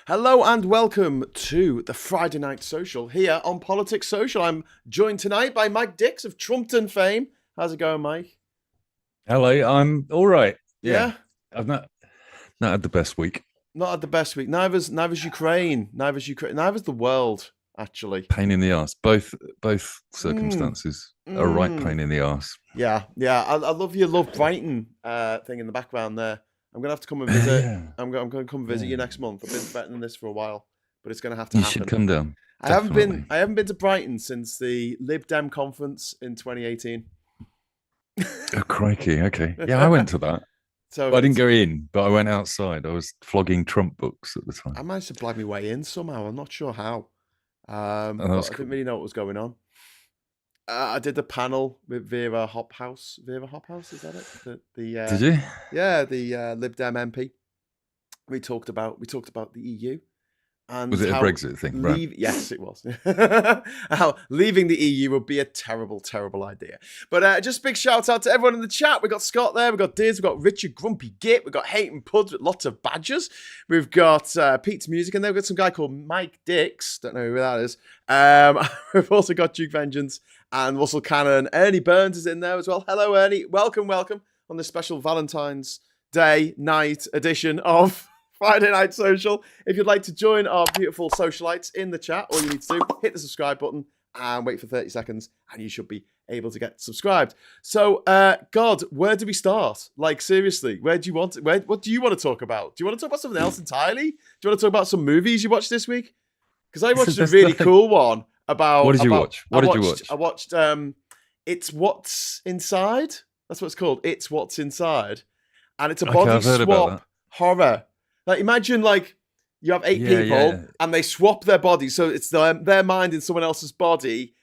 Hello and welcome to the Friday Night Social here on Politics Social. I'm joined tonight by Mike Dix of Trumpton fame. How's it going, Mike? Hello, I'm all right. Yeah, Yeah, I've not had the best week. not had the best week. Neither's Ukraine. Neither's the world, actually. Pain in the ass. Both Mm, circumstances are right mm. pain in the ass. Yeah. I love your Love Brighton thing in the background there. I'm gonna have to come and visit. Yeah, I'm going to come visit you yeah. next month. I've been threatening this for a while, but it's going to have to You should happen. come down. I haven't been. Definitely. I haven't been to Brighton since the Lib Dem conference in 2018. Oh, crikey. Okay. Yeah, I went to that. So I didn't go in, but I went outside. I was flogging Trump books at the time. I managed to blag my way in somehow. I'm not sure how, Oh, but that's I cool. didn't really know what was going on. I did a panel with Vera Hophouse. Vera Hophouse, is that it? Did you? The Lib Dem MP. We talked about the EU Was and it a how Brexit thing? Right. yes, it was. How leaving the EU would be a terrible, terrible idea. But just big shout out to everyone in the chat. We got Scott there, we got Diz, we got Richard Grumpy Git, we got Hayton Puds with lots of badgers. We've got Pete's Music, and then we've got some guy called Mike Dix. Don't know who that is. We've also got Duke Vengeance and Russell Cannon. Ernie Burns is in there as well. Hello, Ernie. Welcome on this special Valentine's Day night edition of Friday Night Social. If you'd like to join our beautiful socialites in the chat, all you need to do, hit the subscribe button and wait for 30 seconds, and you should be able to get subscribed. So, God, where do we start? Like, seriously, what do you want to talk about? Do you want to talk about something else entirely? Do you want to talk about some movies you watched this week? Because I watched a There's really nothing. cool one about... What did you watch? What did you watch? I watched It's What's Inside. That's what it's called. It's What's Inside. And it's a Okay, body I've heard about that. swap horror. Like, imagine, like, you have eight Yeah, people yeah. and they swap their bodies. So it's their mind in someone else's body,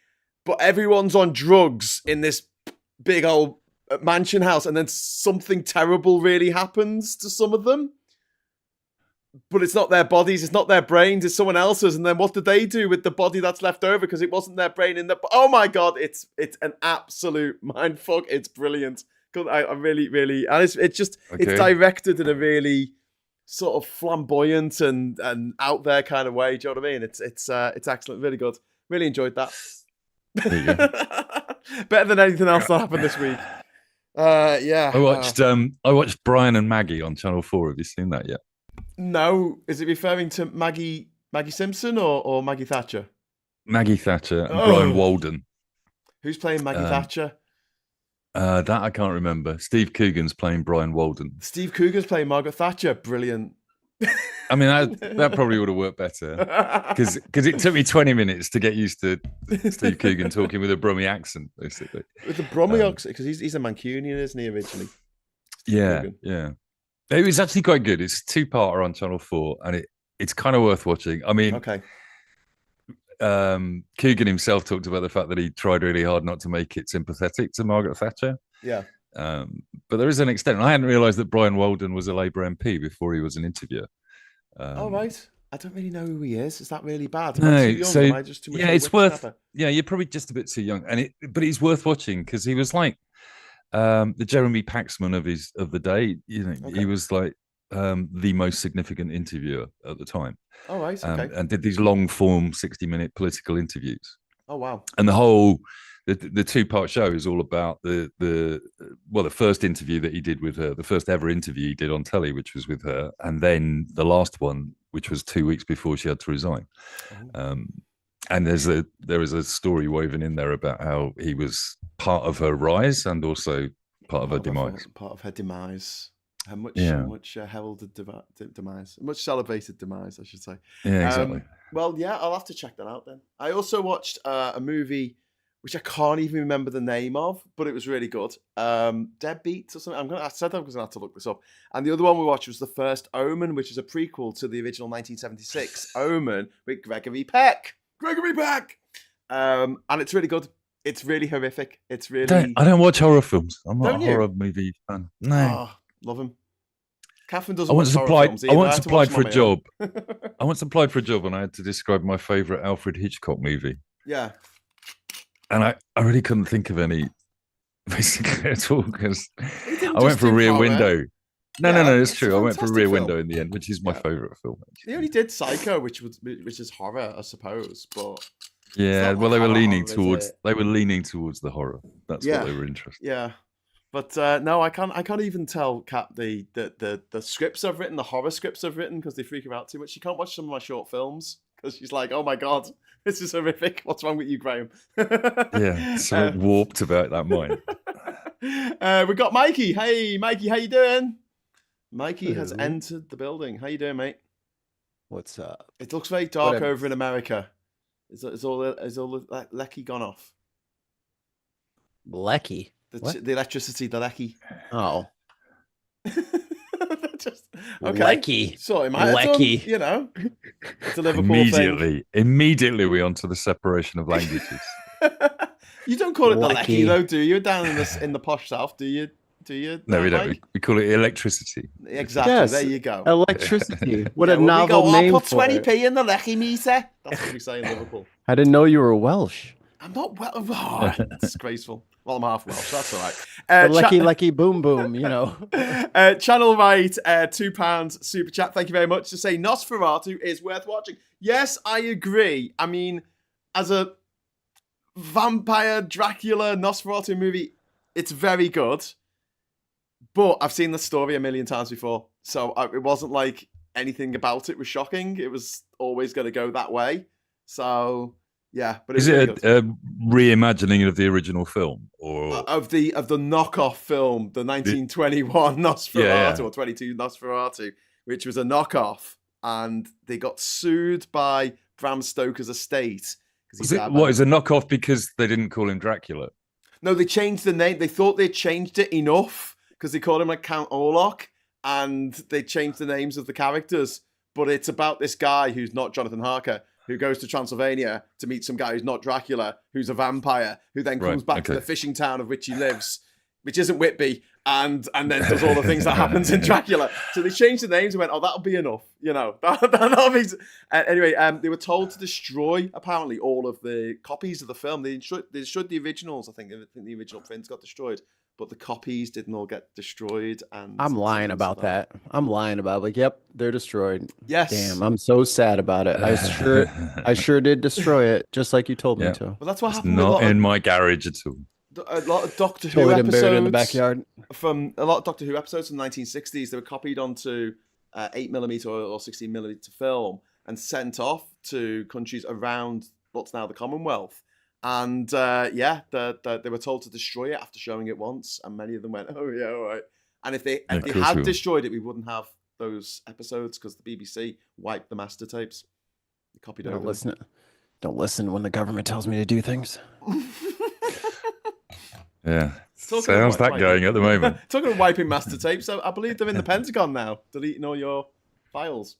but everyone's on drugs in this big old mansion house. And then something terrible really happens to some of them. But it's not their bodies, it's not their brains, it's someone else's. And then what do they do with the body that's left over? Because it wasn't their brain in the... Oh my God, it's an absolute mindfuck. It's brilliant. I really, really... And it's Okay. directed in a really sort of flamboyant and out there kind of way. Do you know what I mean? It's excellent, really good. Really enjoyed that. There you go. Better than anything else that happened this week. Yeah. I watched Brian and Maggie on Channel 4. Have you seen that yet? No, is it referring to Maggie Simpson or Maggie Thatcher? Maggie Thatcher and Oh. Brian Walden. Who's playing Maggie Thatcher? That I can't remember. Steve Coogan's playing Brian Walden. Steve Coogan's playing Margaret Thatcher. Brilliant. I mean, that probably would have worked better because it took me 20 minutes to get used to Steve Coogan talking with a Brummie accent, basically. With the Brummie accent, because he's a Mancunian, isn't he, originally? Steve Yeah, Coogan. yeah. It was actually quite good. It's a two-parter on Channel 4, and it's kind of worth watching. I mean, Okay. Coogan himself talked about the fact that he tried really hard not to make it sympathetic to Margaret Thatcher. Yeah. But there is an extent. I hadn't realised that Brian Walden was a Labour MP before he was an interviewer. All right. I don't really know who he is. Is that really bad? Am I No, too young? so Am I just too much yeah, of a it's worth. whippersnapper? Yeah, you're probably just a bit too young, but it's worth watching because he was like the Jeremy Paxman of the day. You know, Okay. he was like the most significant interviewer at the time. All right. Okay. And did these long form 60-minute political interviews. Oh, wow. And the two-part show is all about the first interview that he did with her, the first ever interview he did on telly, which was with her, and then the last one, which was 2 weeks before she had to resign. Oh. And there is a story woven in there about how he was part of her rise and also part of her demise. Part of her demise. Her much heralded demise. Much celebrated demise, I should say. Yeah, exactly. Well, yeah, I'll have to check that out then. I also watched a movie which I can't even remember the name of, but it was really good. Deadbeat or something. I said I was going to have to look this up. And the other one we watched was The First Omen, which is a prequel to the original 1976 Omen with Gregory Peck. And it's really good. It's really horrific. It's really... I don't watch horror films. I'm not Don't a you? horror movie fan. No. Oh, love him. Catherine doesn't I once watch horror films either. I once have to watch applied them for on a my own. job. I once applied for a job and I had to describe my favorite Alfred Hitchcock movie. Yeah. And I really couldn't think of any basically at all because He didn't I went just for do Rear horror. Window. No, it's it's a true. I went for fantastic Rear film. Window in the end, which is my Yeah. favorite film. They Actually. only did Psycho, which is horror, I suppose, but it's Yeah, not well, like horror, is it? they were leaning towards the horror. That's what Yeah, they were interested. yeah. But no, I can't even tell Kat the scripts I've written, the horror scripts I've written, because they freak her out too much. She can't watch some of my short films because she's like, "Oh my god, this is horrific. What's wrong with you, Graham?" Yeah, so warped about that mind. We got Mikey. Hey, Mikey, how you doing? Mikey has Hello. entered the building. How you doing, mate? What's up? It looks very dark Whatever. over in America. Is all the lecky gone off? Lecky. The electricity, the lecky. Oh, Just, okay. Lecky. So it might have done, Lecky. you know. It's a Liverpool thing. Immediately we're onto the separation of languages. You don't call it the lecky Lecky. though, do you? Down in the posh south, do you? Do you? No, we don't. Mike? We call it electricity. Exactly. Yes. There you go. Electricity. What Yeah, a when we novel go, name I'll put for 20p it. in the lecky, meter. That's what we say in Liverpool. I didn't know you were Welsh. I'm not well. Oh, disgraceful. Well, I'm half Welsh. That's all right. The lecky boom boom, you know. Channel right, £2 super chat. Thank you very much. To say Nosferatu is worth watching. Yes, I agree. I mean, as a vampire Dracula Nosferatu movie, it's very good. But I've seen the story a million times before, so it wasn't like anything about it was shocking. It was always going to go that way. So yeah, but Is really it good. a reimagining of the original film, or Of the knockoff film, the 1921 Nosferatu Yeah. or 22 Nosferatu, which was a knockoff, and they got sued by Bram Stoker's estate. what is a knockoff because they didn't call him Dracula? No, they changed the name. They thought they changed it enough because they called him like Count Orlok, and they changed the names of the characters. But it's about this guy who's not Jonathan Harker, who goes to Transylvania to meet some guy who's not Dracula, who's a vampire, who then comes back to the fishing town of which he lives, which isn't Whitby, and then does all the things that happens in Dracula. So they changed the names and went, "Oh, that'll be enough," you know. That'll be. Anyway, they were told to destroy apparently all of the copies of the film. They destroyed the originals. I think the original prints got destroyed, but the copies didn't all get destroyed. And I'm lying about that. I'm lying about it. Like, yep, they're destroyed. Yes. Damn, I'm so sad about it. I sure did destroy it, just like you told me to. Well, that's what It's happened. not in my garage at all. A lot of Doctor Who Totally episodes buried in the backyard. from a lot of Doctor Who episodes from the 1960s. They were copied onto 8mm or 16mm film and sent off to countries around what's now the Commonwealth. And they were told to destroy it after showing it once, and many of them went, "Oh yeah, all right." And if they had destroyed it, we wouldn't have those episodes because the BBC wiped the master tapes. They copied over. Don't listen when the government tells me to do things. Yeah, how's that going at the moment? Talking of wiping master tapes, I believe they're in the Pentagon now, deleting all your files.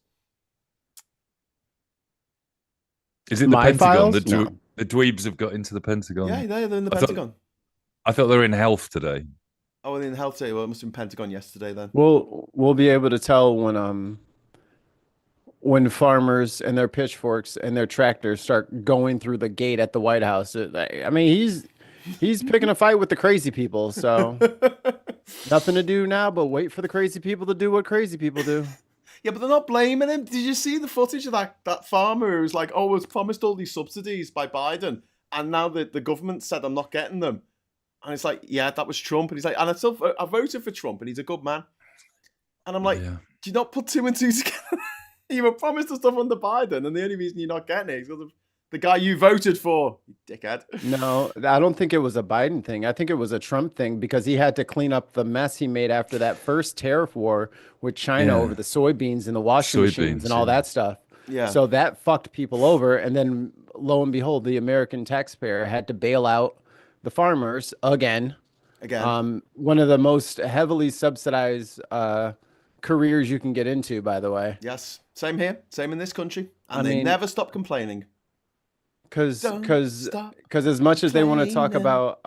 Is it the My Pentagon? files? No. The dweebs have got into the Pentagon. Yeah, they're in the Pentagon. I thought they were in health today. Oh, and in health today. Well, it must have been Pentagon yesterday then. We'll be able to tell when farmers and their pitchforks and their tractors start going through the gate at the White House. I mean, he's picking a fight with the crazy people, so nothing to do now but wait for the crazy people to do what crazy people do. Yeah, but they're not blaming him. Did you see the footage of that farmer who was like, "Oh, I was promised all these subsidies by Biden, and now the government said I'm not getting them." And it's like, yeah, that was Trump. And he's like, and I voted for Trump, and he's a good man. And I'm like, do you not put two and two together? You were promised the stuff under Biden, and the only reason you're not getting it is because of the guy you voted for, you dickhead. No, I don't think it was a Biden thing. I think it was a Trump thing because he had to clean up the mess he made after that first tariff war with China over the soybeans and the washing machines and all that stuff. Yeah. So that fucked people over. And then lo and behold, the American taxpayer had to bail out the farmers again. One of the most heavily subsidized careers you can get into, by the way. Yes. Same here. Same in this country. And they never stop complaining. Because as much as they want to talk about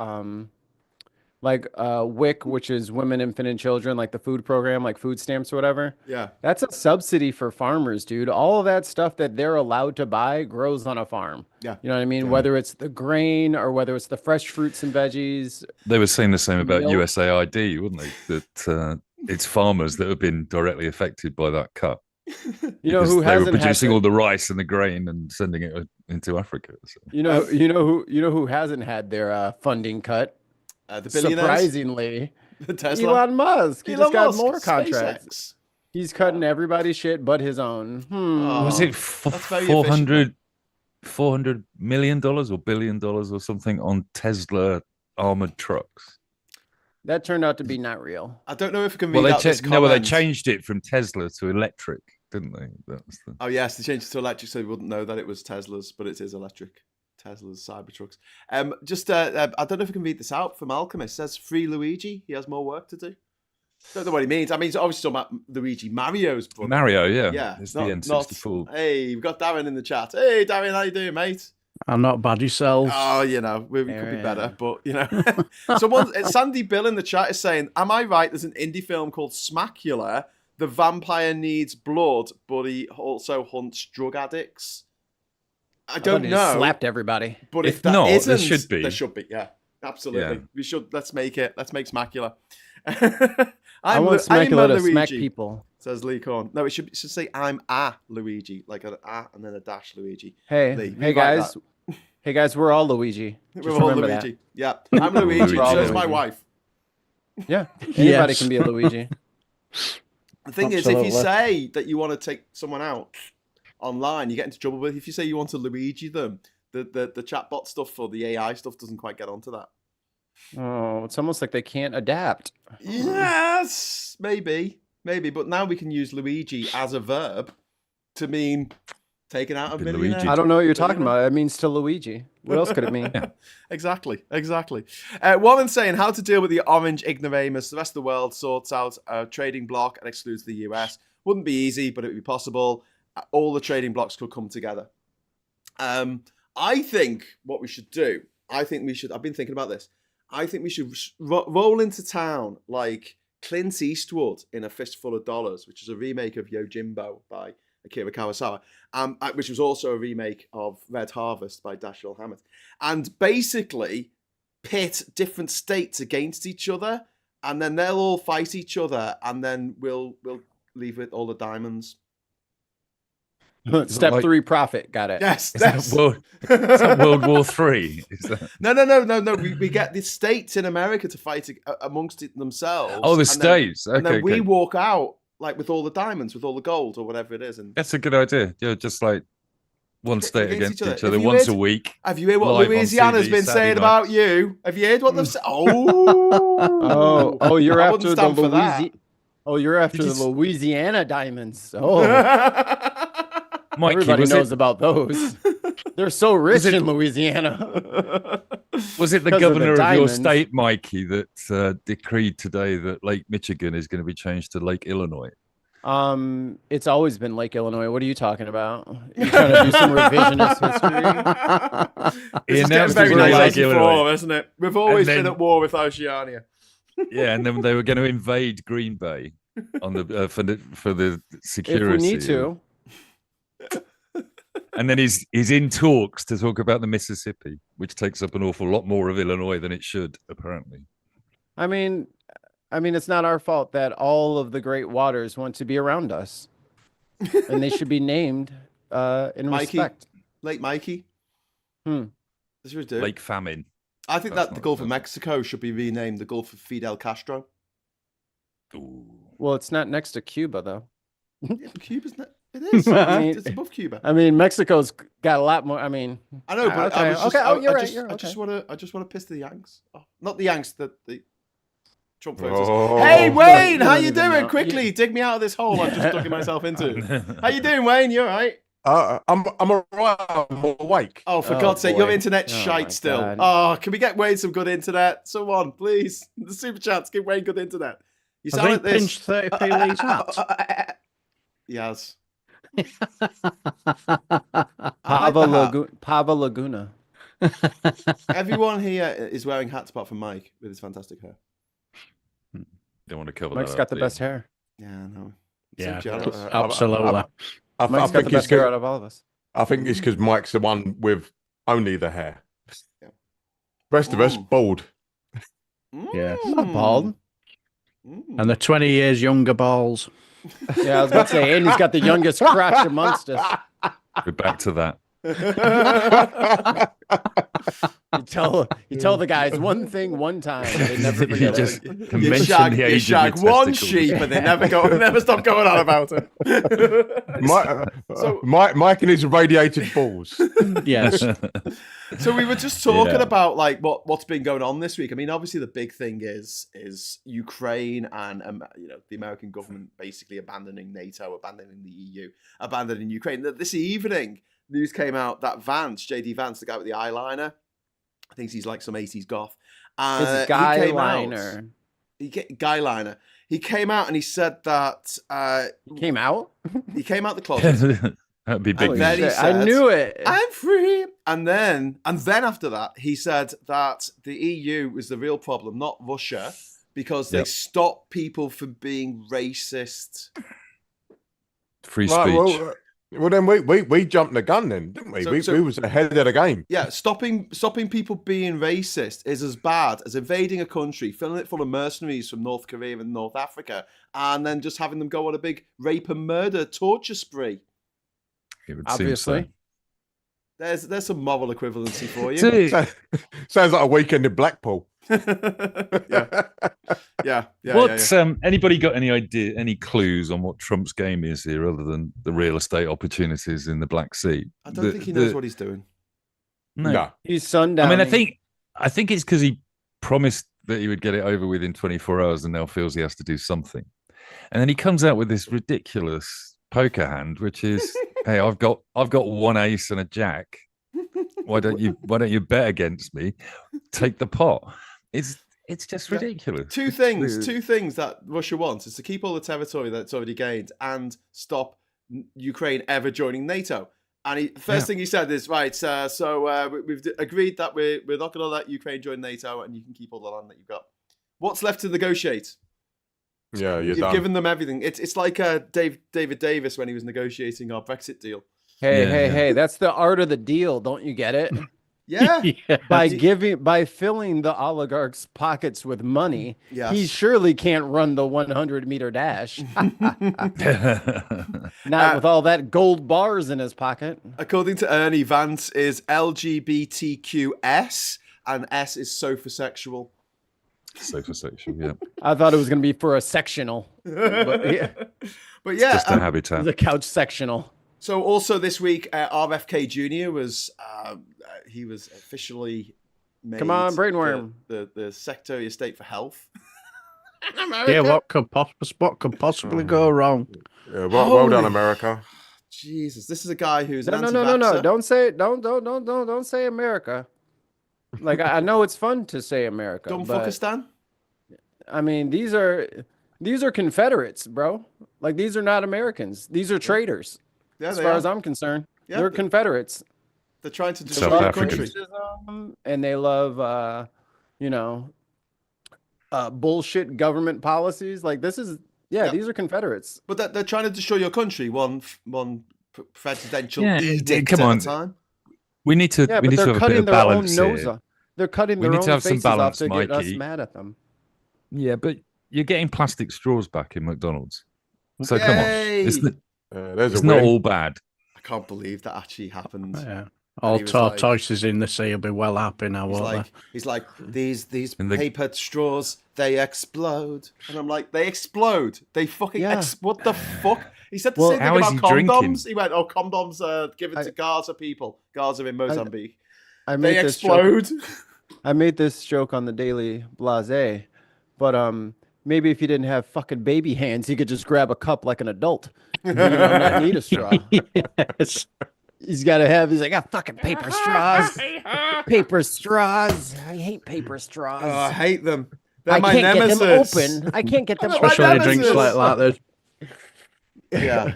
WIC, which is women, infant, and children, like the food program, like food stamps or whatever. Yeah. That's a subsidy for farmers, dude. All of that stuff that they're allowed to buy grows on a farm. Yeah. You know what I mean? Yeah. Whether it's the grain or whether it's the fresh fruits and veggies. They were saying the same about USAID, wouldn't they? That it's farmers that have been directly affected by that cut. You know who they were hasn't producing had all the rice and the grain and sending it into Africa. So. you know who hasn't had their funding cut? The billionaires. Surprisingly, Tesla. Elon Musk. He Elon just got Musk, more contracts. SpaceX. He's cutting everybody's shit but his own. Was it $400 million or $1 billion or something on Tesla armored trucks? That turned out to be not real. I don't know if it can read out this comment. No, well, they changed it from Tesla to electric, didn't they? Oh, yes, they changed it to electric so we wouldn't know that it was Tesla's, but it is electric. Tesla's Cybertrucks. I don't know if we can read this out from Alchemist. It says, free Luigi. He has more work to do. Don't know what he means. I mean, he's obviously talking about Luigi, Mario's brother. Mario, yeah. Yeah. It's the N64. Hey, we've got Darren in the chat. Hey, Darren, how you doing, mate? I'm not bad yourself. Oh, we could be better, but Sandy Bill in the chat is saying, am I right? There's an indie film called Smackula. The vampire needs blood, but he also hunts drug addicts. I don't know. Slapped everybody. But if that isn't, there should be. There should be, yeah. Absolutely. Yeah. We should, let's make Smackula. I want Smackula to smack people. Says Lee Korn. No, it should say I'm a Luigi, like an a and then a dash Luigi. Hey, Lee, hey guys. Hey guys, we're all Luigi. We're all Luigi. That. Yeah. I'm Luigi. So's my wife. Yeah. Anybody can be a Luigi. The thing is, if you say that you want to take someone out online, you get into trouble with. If you say you want to Luigi them, the chatbot stuff or the AI stuff doesn't quite get onto that. Oh, it's almost like they can't adapt. Yes, maybe. But now we can use Luigi as a verb to mean taken out of millionaire. I don't know what you're talking about. It means to Luigi. What else could it mean? Exactly. Warren's saying how to deal with the orange ignoramus. The rest of the world sorts out a trading bloc and excludes the US. Wouldn't be easy, but it would be possible. All the trading blocks could come together. I think what we should do, I've been thinking about this. I think we should roll into town like Clint Eastwood in A Fistful of Dollars, which is a remake of Yojimbo by Akira Kurosawa, which was also a remake of Red Harvest by Dashiell Hammett, and basically pit different states against each other, and then they'll all fight each other, and then we'll leave with all the diamonds. Step 3, profit. Got it. Yes. Is that World War III? No. We get the states in America to fight amongst themselves. Oh, the states. And then we walk out like with all the diamonds, with all the gold or whatever it is. And that's a good idea. Yeah, just like one state against each other once a week. Have you heard what Louisiana's been saying about you? Have you heard what they've said? Oh, you're after the Louisiana. Oh, you're after the Louisiana diamonds. Oh. Mikey, everybody knows about those. They're so rich in Louisiana. Was it the governor of your state, Mikey, that decreed today that Lake Michigan is going to be changed to Lake Illinois? It's always been Lake Illinois. What are you talking about? You're trying to do some revisionist history? It's getting very 1994, isn't it? We've always been at war with Oceania. Yeah, and then they were going to invade Green Bay on the for the security. If we need to. And then he's in talks to talk about the Mississippi, which takes up an awful lot more of Illinois than it should, apparently. I mean, it's not our fault that all of the great waters want to be around us, and they should be named in respect. Lake Mikey. Lake Famine. I think that the Gulf of Mexico should be renamed the Gulf of Fidel Castro. Ooh. Well, it's not next to Cuba, though. Yeah, Cuba's not. It is. It's above Cuba. I mean, Mexico's got a lot more. I mean, I know, but I just want to piss the Yanks off. Not the Yanks, the Trump voters. Oh. Hey, Wayne, how you doing? Quickly, dig me out of this hole I'm just digging myself into. How you doing, Wayne? You all right? I'm all right. I'm awake. Oh, for God's sake, your internet's shite still. God. Oh, can we get Wayne some good internet? Someone, please. The super chats, give Wayne good internet. You sound like this. Pinched 30p leaves out. Yes. Pava Laguna. Everyone here is wearing hats apart from Mike with his fantastic hair. Don't want to cover Mike's that. Mike's got the best hair. Yeah, I know. Yeah, absolutely. Mike's got the best hair out of all of us. I think it's because Mike's the one with only the hair. Yeah. Rest of us bald. Yeah, not bald. And the 20 years younger balls. Yeah, I was about to say, and he's got the youngest crotch amongst us. We're back to that. You tell the guys one thing one time, they never You forget just it. can You mention shag, the you age shag of your one testicles. sheep and they never stop going on about it. Mike and his radiated balls. Yes. So we were just talking Yeah. about like what's been going on this week. I mean, obviously the big thing is Ukraine and the American government basically abandoning NATO, abandoning the EU, abandoning Ukraine. This evening, news came out that Vance, JD Vance, the guy with the eyeliner, I think he's like some 80s goth. It's Guy Liner. Guy Liner. He came out and he said that Came out? he came out the closet. That'd be big And then news. he said, I knew it. I'm free. And then after that, he said that the EU was the real problem, not Russia, because they stop people from being racist. Free speech. Right, well, then we jumped the gun then, didn't we? We was ahead of the game. Yeah, stopping people being racist is as bad as invading a country, filling it full of mercenaries from North Korea and North Africa, and then just having them go on a big rape and murder torture spree. It would Obviously. seem There's some moral equivalency for you. so. Sounds like a weekend in Blackpool. yeah. What's anybody got any idea, any clues on what Trump's game is here, other than the real estate opportunities in the Black Sea? I don't think he knows what he's doing. No. He's sundowning. I mean, I think it's because he promised that he would get it over with in 24 hours, and now feels he has to do something. And then he comes out with this ridiculous poker hand, which is, "Hey, I've got one ace and a jack. Why don't you bet against me? Take the pot." It's just ridiculous. Two things that Russia wants is to keep all the territory that it's already gained and stop Ukraine ever joining NATO. And first thing he said is, right, so we've agreed that we're not going to let Ukraine join NATO, and you can keep all the land that you've got. What's left to negotiate? Yeah, You've given them everything. It's like David Davis when he was negotiating our Brexit deal. Hey, that's the art of the deal. Don't you get it? Yeah. By filling the oligarchs' pockets with money, he surely can't run the 100-meter dash. Not with all that gold bars in his pocket. According to Ernie, Vance is LGBTQS, and S is sophosexual. Sophosexual, yeah. I thought it was going to be for a sectional. But yeah. But yeah. Just a habitat. The couch sectional. So also this week, RFK Jr. was he was officially made Come on, brainworm. the Secretary of State for Health. Yeah, what could possibly go wrong? Yeah, well done, America. Jesus, this is a guy who's an No. anti-vaxxer. Don't say America. Like I know it's fun to say America. Dumbfuckistan? I mean, these are Confederates, bro. Like these are not Americans. These are traitors. Yeah, as far as I'm concerned, Yeah, they're Confederates. They're trying to South destroy the Africans. country. And they love, bullshit government policies. Like this is, these are Confederates. But they're trying to destroy your country one presidential edict come on. at a time. We need to Yeah, we but need to they're have a bit cutting of their own balance nose here. off. They're cutting We their need own to have some faces off balance, to get us Mikey. mad at them. Yeah, but you're getting plastic straws back in McDonald's. So come on. It's not all bad. I can't believe that actually happened. Yeah. All tortoises in the sea will be well happy now, won't they? He's like, these paper straws, they explode. And I'm like, they explode. They fucking what the fuck? He said the same thing about condoms. Drinking? He went, condoms are given to Gaza people. Gaza in Mozambique. They explode. I made this joke on the Daily Blase, but maybe if he didn't have fucking baby hands, he could just grab a cup like an adult. Not need a straw. Yes. He's got to have. He's like, fucking paper straws. Paper straws. I hate paper straws. Oh, I hate them. They're my can't nemesis. get them open. I can't get them open. Especially drinks like that. Yeah.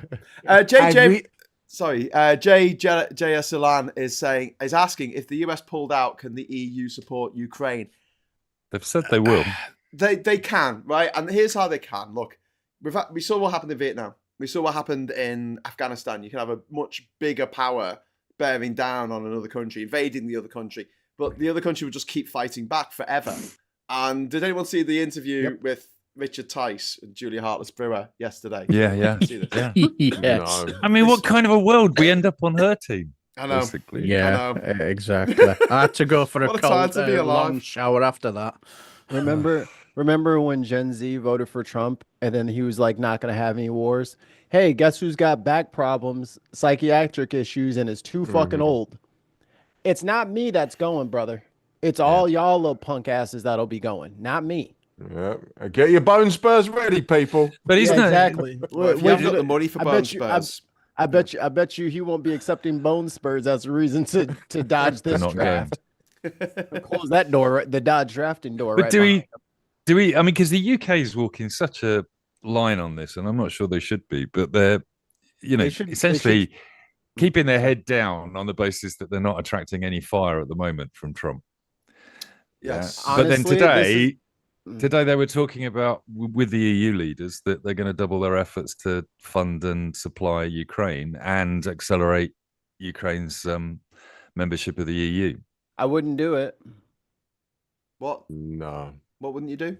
JS Elan is asking if the US pulled out, can the EU support Ukraine? They've said they will. They can, right? And here's how they can. Look, we saw what happened in Vietnam. We saw what happened in Afghanistan. You can have a much bigger power bearing down on another country, invading the other country, but the other country would just keep fighting back forever. And did anyone see the interview with Richard Tice and Julia Hartless-Brewer yesterday. Yeah. See this? Yeah. Yes. No. I mean, what kind of a world we end up on her team? I know. Basically. Yeah, I know. exactly. I had to go for a What a time cold, to be long alive. shower after that. Remember when Gen Z voted for Trump and then he was like not going to have any wars? Hey, guess who's got back problems, psychiatric issues, and is too fucking old? It's not me that's going, brother. It's all y'all little punk asses that'll be going, not me. Yeah. Get your bone spurs ready, people. But he's not exactly. Well, if you haven't got the money for I bone bet you- spurs. I bet you he won't be accepting bone spurs as a reason to dodge this not draft. Close that door, the Dodge drafting door. But right do behind we? I mean, because the UK is walking such a line on this, and I'm not sure they should be, but they're, essentially keeping their head down on the basis that they're not attracting any fire at the moment from Trump. Yes. Yeah. But then Honestly, today they were talking about with the EU leaders that they're going to double their efforts to fund and supply Ukraine and accelerate Ukraine's membership of the EU. I wouldn't do it. What? No. What wouldn't you do?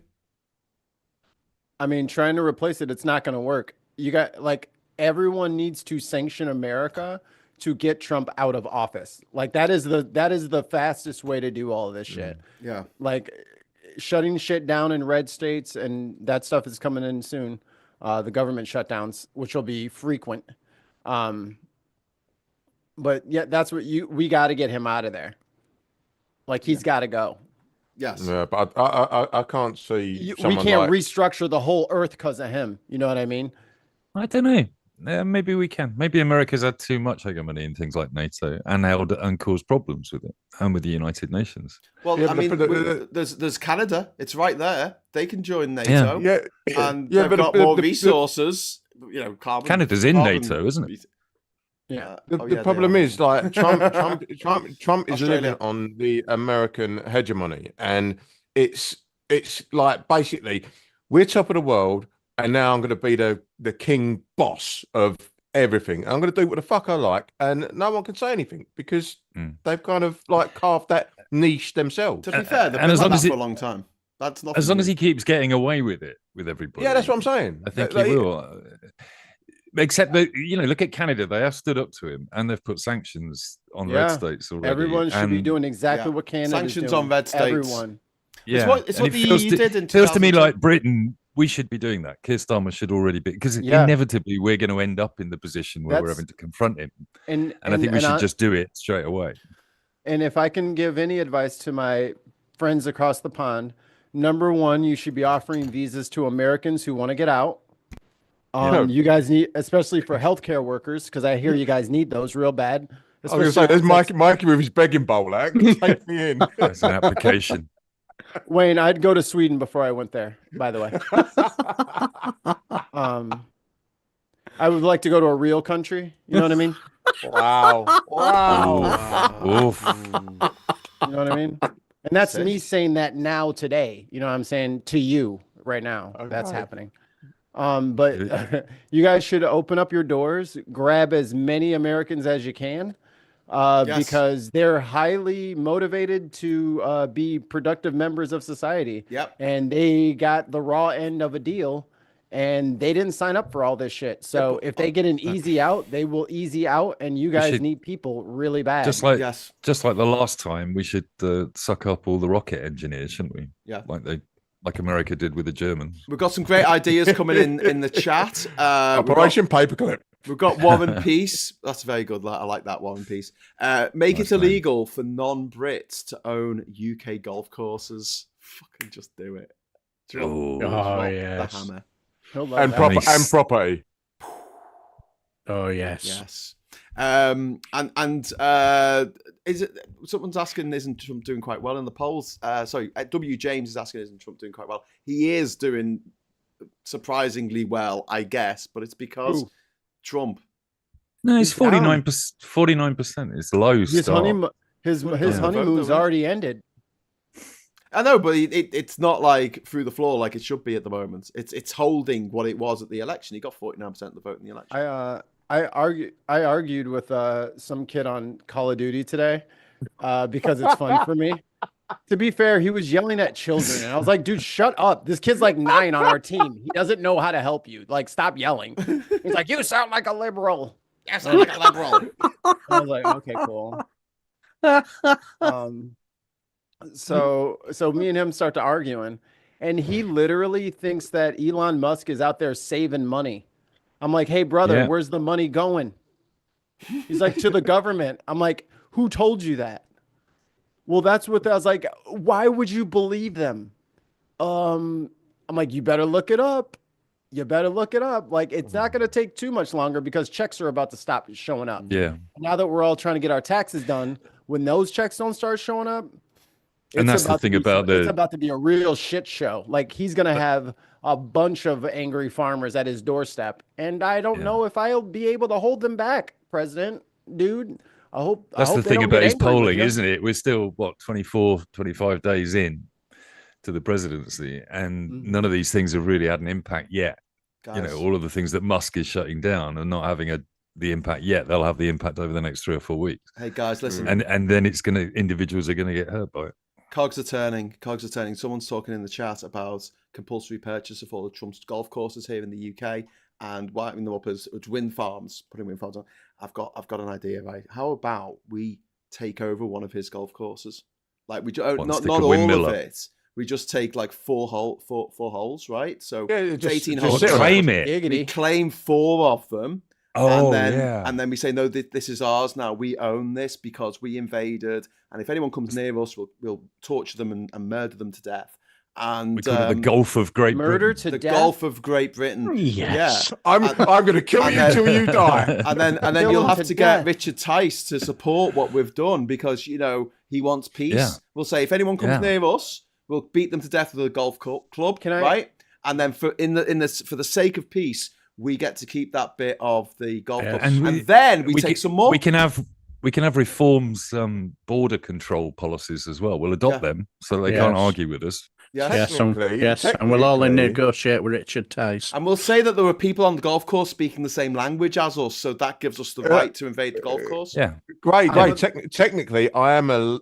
I mean, trying to replace it, it's not going to work. You got like everyone needs to sanction America to get Trump out of office. Like that is the fastest way to do all of this shit. Yeah. Like shutting shit down in red states, and that stuff is coming in soon. The government shutdowns, which will be frequent. But yeah, that's what we got to get him out of there. Like he's got to go. Yes. Yeah, but I can't see. We can't restructure the whole earth because of him. You know what I mean? I don't know. Maybe we can. Maybe America's had too much hegemony in things like NATO and caused problems with it and with the United Nations. Well, Yeah, I but mean, there's Canada. It's right there. They can join NATO. Yeah, And they've got more resources. You know, carbon. Canada's in NATO, isn't it? Yeah. The problem is like Trump is Australia. living on the American hegemony, and it's like basically we're top of the world, and now I'm going to be the king boss of everything. I'm going to do what the fuck I like, and no one can say anything because they've kind of like carved that niche themselves. To be fair, they've been like that for a long time. That's not as long as he keeps getting away with it with everybody. Yeah, that's what I'm saying. I think he will. Except that, look at Canada. They have stood up to him and they've put sanctions on red states already. Everyone should be doing exactly what Canada sanctions doing. on red states. Everyone. Yeah, it's what the EU did in 2000. Feels to me like Britain, we should be doing that. Keir Starmer should already be, because inevitably we're going to end up in the position where we're having to confront him. And I think we should just do it straight away. And if I can give any advice to my friends across the pond, number one, you should be offering visas to Americans who want to get out. You guys need, especially for healthcare workers, because I hear you guys need those real bad. I was going to say, there's Mikey with his begging bowl. Take me in. That's an application. Wayne, I'd go to Sweden before I went there, by the way. I would like to go to a real country. You know what I mean? Wow. Oof. You know what I mean? And that's me saying that now today. You know what I'm saying? To you right now. Okay. That's happening. But you guys should open up your doors, grab as many Americans as you can, because they're highly motivated to be productive members of society. Yep. And they got the raw end of a deal, and they didn't sign up for all this shit. So if they get an easy out, they will easy out, and you guys need people really bad. Just like the last time, we should suck up all the rocket engineers, shouldn't we? Yeah. Like America did with the Germans. We've got some great ideas coming in the chat. Operation Paperclip. We've got War and Peace. That's very good. I like that, War and Peace. Make it illegal for non-Brits to own UK golf courses. Fucking just do it. Yes. The hammer. And property. Oh yes. Yes. Is it someone's asking, isn't Trump doing quite well in the polls? W. James is asking, isn't Trump doing quite well? He is doing surprisingly well, I guess, but it's because Trump. No, it's 49%. 49%. It's low. His honeymoon's already ended. I know, but it's not like through the floor like it should be at the moment. It's holding what it was at the election. He got 49% of the vote in the election. I argued with some kid on Call of Duty today because it's fun for me. To be fair, he was yelling at children, and I was like, dude, shut up. This kid's like 9 on our team. He doesn't know how to help you. Like, stop yelling. He's like, you sound like a liberal. You sound like a liberal. And I was like, okay, cool. So me and him start to arguing, and he literally thinks that Elon Musk is out there saving money. I'm like, hey, brother, where's the money going? He's like, to the government. I'm like, who told you that? Well, that's what I was like. Why would you believe them? I'm like, you better look it up. You better look it up. Like, it's not going to take too much longer because checks are about to stop showing up. Yeah. Now that we're all trying to get our taxes done, when those checks don't start showing up, and that's the thing about it's about to be a real shit show. Like, he's going to have a bunch of angry farmers at his doorstep. And I don't know if I'll be able to hold them back, President, dude. I hope that's the they thing don't about get his angry with polling, you. isn't it? We're still, 24, 25 days in to the presidency, and none of these things have really had an impact yet. Guys. You know, all of the things that Musk is shutting down and not having the impact yet, they'll have the impact over the next 3 or 4 weeks. Hey guys, listen. And then individuals are going to get hurt by it. Cogs are turning. Someone's talking in the chat about compulsory purchase of all the Trump's golf courses here in the UK and wiping them up as wind farms, putting wind farms on. I've got an idea, right? How about we take over one of his golf courses? Like we not all of it. We just take like four holes, right? So it's 18 holes. Claim it. We claim 4 of them. Oh, and then we say, no, this is ours now. We own this because we invaded. And if anyone comes near us, we'll torture them and murder them to death. And we call it the Gulf of Great Murder Britain. to death? Gulf of Great Britain. Yes. Yeah. I'm going to kill you till you die. And then you'll have to get Richard Tice to support what we've done because, you know, he wants peace. Yeah. We'll say, if anyone comes near us, we'll beat them to death with a golf club, right? And then for the sake of peace, we get to keep that bit of the golf club, and then we take some more. We can have reforms, border control policies as well. We'll adopt them so they can't argue with us. Yes, and we'll all negotiate with Richard Tice. And we'll say that there were people on the golf course speaking the same language as us, so that gives us the right to invade the golf course. Yeah, great. Technically, I am a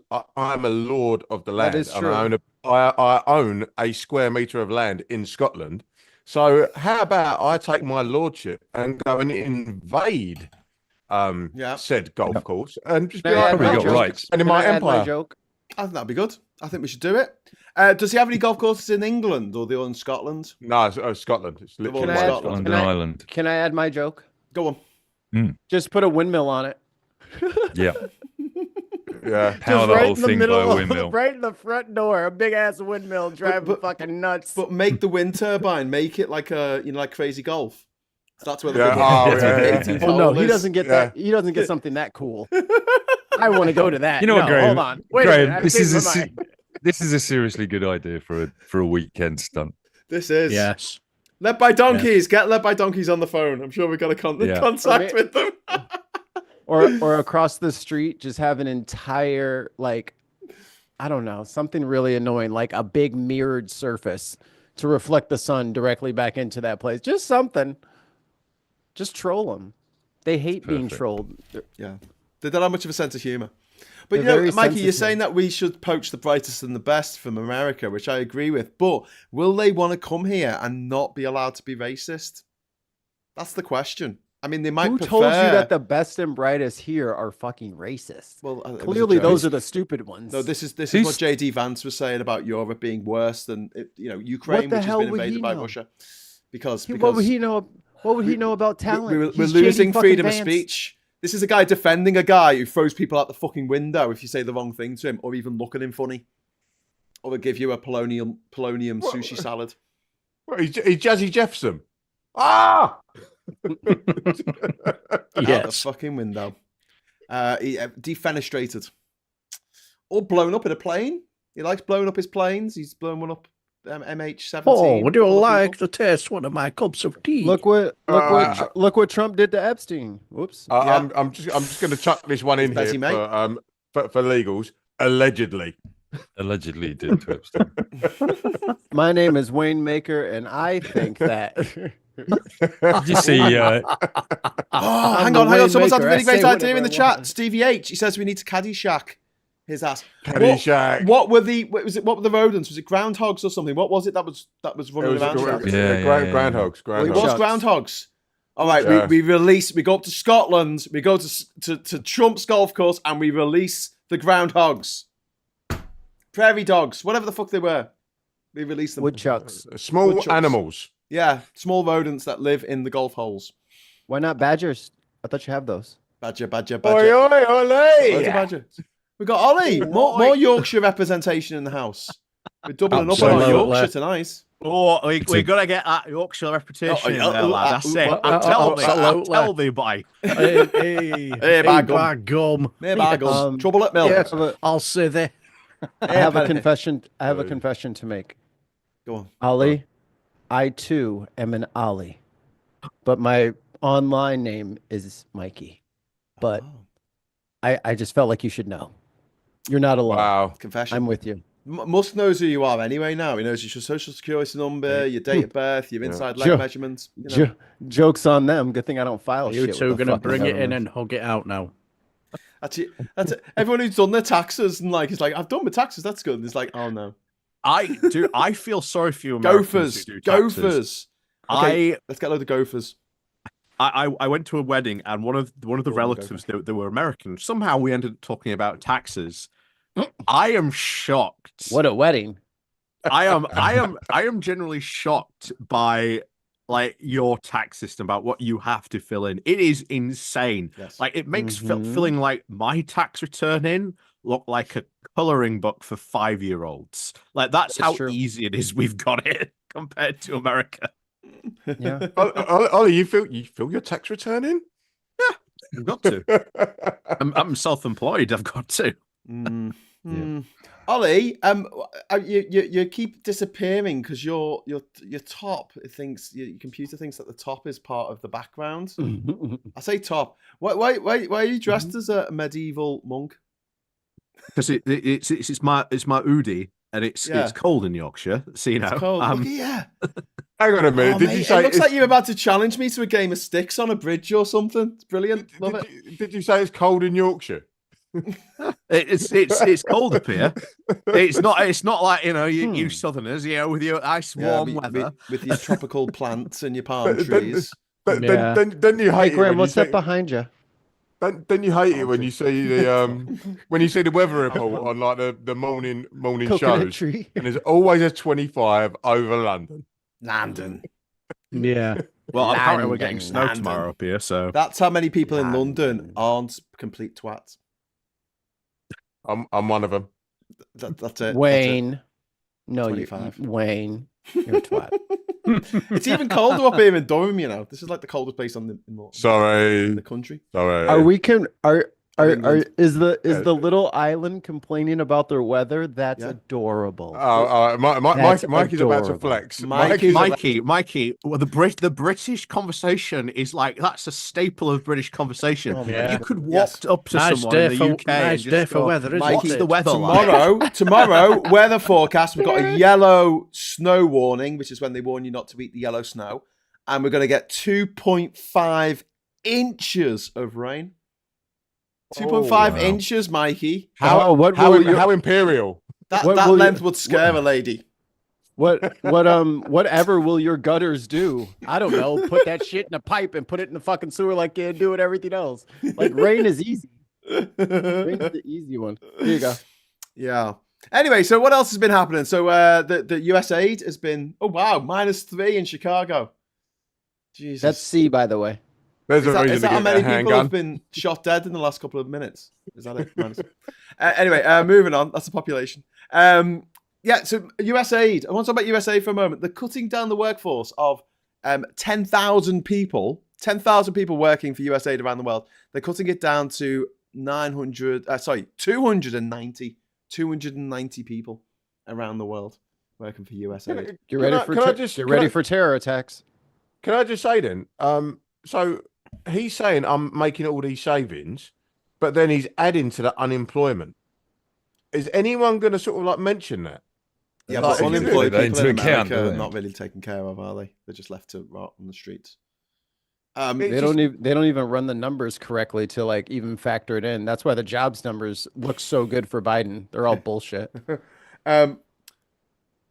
lord of the land. That is true. And I own a square meter of land in Scotland. So how about I take my lordship and go and invade said golf course and just be like, and in my empire. I think that'd be good. I think we should do it. Does he have any golf courses in England or they're in Scotland? No, Scotland. It's literally Scotland, Ireland. Can I add my joke? Go on. Just put a windmill on it. Yeah. Yeah. Power the whole thing by a windmill. Right in the front door, a big ass windmill driving fucking nuts. But make the wind turbine, make it like like Crazy Golf. So that's where the Oh no, he doesn't get that. He doesn't get something that cool. I want to go to that. You know what, Graham? Hold on. Wait Graham, a minute. this is a seriously good idea for a weekend stunt. This is. Yes. Led by Donkeys. Yeah. Get Led by Donkeys on the phone. I'm sure we've got a contact with them. or across the street, just have an entire, like, I don't know, something really annoying, like a big mirrored surface to reflect the sun directly back into that place. Just something. Just troll them. They hate being trolled. Yeah. They don't have much of a sense of humor. But, Mikey, you're saying that we should poach the brightest and the best from America, which I agree with. But will they want to come here and not be allowed to be racist? That's the question. I mean, they might Who told you that the best and brightest here are fucking racist? Well, clearly those are the stupid ones. No, this is what JD Vance was saying about Europe being worse than Ukraine, which has been invaded by Russia. Because what would he know? What would he know about talent? We're losing freedom of speech. This is a guy defending a guy who throws people out the fucking window if you say the wrong thing to him, or even look at him funny, or will give you a polonium sushi salad. What, he Jazzy Jefferson. Ah. Out the fucking window. He defenestrated. Or blown up in a plane. He likes blowing up his planes. He's blown one up. MH17. Oh, would you like to taste one of my cups of tea? Look what Trump did to Epstein. Whoops. I'm just going to chuck this one in here for legals. Allegedly did to Epstein. My name is Wayne Maker, and I think that. Did you see? Hang on. Someone's had a really great idea in the chat. Stevie H. He says we need to Caddyshack His ass. Caddyshack. What were the rodents? Was it groundhogs or something? What was it that was running around? Groundhogs. It was groundhogs. All right, we go up to Scotland, we go to Trump's golf course, and we release the groundhogs, prairie dogs, whatever the fuck they were. We release them. Woodchucks. Small animals. Yeah, small rodents that live in the golf holes. Why not badgers? I thought you have those. Badger. Oi, oi, Ollie! Badger. We got Ollie. More Yorkshire representation in the house. We're doubling up on our Yorkshire tonight. Oh, we're going to get that Yorkshire reputation in there, lad. That's it. Tell me, boy. Hey, by gum. Trouble at milk. Yes, I'll say that. I have a confession. I have a confession to make. Go on. Ollie, I too am an Ollie, but my online name is Mikey. But I just felt like you should know. You're not alone. Wow. Confession. I'm with you. Musk knows who you are anyway now. He knows your social security number, your date of birth, your inside leg measurements. You know. Joke's on them. Good thing I don't file shit. You two are going to bring it in and hug it out now. That's it. Everyone who's done their taxes and is like, I've done my taxes. That's good. And it's like, oh no. I feel sorry for you Americans Gophers. Okay, let's get a load of gophers. I went to a wedding and one of the relatives they were American. Somehow we ended up talking about taxes. I am shocked. What a wedding! I am generally shocked by your tax system, about what you have to fill in. It is insane. Yes. It makes filling my tax return in look like a coloring book for 5-year-olds. That's how easy it is. We've got it compared to America. Yeah. Ollie, you fill your tax return in? Yeah, I've got to. I'm self-employed. I've got to. Yeah. Ollie, you keep disappearing because your top thinks your computer thinks that the top is part of the background. I say top. Why are you dressed as a medieval monk? Because it's my Udi and it's cold in Yorkshire. So it's cold. Hang on a minute. Did you say it looks like you're about to challenge me to a game of sticks on a bridge or something? It's brilliant. Love it. Did you say it's cold in Yorkshire? It's cold up here. It's not like you Southerners, with your nice warm weather, with your tropical plants and your palm trees. Then you hate Graham, what's that behind you? Then you hate it when you see the weather report on the morning shows, tree. And there's always a 25 over London. Yeah. Well, apparently we're getting snow tomorrow up here, so that's how many people in London aren't complete twats. I'm one of them. That's it. Wayne. That's it. No, 25. Wayne. You're a twat. It's even colder up here in Durham, This is like the coldest place in the country. Sorry. Are we is the little island complaining about their weather? That's adorable. Mikey's about to flex. Mikey. Well, the British conversation is that's a staple of British conversation. You could walk up to someone in the UK. Nice day for weather. What's the weather tomorrow, weather forecast. We've got a yellow snow warning, which is when they warn you not to eat the yellow snow, and we're going to get 2.5 inches of rain. 2.5 inches, Mikey. How imperial? That length would scare a lady. Whatever will your gutters do? I don't know. Put that shit in a pipe and put it in the fucking sewer like you do with everything else. Rain is easy. Rain's the easy one. Here you go. Yeah. Anyway, so what else has been happening? So the USAID has been -3 in Chicago. Jesus. That's C, by the way. Is that how many people have been shot dead in the last couple of minutes? Is that it? Anyway, moving on. That's the population. So USAID. I want to talk about USAID for a moment. They're cutting down the workforce of 10,000 people. 10,000 people working for USAID around the world. They're cutting it down to 290 people around the world working for USAID. Get ready for terror attacks. Can I just say then? So he's saying I'm making all these savings, but then he's adding to the unemployment. Is anyone going to sort of mention that? Yeah, but unemployed people in America are not really taken care of, are they? They're just left to rot on the streets. They don't even run the numbers correctly to like even factor it in. That's why the jobs numbers look so good for Biden. They're all bullshit. But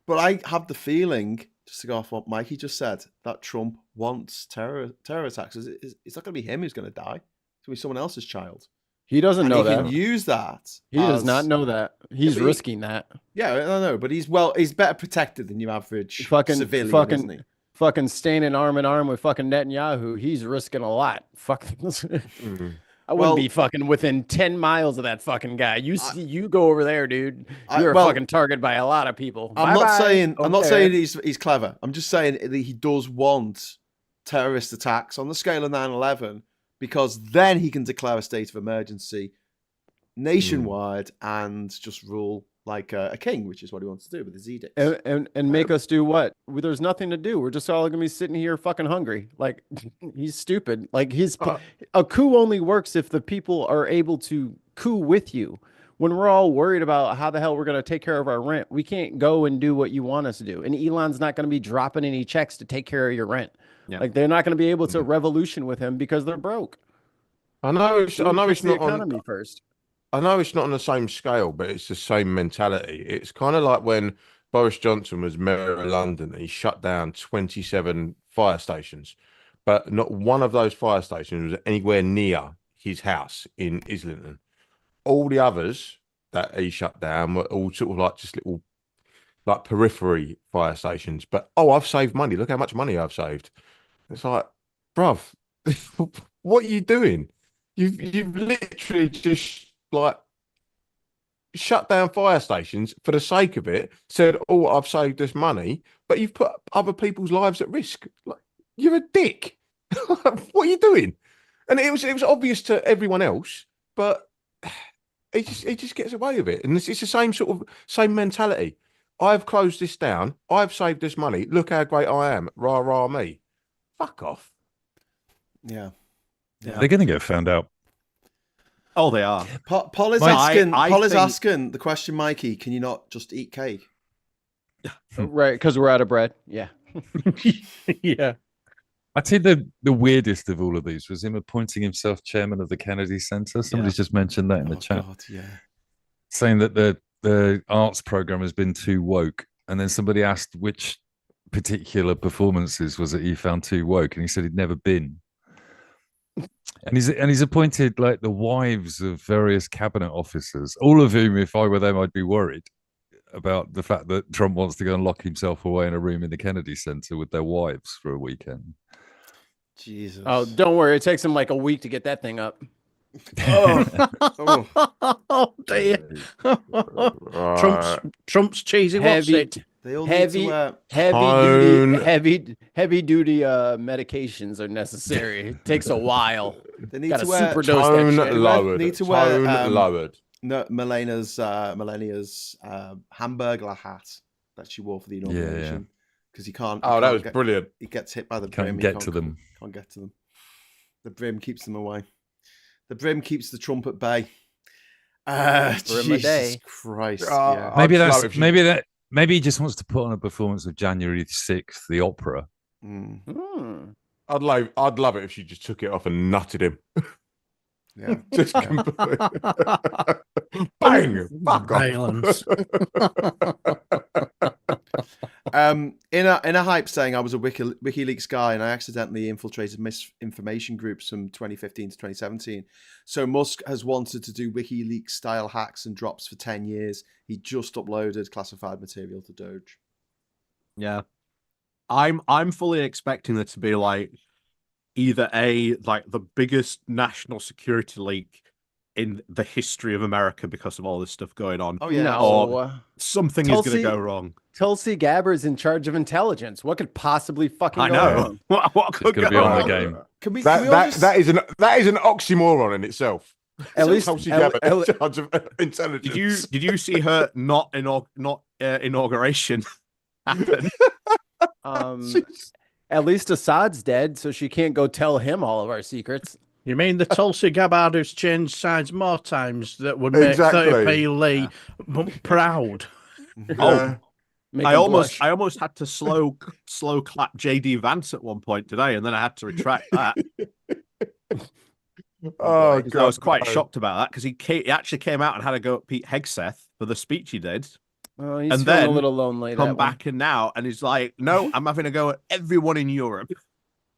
I have the feeling, just to go off what Mikey just said, that Trump wants terror attacks. It's not going to be him who's going to die. It's going to be someone else's child. He doesn't know that. He can use that. He does not know that. He's risking that. Yeah, I don't know, but he's better protected than your average civilian, isn't he? Fucking standing arm in arm with fucking Netanyahu. He's risking a lot. Fuck. I wouldn't be fucking within 10 miles of that fucking guy. You go over there, dude. You're a fucking target by a lot of people. I'm not saying he's clever. I'm just saying that he does want terrorist attacks on the scale of 9/11, because then he can declare a state of emergency nationwide and just rule like a king, which is what he wants to do with his edicts. And make us do what? There's nothing to do. We're just all gonna be sitting here fucking hungry. Like, he's stupid. Like, a coup only works if the people are able to coup with you. When we're all worried about how the hell we're gonna take care of our rent, we can't go and do what you want us to do. And Elon's not gonna be dropping any checks to take care of your rent. Yeah. Like, they're not gonna be able to revolution with him because they're broke. I know it's not economy first. I know it's not on the same scale, but it's the same mentality. It's kind of like when Boris Johnson was mayor of London, he shut down 27 fire stations, but not one of those fire stations was anywhere near his house in Islington. All the others that he shut down were all sort of like just little, like, periphery fire stations. But, I've saved money. Look how much money I've saved. It's like, bruv, what are you doing? You've literally just, like, shut down fire stations for the sake of it, said, I've saved this money, but you've put other people's lives at risk. Like, you're a dick. What are you doing? And it was obvious to everyone else, but he just gets away with it. And it's the same mentality. I've closed this down. I've saved this money. Look how great I am. Rah, rah, me. Fuck off. Yeah. They're going to get found out. Oh, they are. Paul is asking the question, Mikey, can you not just eat cake? Right, because we're out of bread. Yeah. Yeah. I'd say the weirdest of all of these was him appointing himself chairman of the Kennedy Center. Somebody's just mentioned that in the chat. God, yeah. Saying that the arts program has been too woke. And then somebody asked which particular performances was it he found too woke, and he said he'd never been. And he's appointed like the wives of various cabinet officers, all of whom, if I were them, I'd be worried about the fact that Trump wants to go and lock himself away in a room in the Kennedy Center with their wives for a weekend. Jesus. Oh, don't worry. It takes him like a week to get that thing up. Oh dear. Trump's cheesy. What's it? Heavy duty medications are necessary. It takes a while. They need to wear tone lowered. Need to wear lowered. No, Melania's hamburger hat that she wore for the inauguration, because he can't. That was brilliant. He gets hit by the brim. Can't get to them. The brim keeps them away. The brim keeps the Trump at bay. Jesus Christ! Maybe he just wants to put on a performance of January 6th, the opera. I'd love it if she just took it off and nutted him. Yeah, just completely. Bang! Fuck Violence. In a hype saying I was a WikiLeaks guy and I accidentally infiltrated misinformation groups from 2015 to 2017. So Musk has wanted to do WikiLeaks style hacks and drops for 10 years. He just uploaded classified material to Doge. Yeah, I'm fully expecting there to be like either the biggest national security leak in the history of America because of all this stuff going on. Oh yeah, or something is going to go wrong. Tulsi Gabbard's in charge of intelligence. What could possibly fucking go wrong? What could go be on the game? That is an oxymoron in itself. At least Tulsi Gabbard in charge of intelligence. Did you see her inauguration happen? At least Assad's dead, so she can't go tell him all of our secrets. You mean the Tulsi Gabbard who's changed sides more times that would make 30p Lee proud? Make I him almost blush. had to slow clap JD Vance at one point today, and then I had to retract that. Oh, Because God, I was quite no. shocked about that because he actually came out and had a go at Pete Hegseth for the speech he did. Oh, he's And feeling then a little lonely. Come that one. back and now, and he's like, "No, I'm having a go at everyone in Europe."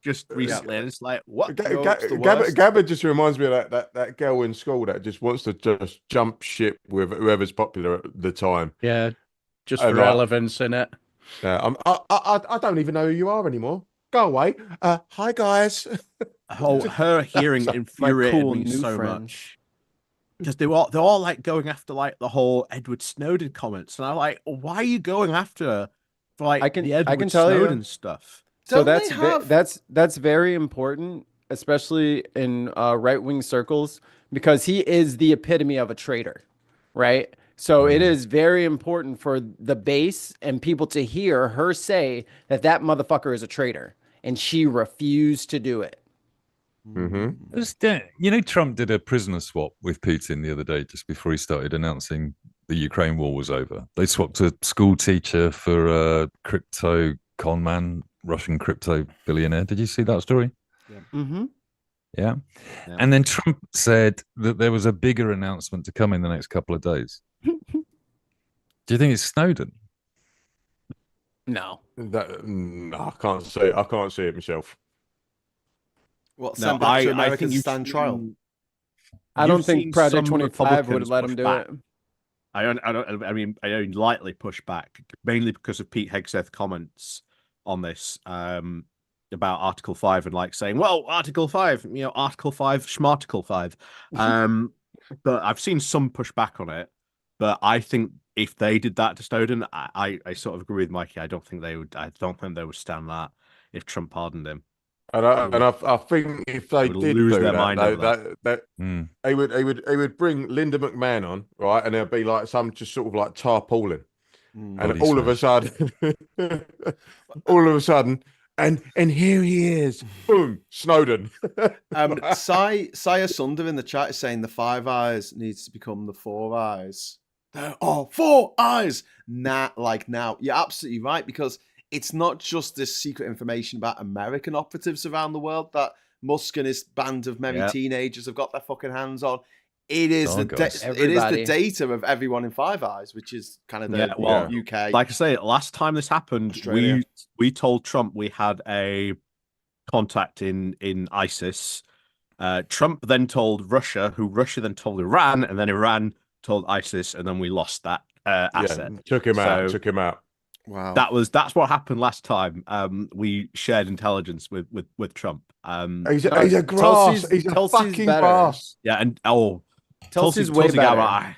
Just recently, and it's like, what? Gabba just reminds me of that girl in school that just wants to just jump ship with whoever's popular at the time. Yeah, just And for relevance in it. Yeah, I don't even know who you are anymore. Go away. Hi guys. Oh, her hearing infuriated cool me new so friend. much because they're all like going after like the whole Edward Snowden comments, and I'm like, why are you going after her for like the Edward tell you. Snowden stuff? So Don't that's very important, especially in right-wing circles, because he is the epitome of a traitor, right? So it is very important for the base and people to hear her say that that motherfucker is a traitor, and she refused to do it. You know, Trump did a prisoner swap with Putin the other day, just before he started announcing the Ukraine war was over. They swapped a school teacher for a crypto con man, Russian crypto billionaire. Did you see that story? Yeah. Mm-hmm. Yeah. And then Trump said that there was a bigger announcement to come in the next couple of days. Do you think it's Snowden? No. I can't see it. I can't see it myself. What, send back to America think to stand trial? I don't think Project 25 would let him do it. I mean, I only lightly push back, mainly because of Pete Hegseth comments on this about Article 5 and like saying, well, Article 5, you know, Article 5, Schmarticle 5. But I've seen some pushback on it. But I think if they did that to Snowden, I sort of agree with Mikey. I don't think they would stand that if Trump pardoned him. And I think if they did lose do their that, mind over he would bring Linda McMahon on, right? And there'll be like some just sort of like tarpaulin. And all of a sudden, and here he is, boom, Snowden. Saya Sunder in the chat is saying the Five Eyes needs to become the Four Eyes. Oh, Four Eyes! Now, you're absolutely right, because it's not just this secret information about American operatives around the world that Musk and his band of merry teenagers have got their fucking hands on. It is the data of everyone in Five Eyes, which is kind of the UK. Like I say, last time this happened, Australia. we told Trump we had a contact in ISIS. Trump then told Russia, who Russia then told Iran, and then Iran told ISIS, and then we lost that asset. Took him out. Wow, that's what happened last time. We shared intelligence with Trump. He's a grass. He's a fucking grass. Yeah, and Tulsi's way better.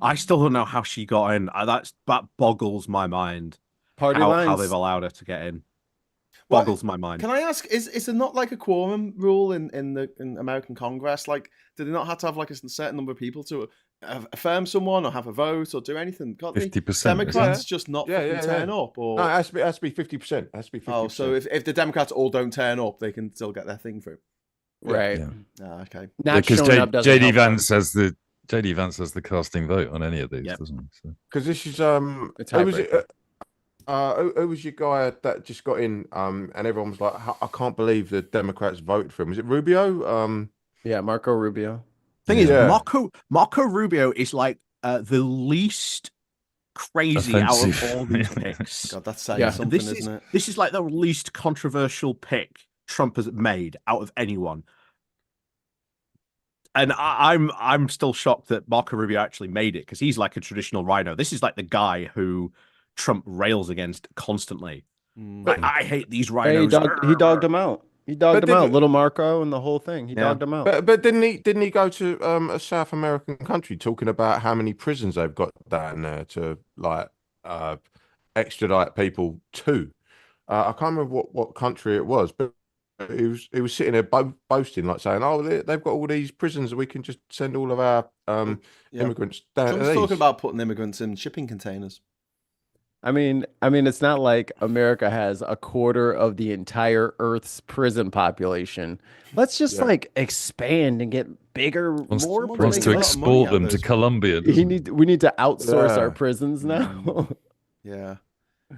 I still don't know how she got in. That boggles my mind. How they've allowed her to get in. Boggles my mind. Can I ask? Is there not like a quorum rule in American Congress? Like, do they not have to have like a certain number of people to affirm someone or have a vote or do anything? 50%. Democrats just not turn up, or no, it has to be 50%. It has to be 50%. Oh, so if the Democrats all don't turn up, they can still get their thing through. Right. Yeah. Okay. Because JD Vance has the casting vote on any of these, doesn't he? Because this is who was your guy that just got in? And everyone was like, I can't believe the Democrats voted for him. Was it Rubio? Yeah, Marco Rubio. Thing is, Marco Rubio is like the least crazy offensive out of all these picks. God, that's saying something, isn't it? This is like the least controversial pick Trump has made out of anyone. And I'm still shocked that Marco Rubio actually made it, because he's like a traditional rhino. This is like the guy who Trump rails against constantly. Like, I hate these rhinos. He dogged him out. He dogged him out. Little Marco and the whole thing. He dogged him out. But didn't he go to a South American country talking about how many prisons they've got down there to like extradite people to? I can't remember what country it was, but he was sitting there boasting, like saying, "Oh, they've got all these prisons, and we can just send all of our immigrants down." Trump's talking about putting immigrants in shipping containers. I mean, it's not like America has a quarter of the entire Earth's prison population. Let's just like expand and get bigger, more. Wants to export them to Colombia. We need to outsource our prisons now. Yeah.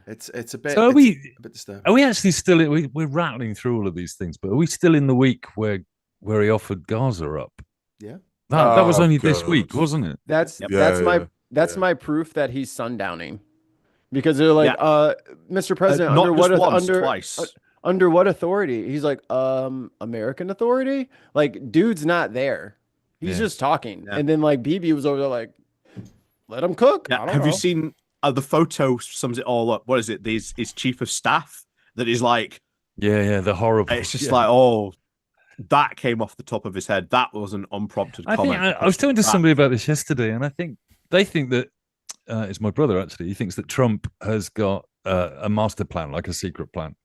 It's a bit. So a bit disturbing. are we actually still? We're rattling through all of these things, but are we still in the week where he offered Gaza up? Yeah. That was only this week, wasn't it? That's my proof that he's sundowning, because they're like, Mr. President, under what authority? He's like, American authority. Like, dude's not there. He's just talking, and then like BB was over there like, let him cook. Yeah. Have you seen the photo? Sums it all up. What is it? His chief of staff that is like, the horrible. It's just like, oh. That came off the top of his head. That was an unprompted comment. I was talking to somebody about this yesterday, and I think they think that it's my brother actually. He thinks that Trump has got a master plan, like a secret plan.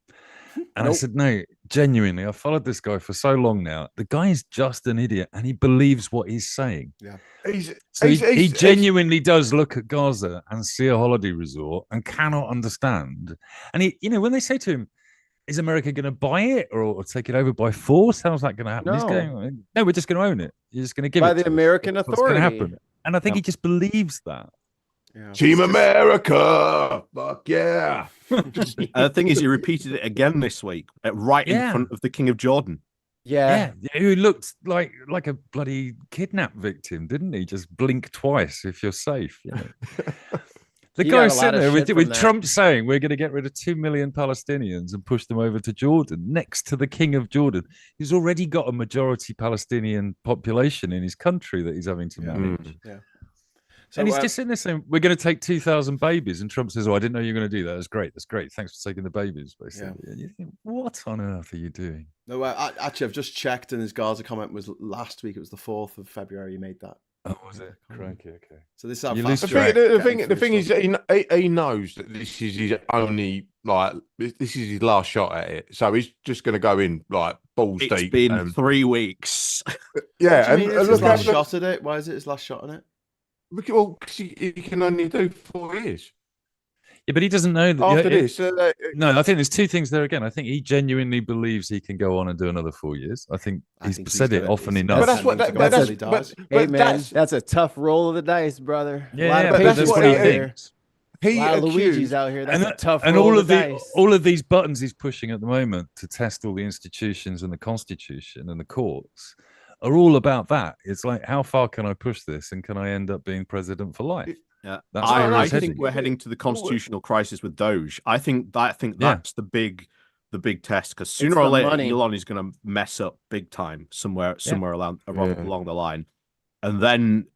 And I said, no, genuinely, I've followed this guy for so long now. The guy is just an idiot, and he believes what he's saying. Yeah, he genuinely does look at Gaza and see a holiday resort and cannot understand. And he, when they say to him, is America going to buy it or take it over by force? How's that going to happen? No. He's going, no, we're just going to own it. You're just going to give by it the American us. authority. What's going to happen? And I think he just believes that. Yeah. Team America, fuck yeah! The thing is, he repeated it again this week, right in front of the King of Jordan. Yeah, who looked like a bloody kidnap victim, didn't he? Just blink twice if you're safe. The guy sitting there with Trump saying we're going to get rid of 2 million Palestinians and push them over to Jordan, next to the King of Jordan. He's already got a majority Palestinian population in his country that he's having to manage. Yeah. So, and he's just sitting there saying, we're going to take 2,000 babies. And Trump says, I didn't know you were going to do that. That's great. That's great. Thanks for taking the babies, basically. Yeah. And you think, what on earth are you doing? No, actually, I've just checked, and his Gaza comment was last week. It was the 4th of February he made that. Oh, was it? Crikey, okay. So this is how the thing is, he knows that this is his only, this is his last shot at it. So he's just going to go in balls deep. It's been 3 weeks. Yeah, and his last shot at it. Why is it his last shot at it? Well, because he can only do 4 years. Yeah, but he doesn't know that. After this, no, I think there's two things there again. I think he genuinely believes he can go on and do another 4 years. I think he's said it often enough. But that's what hey man, that's a tough roll of the dice, brother. Yeah, but that's what he thinks. A lot of Luigi's out here. That's a tough roll all of the dice. All of these buttons he's pushing at the moment to test all the institutions and the Constitution and the courts are all about that. It's like, how far can I push this, and can I end up being president for life? Yeah, I think we're heading to the constitutional crisis with Doge. I think that's the big test, because sooner or later Elon is going to mess up big time somewhere along the line, and then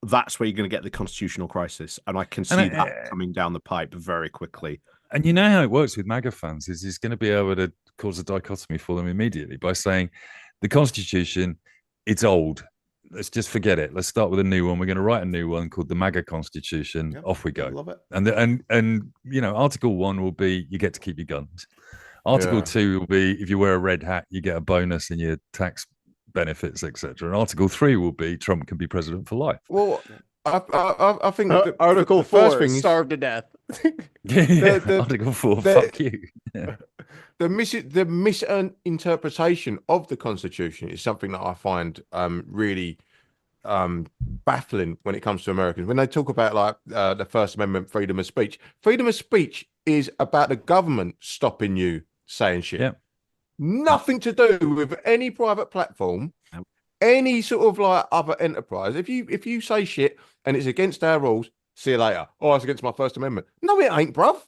that's where you're going to get the constitutional crisis. And I can see that coming down the pipe very quickly. And you know how it works with MAGA fans is he's going to be able to cause a dichotomy for them immediately by saying the Constitution, it's old. Let's just forget it. Let's start with a new one. We're going to write a new one called the MAGA Constitution. Yep, off we go. I love it. And Article 1 will be you get to keep your guns. Article 2 will be if you wear a red hat, you get a bonus in your tax benefits, etc. And Article 3 will be Trump can be president for life. Well, I think Article 4 first thing starve to death. Article 4, fuck you. Yeah. The misinterpretation of the Constitution is something that I find really baffling when it comes to Americans. When they talk about the First Amendment, freedom of speech. Freedom of speech is about the government stopping you saying shit. Yeah. Nothing to do with any private platform, any sort of other enterprise. If you say shit and it's against our rules, see you later. Oh, it's against my First Amendment. No, it ain't, bruv.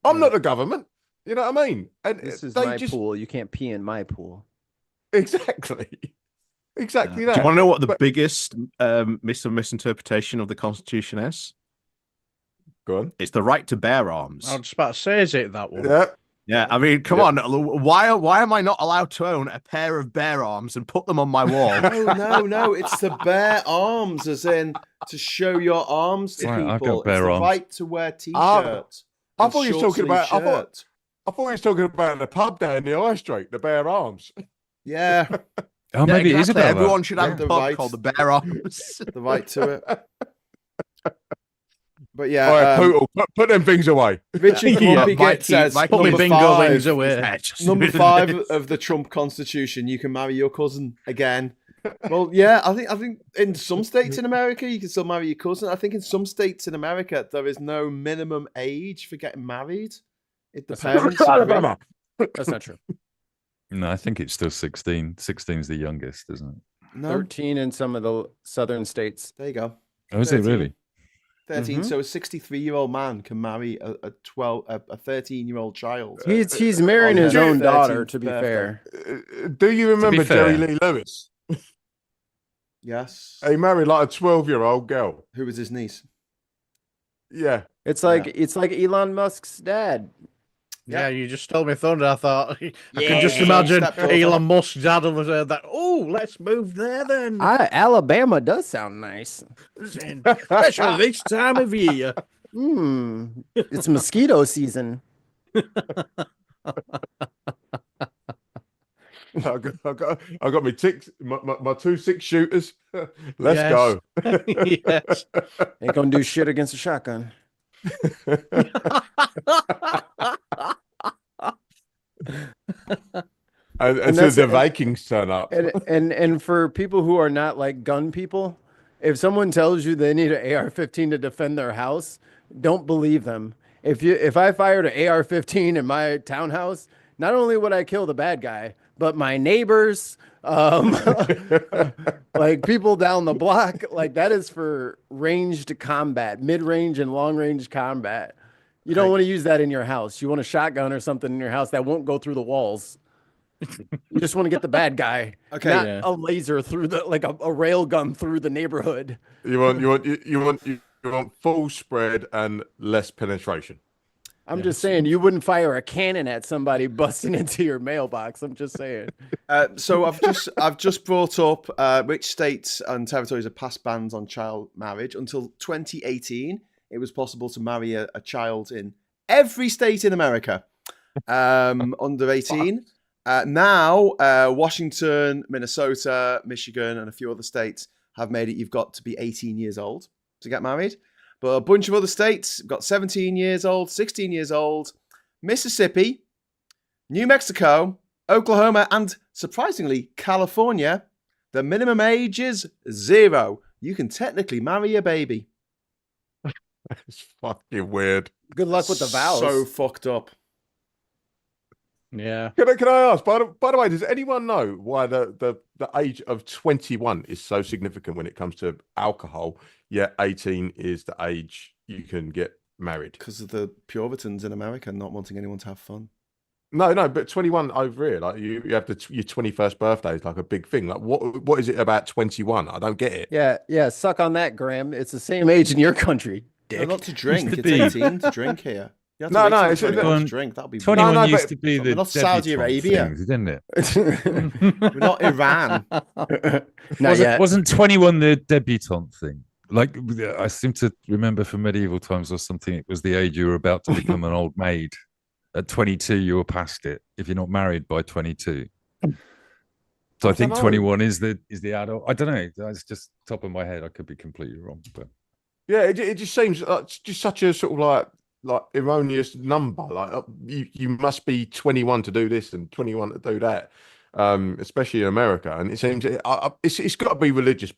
I'm not the government. You know what I mean? And this is my pool. You can't pee in my pool. Exactly. Exactly that. Do you want to know what the biggest misinterpretation of the Constitution is? Go on. It's the right to bear arms. I was just about to say, is it that one? Yeah. Yeah, I mean, come on. Why am I not allowed to own a pair of bear arms and put them on my wall? No. It's to bear arms, as in to show your arms to people. I've got bear it's arms. The right to wear t-shirts. I thought you were talking about. I thought he was talking about the pub down the high street, the Bear Arms. Yeah. Oh, maybe exactly. it is about Everyone that. should have a pub called the Bear Arms. The right to it. But yeah, all right, Poodle, put them things away. Richard Grumpy says number five, number 5 of the Trump Constitution. You can marry your cousin again. Well, yeah, I think in some states in America you can still marry your cousin. I think in some states in America there is no minimum age for getting married. If the parents agree. That's not true. No, I think it's still 16. 16 is the youngest, isn't it? No, 13 in some of the southern states. there you go. Oh, is it really? 13. So a 63-year-old man can marry a 13-year-old child. He's marrying his own daughter, to be fair. Do you remember Jerry Lee Lewis? Yes. He married like a 12-year-old girl. Who was his niece? Yeah. It's like Elon Musk's dad. Yeah, you just stole my thunder. I thought I can just imagine Elon Musk's dad was that. Oh, let's move there then. Alabama does sound nice, especially this time of year. It's mosquito season. I got my ticks, my 2 6-shooters. Let's go. Yes. Ain't gonna do shit against a shotgun. Until the Vikings turn up. And for people who are not like gun people, if someone tells you they need an AR-15 to defend their house, don't believe them. If I fired an AR-15 in my townhouse, not only would I kill the bad guy, but my neighbors, like people down the block, like that is for ranged combat, mid-range and long-range combat. You don't want to use that in your house. You want a shotgun or something in your house that won't go through the walls. You just want to get the bad guy, not a laser through a rail gun through the neighborhood. You want full spread and less penetration. I'm just saying, you wouldn't fire a cannon at somebody busting into your mailbox. I'm just saying. So I've just brought up which states and territories have passed bans on child marriage. Until 2018, it was possible to marry a child in every state in America under 18. Now, Washington, Minnesota, Michigan, and a few other states have made it you've got to be 18 years old to get married. But a bunch of other states have got 17 years old, 16 years old, Mississippi, New Mexico, Oklahoma, and surprisingly, California. The minimum age is 0. You can technically marry a baby. It's fucking weird. Good luck with the vows. So fucked up. Yeah. Can I ask, by the way, does anyone know why the age of 21 is so significant when it comes to alcohol, yet 18 is the age you can get married? Because of the Puritans in America not wanting anyone to have fun. No, but 21 over here, like you have your 21st birthday is like a big thing. Like what is it about 21? I don't get it. Yeah, suck on that, Graham. It's the same age in your country, dick. No, not to drink. It's 18 to drink here. No, it's 21 to drink. That'll be 21 weird. used to be the not Saudi Arabia, things, didn't it? We're not Iran. Wasn't 21 the debutante thing? Like I seem to remember from medieval times or something. It was the age you were about to become an old maid. At 22, you were past it. If you're not married by 22, so I think 21 is the adult. I don't know. That's just top of my head. I could be completely wrong, but yeah, it just seems like just such a sort of like erroneous number. Like you must be 21 to do this and 21 to do that, especially in America. And it seems it's got to be religious.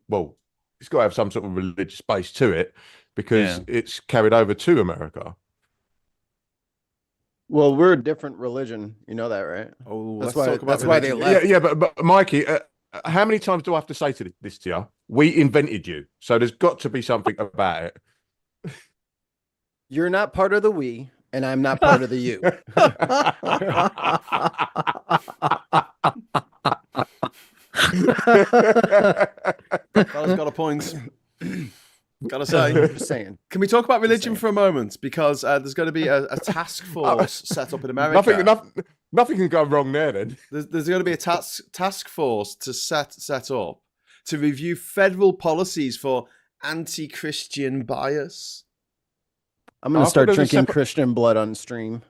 Well, it's got to have some sort of religious base to it because it's carried over to America. Well, we're a different religion. You know that, right? Oh, that's why they left. Yeah, but Mikey, how many times do I have to say this to you? We invented you, so there's got to be something about it. You're not part of the we, and I'm not part of the you. Fella's got a point. Gotta say. Just saying. Can we talk about religion for a moment? Because there's going to be a task force set up in America. Nothing can go wrong there. Then there's going to be a task force to set up to review federal policies for anti-Christian bias. I'm going to start drinking Christian blood on stream.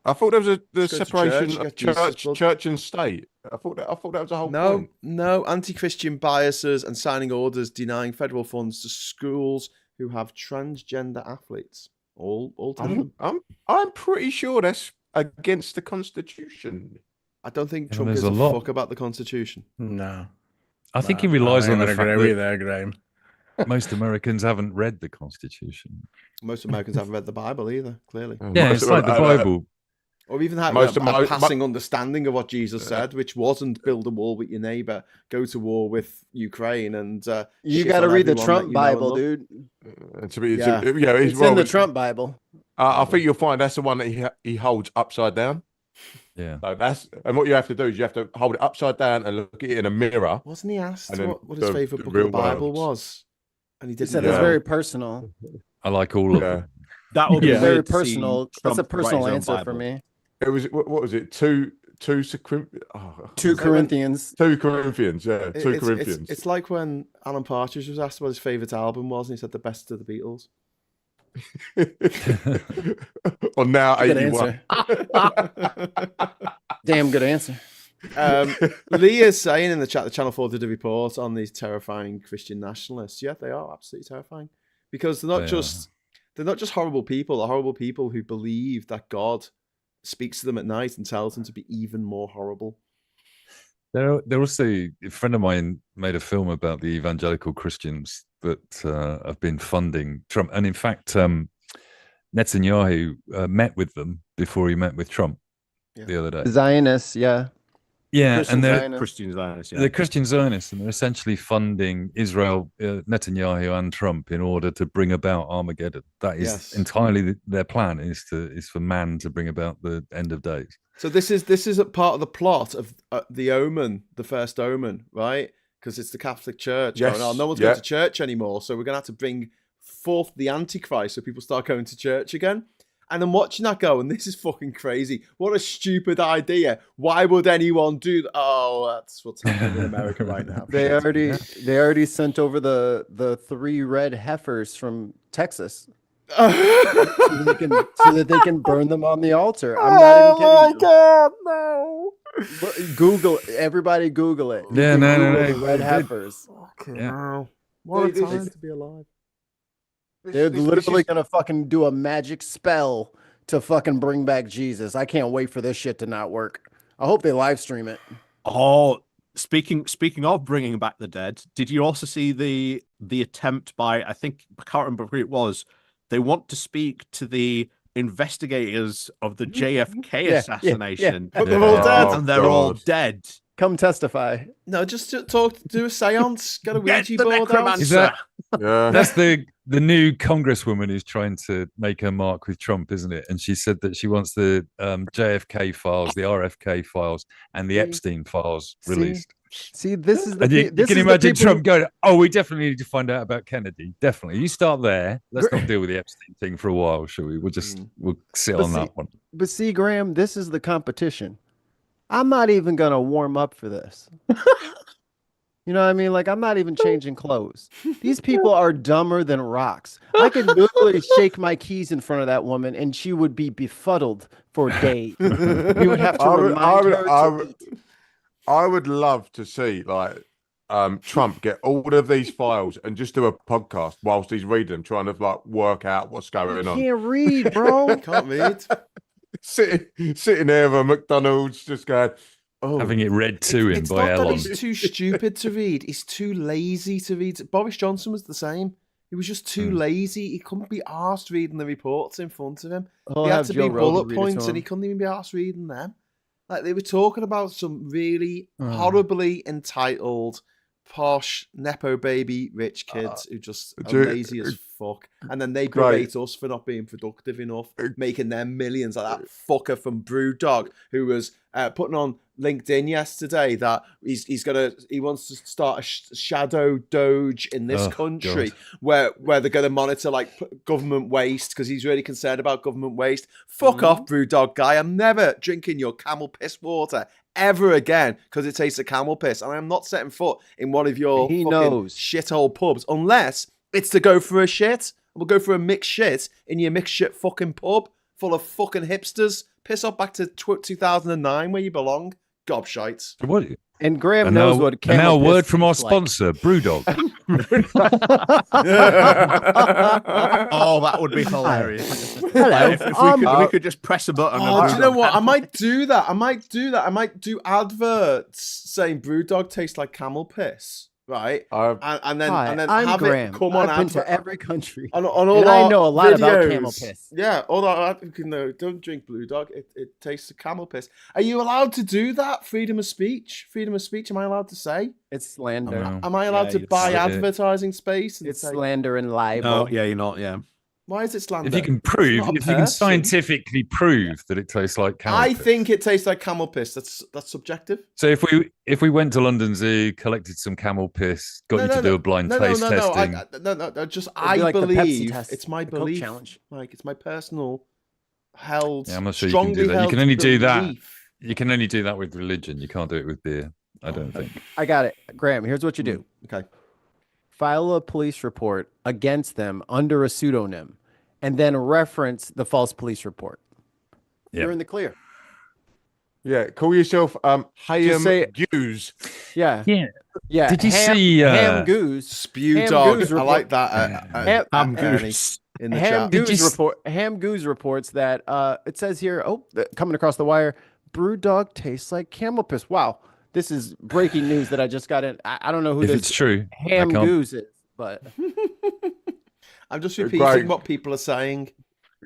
I thought there was the separation of church and state. I thought that was a whole point. No, anti-Christian biases and signing orders denying federal funds to schools who have transgender athletes. All 10 of them. I'm pretty sure that's against the Constitution. I don't think Trump gives a fuck about the Constitution. No. I think he relies on the fact that there, Graham. most Americans haven't read the Constitution. Most Americans haven't read the Bible either, clearly. Yeah, it's like the Bible. Or even have a passing understanding of what Jesus said, which wasn't build a wall with your neighbor, go to war with Ukraine, and you got to read the Trump Bible, dude. It's in the Trump Bible. I think you'll find that's the one that he holds upside down. Yeah. So and what you have to do is you have to hold it upside down and look at it in a mirror. Wasn't he asked what his favorite book of the Bible was? And he didn't. He said it's very personal. I like all of them. That would be very personal. That's a personal answer for me. It was what was it? Two Corinthians. 2 Corinthians. 2 Corinthians. Yeah, 2 Corinthians. It's like when Alan Partridge was asked what his favorite album was, and he said the best of the Beatles. Or now Good 81. Damn good answer. Lee is saying in the chat, the Channel 4 did a report on these terrifying Christian nationalists. Yeah, they are absolutely terrifying because they're not just horrible people. They're horrible people who believe that God speaks to them at night and tells them to be even more horrible. They're also, a friend of mine made a film about the evangelical Christians that have been funding Trump. And in fact, Netanyahu met with them before he met with Trump the other day. Zionists, yeah. Yeah, Christian and they're Zionists. Christian Zionists. Yeah. They're Christian Zionists, and they're essentially funding Israel, Netanyahu, and Trump in order to bring about Armageddon. That is entirely their plan. Is for man to bring about the end of days. So this is a part of the plot of the Omen, the first Omen, right? Because it's the Catholic Church going on. No one's going to church anymore, so we're going to have to bring forth the Antichrist so people start going to church again. And I'm watching that go, and this is fucking crazy. What a stupid idea. Why would anyone do that? Oh, that's what's happening in America right now. They already sent over the 3 red heifers from Texas. so that they can burn them on the altar. I'm not even kidding you. God, no. Google, everybody Google it. Yeah, no. Red heifers. Wow. What a time to be alive. They're literally going to fucking do a magic spell to fucking bring back Jesus. I can't wait for this shit to not work. I hope they live stream it. Oh, speaking of bringing back the dead, did you also see the attempt by, I can't remember who it was, they want to speak to the investigators of the JFK assassination. But they're all dead. And they're all dead. Come testify. No, just to do a seance. Get a Ouija board out. Is that, that's the new congresswoman who's trying to make her mark with Trump, isn't it? And she said that she wants the JFK files, the RFK files, and the Epstein files released. See, this is the you can imagine Trump going, "Oh, we definitely need to find out about Kennedy. Definitely, you start there. Let's not deal with the Epstein thing for a while, shall we? We'll sit on that one." But see, Graham, this is the competition. I'm not even gonna warm up for this. You know what I mean? Like, I'm not even changing clothes. These people are dumber than rocks. I could literally shake my keys in front of that woman, and she would be befuddled for days. We would have to remind her to eat. I would love to see Trump get all of these files and just do a podcast whilst he's reading them, trying to work out what's going on. Can't read, bro. Can't read. Sitting there at McDonald's, just going, having it read to him by Elon. It's not that he's too stupid to read. He's too lazy to read. Boris Johnson was the same. He was just too lazy. He couldn't be arsed reading the reports in front of him. He had to be bullet points, and he couldn't even be arsed reading them. Like, they were talking about some really horribly entitled, posh, nepo baby, rich kids who just are lazy as fuck. And then they berate us for not being productive enough, making their millions, like that fucker from Brewdog who was putting on LinkedIn yesterday that he wants to start a shadow doge in this country where they're going to monitor government waste because he's really concerned about government waste. Fuck off, Brewdog guy. I'm never drinking your camel piss water ever again because it tastes of camel piss, and I'm not setting foot in one of your shithole pubs unless it's to go for a shit. We'll go for a mixed shit in your mixed shit fucking pub full of fucking hipsters. Piss off back to 2009 where you belong. Gobshites. And Graham knows what and now a camel word piss from our tastes like. sponsor, Brewdog. Oh, that would be hilarious. Hello. If we could just press a button. Oh, do you know what? I might do that. I might do adverts saying Brewdog tastes like camel piss, right? And then I'm have Graham. it come on I've been advert to every country. on all and our I know a lot about videos. camel piss. Yeah, all that. No, don't drink Brewdog. It tastes of camel piss. Are you allowed to do that? Freedom of speech. Freedom of speech. Am I allowed to say? It's slander. Am I allowed to buy advertising space? It's slander and libel. Oh, yeah, you're not. Yeah. Why is it slander? If you can prove, if you can scientifically prove that it tastes like camel piss. I think it tastes like camel piss. That's subjective. So if we went to London Zoo, collected some camel piss, got you to do a blind taste testing. I believe test, it's my the Coke belief. challenge. Like it's my personal held. Yeah, I'm not sure you can do that. You held can only do that. belief. You can only do that with religion. You can't do it with beer. I don't think. I got it. Graham, here's what you do. Okay. File a police report against them under a pseudonym and then reference the false police report. Yep. You're in the clear. Yeah, call yourself Hayam Hughes. Yeah. Yeah. Did you see Ham Goose? Spew Ham dog. Goose I like that. Ham Goose in the Ham chat. Goose Ham Goose reports that it says here, coming across the wire, Brewdog tastes like camel piss. Wow. This is breaking news that I just got in. I don't know who if this it's true. Ham Goose is, but I'm just repeating what people are saying.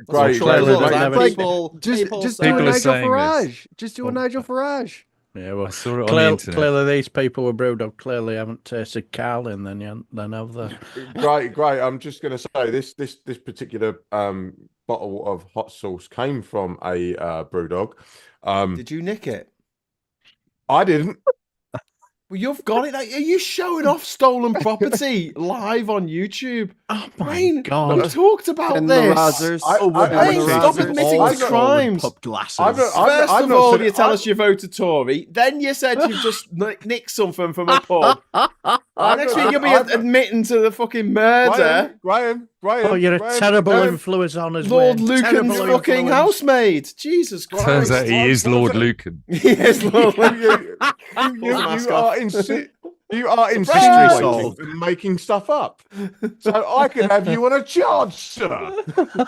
Great. People just do a Nigel Farage. Just do a Nigel Farage. Yeah, well, I saw it on the internet. Clearly these people with Brewdog clearly haven't tasted Carlin then have they? Great. I'm just going to say this particular bottle of hot sauce came from a Brewdog. Did you nick it? I didn't. Well, you've got it. Are you showing off stolen property live on YouTube? Oh my Rain, God. we talked about And this. the Stop admitting to crimes. Pub glasses. First of all, you tell us you voted Tory. Then you said you've just nicked something from a pub. Next week you'll be admitting to the fucking murder. Graham. Oh, you're a terrible influence on us, Lord Wayne. Lucan's Terrible fucking influence. housemaid. Jesus Christ. Turns out he is Lord Lucan. He is Lord Lucan. You are insinuating and making stuff up. So I can have you on a charge, sir.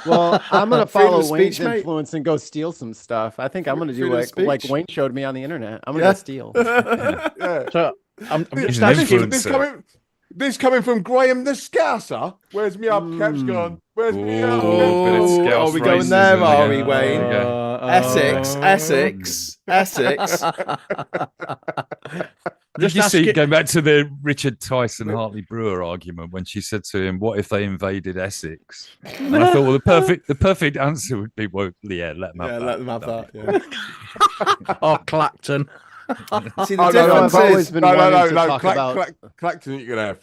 Well, I'm going to follow Wayne's speech, mate. influence and go steal some stuff. I think I'm going to do Freedom of like speech. Wayne showed me on the internet. I'm going to go steal. Yeah. So I'm He's just an asking. influencer. This coming from Graham the Scouser. Where's me up cap's gone? Where's me up? Are we going there, are we, Wayne? Essex. Did you see, going back to the Richard Tyson Hartley Brewer argument when she said to him, "What if they invaded Essex?" And I thought, well, the perfect answer would be, "Well, yeah, let them have that." Let them have that. Yeah. Or Clacton. See, the difference I've always is been wanting to talk about. Clacton, you can have.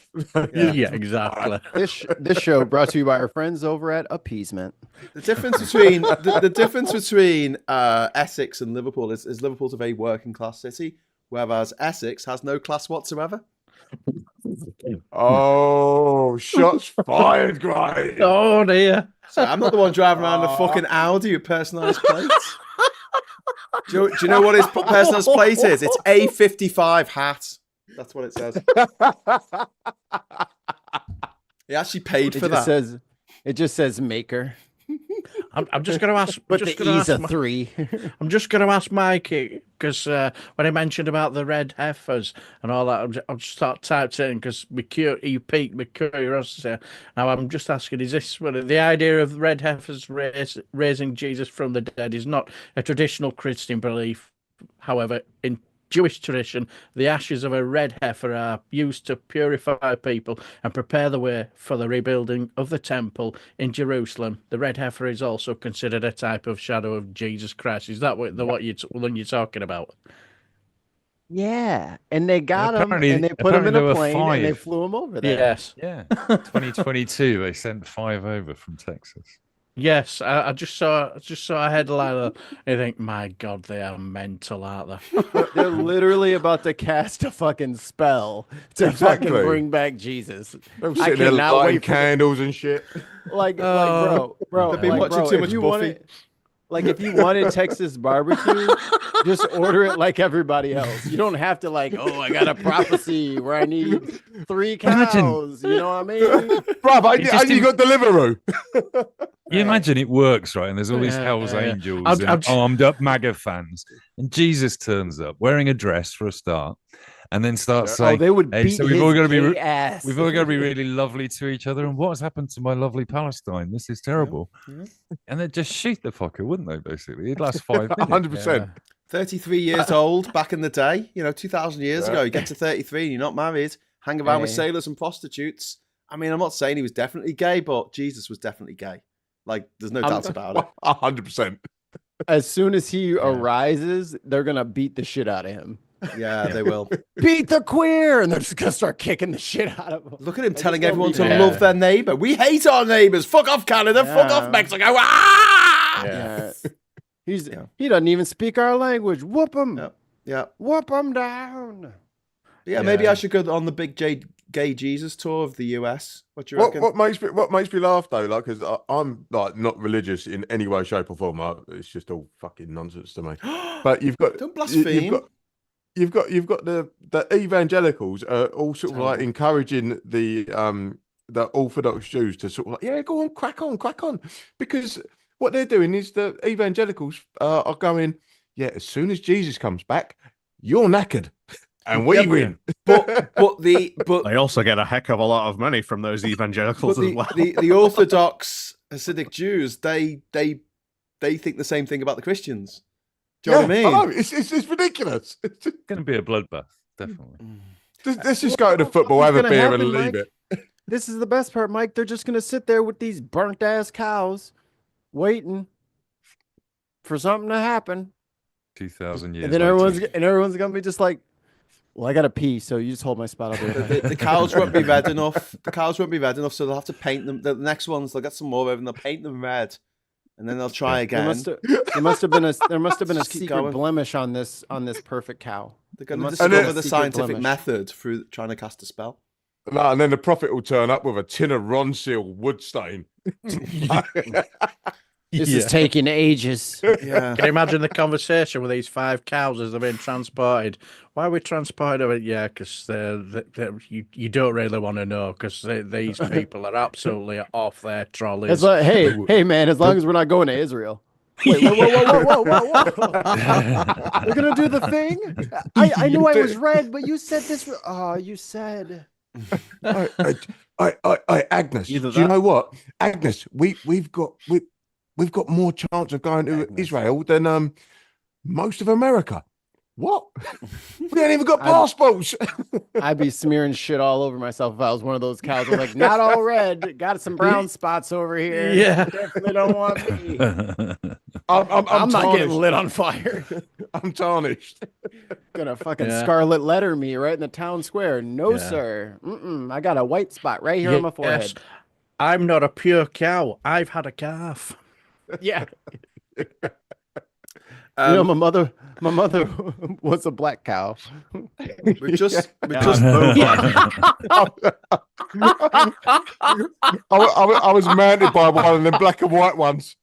Yeah, exactly. This show brought to you by our friends over at Appeasement. the difference between the difference between Essex and Liverpool is Liverpool's a very working class city, whereas Essex has no class whatsoever. Oh, shots fired, Graham. Oh dear. So I'm not the one driving around a fucking Audi with personalised plates. Do you know what his personalised plate is? It's A55 hat. That's what it says. He actually paid for that. It just says maker. I'm just going to ask. But the E's a 3. I'm just going to ask Mikey because when I mentioned about the red heifers and all that, I'll just start typing because you piqued my curiosity. Now I'm just asking: is this the idea of red heifers raising Jesus from the dead is not a traditional Christian belief? However, in Jewish tradition, the ashes of a red heifer are used to purify people and prepare the way for the rebuilding of the temple in Jerusalem. The red heifer is also considered a type of shadow of Jesus Christ. Is that what you're talking about? Yeah, and they got him, Apparently- and they put him in apparently a there were plane, and they 5. flew him over there. Yes. Yeah, 2022, they sent 5 over from Texas. Yes, I just saw a headline and I think, my God, they are mental, aren't they? They're literally about to cast a fucking spell to Exactly. fucking bring back Jesus. I'm I sitting there cannot lighting wait for candles and shit. like bro. They've been like, watching bro, too if much you Buffy. wanna- Like if you wanted Texas barbecue, just order it like everybody else. You don't have to like, oh, I got a prophecy where I need 3 cows. You know what I mean? Bruv, you got Deliveroo. You imagine it works, right? And there's all these Hell's Angels and armed up MAGA fans. And Jesus turns up wearing a dress for a start. And then starts saying, they would beat so we've all got to be ass. We've all got to be really lovely to each other. And what has happened to my lovely Palestine? This is terrible. Yeah. And they'd just shoot the fucker, wouldn't they? Basically, it'd last 5 minutes. 100%. 33 years old back in the day, 2,000 years ago. You get to 33 and you're not married, hang around with sailors and prostitutes. I mean, I'm not saying he was definitely gay, but Jesus was definitely gay. Like, there's no doubts about it. 100%. As soon as he arises, they're gonna beat the shit out of him. Yeah, they will. Beat the queer, and they're just gonna start kicking the shit out of him. Look at him telling everyone to love their neighbor. We hate our neighbors. Fuck off Canada. Fuck off Mexico. Ah! Yeah. He doesn't even speak our language. Whoop him. Yeah. Whoop him down. Yeah, maybe I should go on the big gay Jesus tour of the US. What do you reckon? What makes me laugh though, like, because I'm like not religious in any way, shape, or form. It's just all fucking nonsense to me. But you've got don't blaspheme. You've got the evangelicals all sort of like encouraging the Orthodox Jews to sort of like, go on, crack on, because what they're doing is the evangelicals are going, as soon as Jesus comes back, you're knackered. And we win. But they also get a heck of a lot of money from those evangelicals as well. The Orthodox Hasidic Jews, they think the same thing about the Christians. Do you know what I mean? I know. It's ridiculous. It's going to be a bloodbath, definitely. Let's just go to the football, have a beer, and leave it. This is the best part, Mike. They're just going to sit there with these burnt ass cows, waiting for something to happen. 2,000 years. And then everyone's going to be just like, well, I got to pee, so you just hold my spot. The cows won't be red enough. The cows won't be red enough, so they'll have to paint them. The next ones, they'll get some more of them. They'll paint them red. And then they'll try again. There must have been a secret blemish on this perfect cow. They're going to discover the scientific method through trying to cast a spell. No, and then the prophet will turn up with a tin of Ronseal wood stain. This is taking ages. Yeah. Can you imagine the conversation with these 5 cows as they're being transported? Why are we transported? Yeah, because you don't really want to know, because these people are absolutely off their trolleys. It's like, hey, man, as long as we're not going to Israel. Wait, whoa. We're going to do the thing? I knew I was red, but you said this. Oh, you said... Agnes, do you know what? Agnes, we've got more chance of going to Israel than most of America. What? We ain't even got passports. I'd be smearing shit all over myself if I was one of those cows. I'm like, not all red, got some brown spots over here. Yeah, definitely don't want me. I'm not getting lit on fire. I'm tarnished. Gonna fucking scarlet letter me right in the town square. No, sir. I got a white spot right here on my forehead. Yes. I'm not a pure cow. I've had a calf. Yeah. My mother was a black cow. We just I was mounted by one of them black and white ones.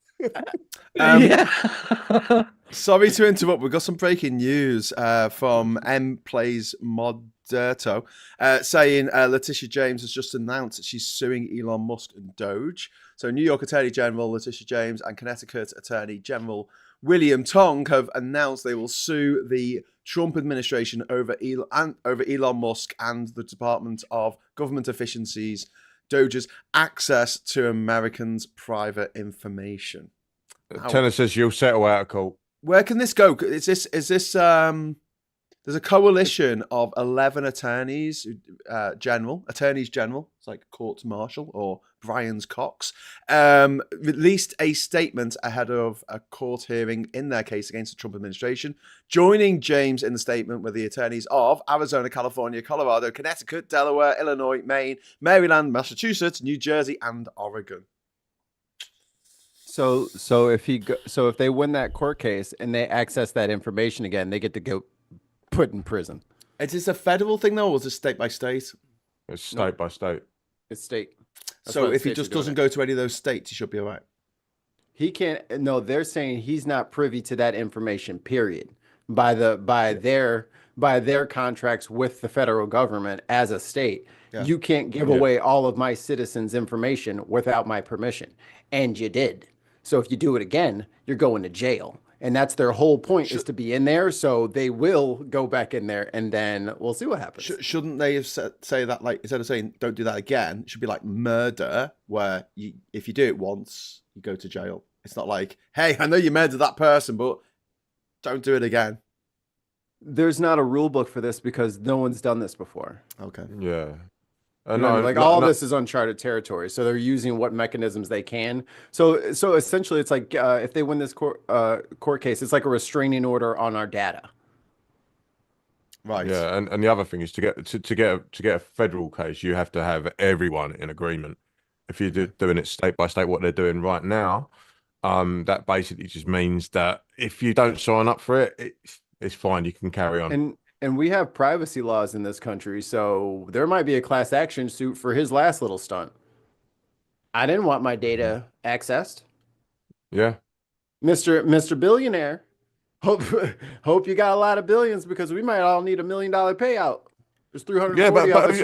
Sorry to interrupt. We've got some breaking news from M Plays Moderto saying Letitia James has just announced that she's suing Elon Musk and Doge. So New York Attorney General Letitia James and Connecticut Attorney General William Tong have announced they will sue the Trump administration over Elon Musk and the Department of Government Efficiency's Doge's access to Americans' private information. Tenor says you'll settle out of court. Where can this go? Is this there's a coalition of 11 attorneys general. It's like courts martial or Brian's Cox, released a statement ahead of a court hearing in their case against the Trump administration. Joining James in the statement were the attorneys of Arizona, California, Colorado, Connecticut, Delaware, Illinois, Maine, Maryland, Massachusetts, New Jersey, and Oregon. So if they win that court case and they access that information again, they get to go put in prison. Is this a federal thing though, or is it state by state? It's state by state. It's state. So if he just doesn't go to any of those states, he should be all right. He can't. No, they're saying he's not privy to that information. Period. By their contracts with the federal government as a state, you can't give away all of my citizens' information without my permission, and you did. So if you do it again, you're going to jail. And that's their whole point, is to be in there. So they will go back in there, and then we'll see what happens. Shouldn't they have say that, like, instead of saying don't do that again, it should be like murder, where if you do it once, you go to jail. It's not like, hey, I know you murdered that person, but don't do it again. There's not a rule book for this because no one's done this before. Okay. Yeah. All this is uncharted territory, so they're using what mechanisms they can. So essentially, it's like if they win this court case, it's like a restraining order on our data. Right. Yeah, and the other thing is to get a federal case, you have to have everyone in agreement. If you're doing it state by state, what they're doing right now, that basically just means that if you don't sign up for it, it's fine. You can carry on. And we have privacy laws in this country, so there might be a class action suit for his last little stunt. I didn't want my data accessed. Yeah. Mr. Billionaire, hope you got a lot of billions, because we might all need $1 million payout. There's 340 of us.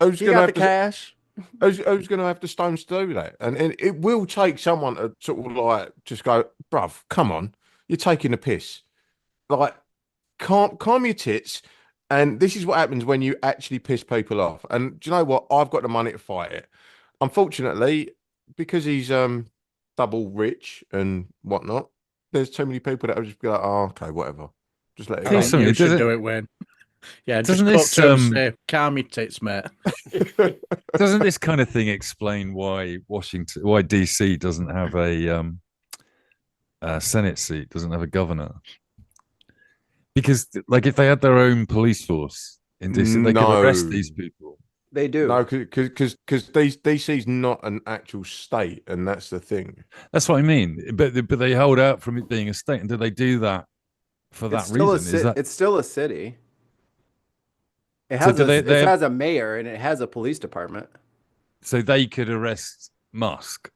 Who's going to have the cash? Who's going to have the stones to do that? And it will take someone to sort of like just go, bruv, come on, you're taking a piss. Like, calm your tits. And this is what happens when you actually piss people off. And do you know what? I've got the money to fight it. Unfortunately, because he's double rich and whatnot, there's too many people that will just be like, oh, okay, whatever. Just let it go. You should do it, Wayne. Yeah, doesn't just say, calm your tits, mate. Doesn't this kind of thing explain why DC doesn't have a Senate seat, doesn't have a governor? Because, like, if they had their own police force in DC, they could arrest these people. They do. No, because DC's not an actual state, and that's the thing. That's what I mean. But they hold out from it being a state, and do they do that for that reason? It's still a city. It has it has a mayor, and it has a police department. So they could arrest Musk.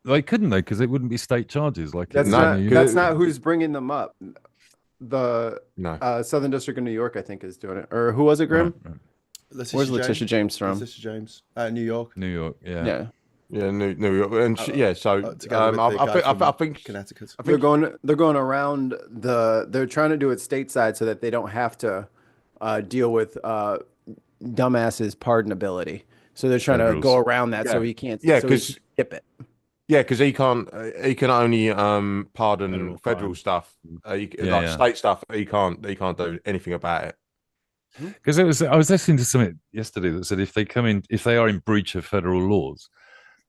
They couldn't, though, because it wouldn't be state charges. Like that's not who's bringing them up. The Southern District of New York, I think, is doing it. Or who was it, Grim? Right. Where's Letitia James from? Letitia James, New York. New York, yeah. New York, and So I think Connecticut. They're going around They're trying to do it stateside so that they don't have to deal with dumbasses' pardonability. So they're trying to go around that so he can't. Because skip it. Yeah, because he can only pardon federal stuff. State stuff. He can't do anything about it. Because I was listening to something yesterday that said if they are in breach of federal laws,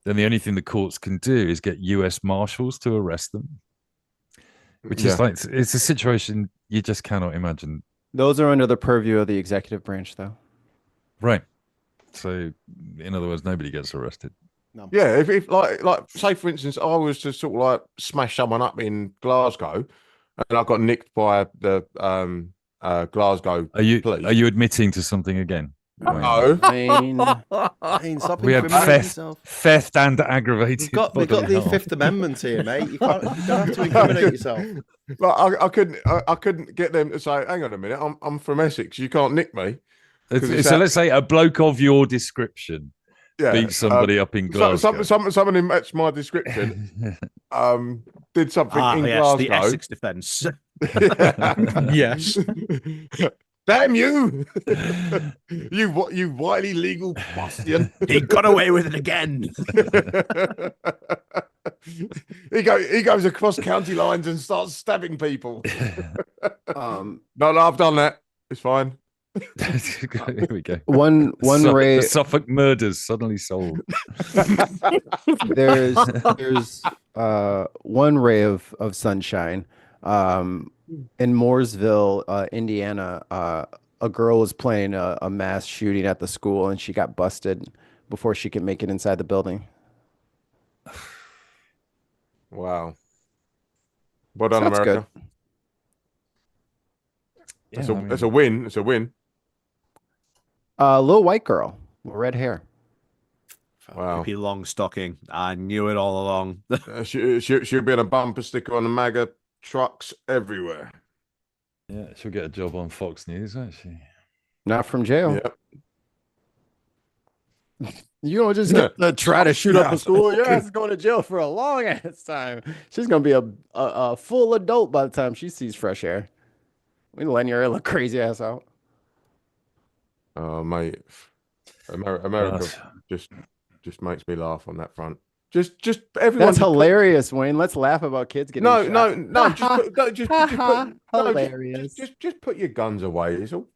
then the only thing the courts can do is get U.S. Marshals to arrest them, which is like, it's a situation you just cannot imagine. Those are under the purview of the executive branch, though. Right. So, in other words, nobody gets arrested. No. Yeah, if like say for instance, I was to sort of like smash someone up in Glasgow, and I got nicked by the Glasgow police. Are you admitting to something again? No. We had theft and aggravated. We've got the Fifth Amendment here, mate. You don't have to incriminate yourself. But I couldn't get them to say, hang on a minute, I'm from Essex. You can't nick me. So let's say a bloke of your description beat somebody up in Glasgow. Someone who matched my description did something in Glasgow. The Essex defence. Yes. Damn you! you wily legal bastion. He got away with it again. He goes across county lines and starts stabbing people. No, I've done that. It's fine. Here we go. One ray. The Suffolk murders suddenly solved. There's one ray of sunshine. In Mooresville, Indiana, a girl was playing a mass shooting at the school, and she got busted before she could make it inside the building. Wow. Well done, America. Good. It's a win. It's a win. Little white girl with red hair. Wow. Pippi Longstocking. I knew it all along. She'll be on a bumper sticker on the MAGA trucks everywhere. Yeah, she'll get a job on Fox News, won't she? Not from jail. Yep. You don't just get to try to shoot up a school. Your ass is going to jail for a long ass time. She's going to be a full adult by the time she sees fresh air. We letting your little crazy ass out. Oh, mate. America just makes me laugh on that front. Just everyone. That's hilarious, Wayne. Let's laugh about kids getting shot. Hilarious. Just put your guns away. It's all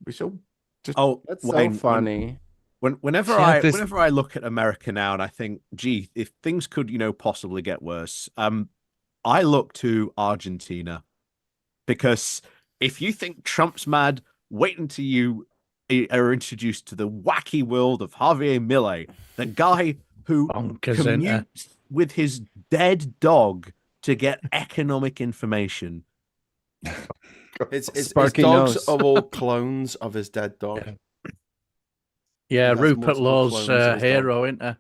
just. Oh, that's Wayne, so funny. Whenever I look at America now and I think, gee, if things could, possibly get worse, I look to Argentina, because if you think Trump's mad, wait until you are introduced to the wacky world of Javier Milei, the guy who commutes with his dead dog to get economic information. His dogs are all clones of his dead dog. Yeah, Rupert Law's hero, isn't he?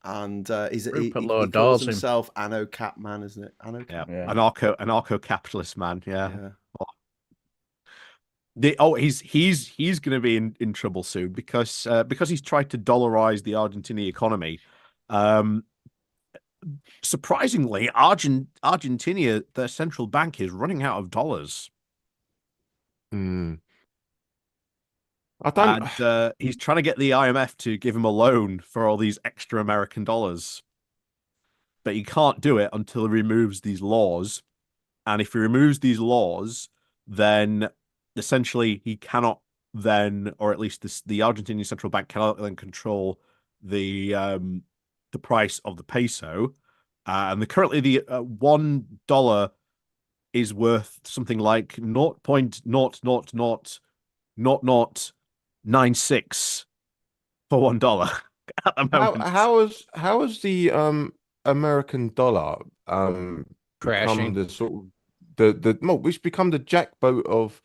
And he Law calls him. himself Anno Catman, isn't it? Anno Catman. Yeah. Anarcho-capitalist man. Yeah. Oh. He's going to be in trouble soon because he's tried to dollarize the Argentinian economy. Surprisingly, Argentina, their central bank, is running out of dollars. And he's trying to get the IMF to give him a loan for all these extra American dollars. But he can't do it until he removes these laws. And if he removes these laws, then essentially he cannot then, or at least the Argentinian central bank cannot then control the price of the peso. And currently the $1 is worth something like 0.0000096 for $1 at the moment. How is the American dollar crashing? Become the sort of it's become the jackboat of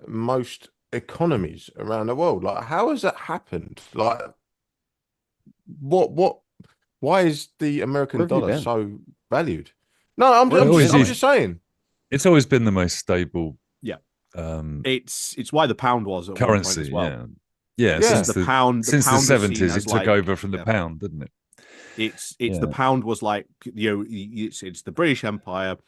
most economies around the world. Like, how has that happened? Like, why is the American dollar so valued? No, I'm just saying. It's always been the most stable. Yeah. It's why the pound was at currency one point as well. Yeah. Since the pound since the 70s, it took over from the pound, didn't it? It's the pound was like, it's the British Empire.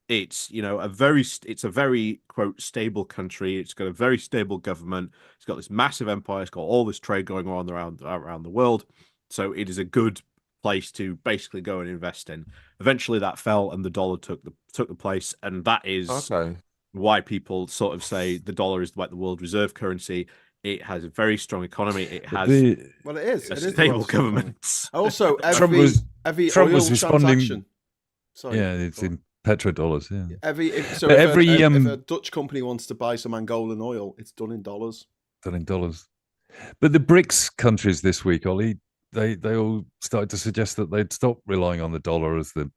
It's it's a very quote stable country. It's got a very stable government. It's got this massive empire. It's got all this trade going on around the world. So it is a good place to basically go and invest in. Eventually that fell and the dollar took the place, and that is why people sort of say the dollar is like the world reserve currency. It has a very strong economy. It has it is a stable government. Also, every Trump oil was responding. transaction. Sorry, it's in petrodollars. Yeah. If a Dutch company wants to buy some Angolan oil, it's done in dollars. But the BRICS countries this week, Ollie, they all started to suggest that they'd stop relying on the dollar as the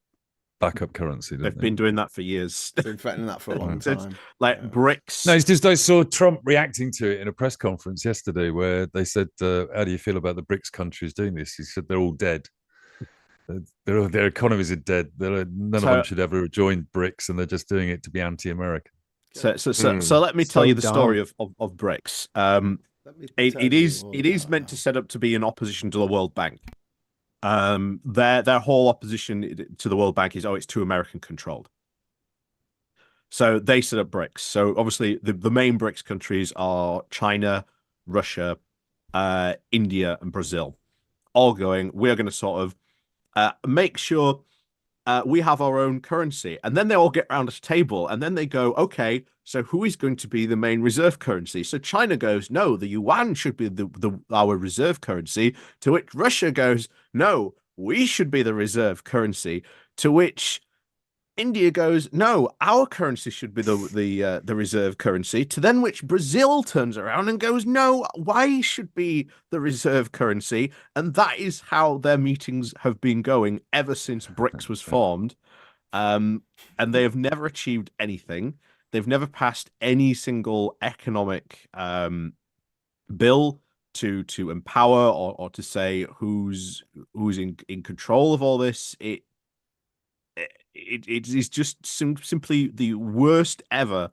backup currency. They've been doing that for years. They've been threatening that for a long time. BRICS. No, it's just I saw Trump reacting to it in a press conference yesterday where they said, how do you feel about the BRICS countries doing this? He said they're all dead. Their economies are dead. None of them should ever have joined BRICS, and they're just doing it to be anti-American. So let me tell you the story of BRICS. It is meant to set up to be in opposition to the World Bank. Their whole opposition to the World Bank is it's too American controlled. So they set up BRICS. So obviously the main BRICS countries are China, Russia, India, and Brazil. All going, we're going to sort of make sure we have our own currency. And then they all get around a table and then they go, okay, so who is going to be the main reserve currency? So China goes, no, the yuan should be our reserve currency. To which Russia goes, no, we should be the reserve currency. To which India goes, no, our currency should be the reserve currency. To then which Brazil turns around and goes, no, why should be the reserve currency? And that is how their meetings have been going ever since BRICS was formed. And they have never achieved anything. They've never passed any single economic bill to empower or to say who's in control of all this. It is just simply the worst ever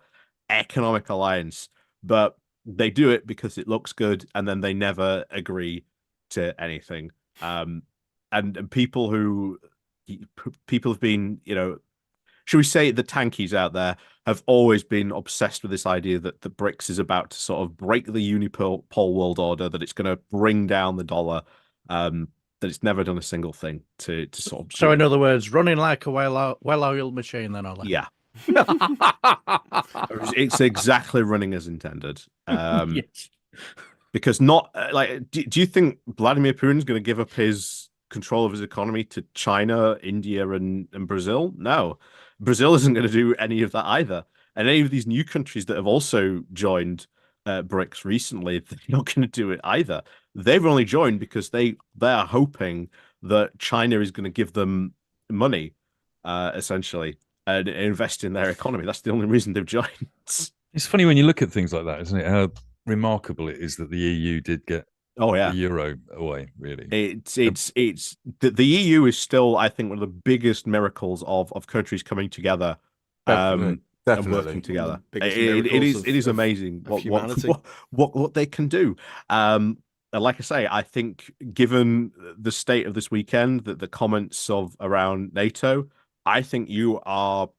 economic alliance, but they do it because it looks good, and then they never agree to anything. And people have been, should we say the tankies out there have always been obsessed with this idea that the BRICS is about to sort of break the unipole world order, that it's going to bring down the dollar, that it's never done a single thing to sort of. So in other words, running like a well-oiled machine, then, Ollie. Yeah. It's exactly running as intended. Yes. Because not do you think Vladimir Putin's going to give up his control of his economy to China, India, and Brazil? No, Brazil isn't going to do any of that either. And any of these new countries that have also joined BRICS recently, they're not going to do it either. They've only joined because they are hoping that China is going to give them money, essentially, and invest in their economy. That's the only reason they've joined. It's funny when you look at things like that, isn't it? How remarkable it is that the EU did get the euro away. Really, it's the EU is still, I think, one of the biggest miracles of countries coming together, Definitely. and working together. It is amazing what they can do. And like I say, I think given the state of this weekend, that the comments around NATO, I think you are.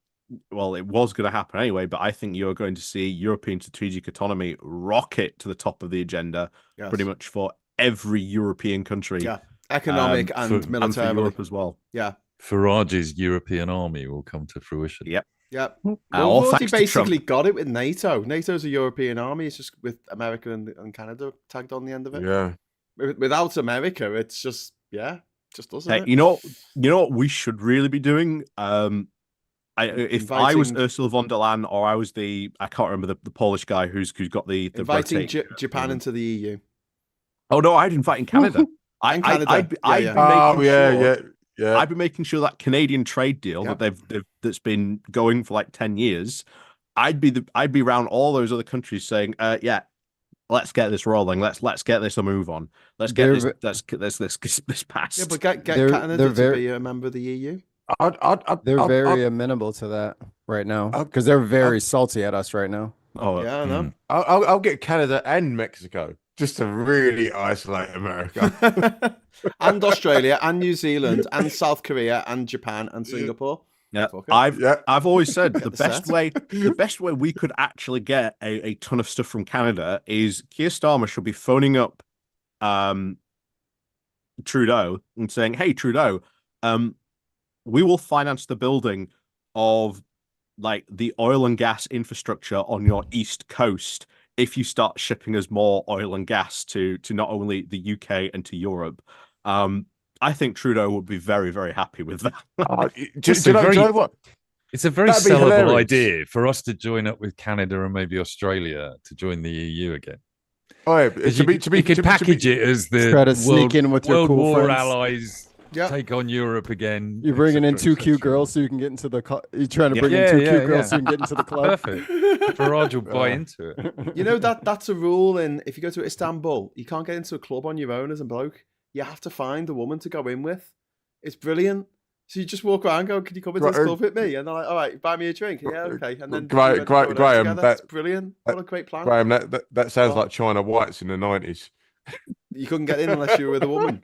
Well, it was going to happen anyway, but I think you're going to see European strategic autonomy rocket to the top of the agenda, pretty much for every European country. Yeah, economic and military. And for Europe as well. Yeah. Farage's European army will come to fruition. Yep. Yep. Well, already basically got it with NATO. NATO's a European army. It's just with America and Canada tagged on the end of it. Yeah. Without America, it's just doesn't it? You know what we should really be doing? If I was Ursula von der Leyen, or I was I can't remember the Polish guy who's got the inviting Japan into the EU. Oh no, I'd invite in Canada. I'd be making sure that Canadian trade deal that's been going for like 10 years. I'd be around all those other countries saying, let's get this rolling. Let's get this a move on. Let's get this passed. Yeah, but get Canada to be a member of the EU. They're very amenable to that right now because they're very salty at us right now. Oh yeah, I know. I'll get Canada and Mexico just to really isolate America, and Australia, and New Zealand, and South Korea, and Japan, and Singapore. Yeah, I've always said the best way we could actually get a ton of stuff from Canada is Keir Starmer should be phoning up Trudeau and saying, "Hey Trudeau, we will finance the building of like the oil and gas infrastructure on your east coast if you start shipping us more oil and gas to not only the UK and to Europe." I think Trudeau would be very, very happy with that. Do you know what? It's a very sellable idea for us to join up with Canada and maybe Australia to join the EU again. Oh, yeah. You could package it as the try to sneak in with your World cool War friends. allies. Yep. Take on Europe again. You're bringing in two cute girls so you can get into the club. You're trying to bring in two cute girls so you can get into the club. Perfect. Farage will buy into it. You know that's a rule if you go to Istanbul, you can't get into a club on your own as a bloke. You have to find a woman to go in with. It's brilliant. So you just walk around and go, "Can you come into this club with me?" And they're like, "All right, buy me a drink." Yeah, okay. And then Graham, that's brilliant. What a great plan. Graham, that sounds like China Whites in the 90s. You couldn't get in unless you were with a woman.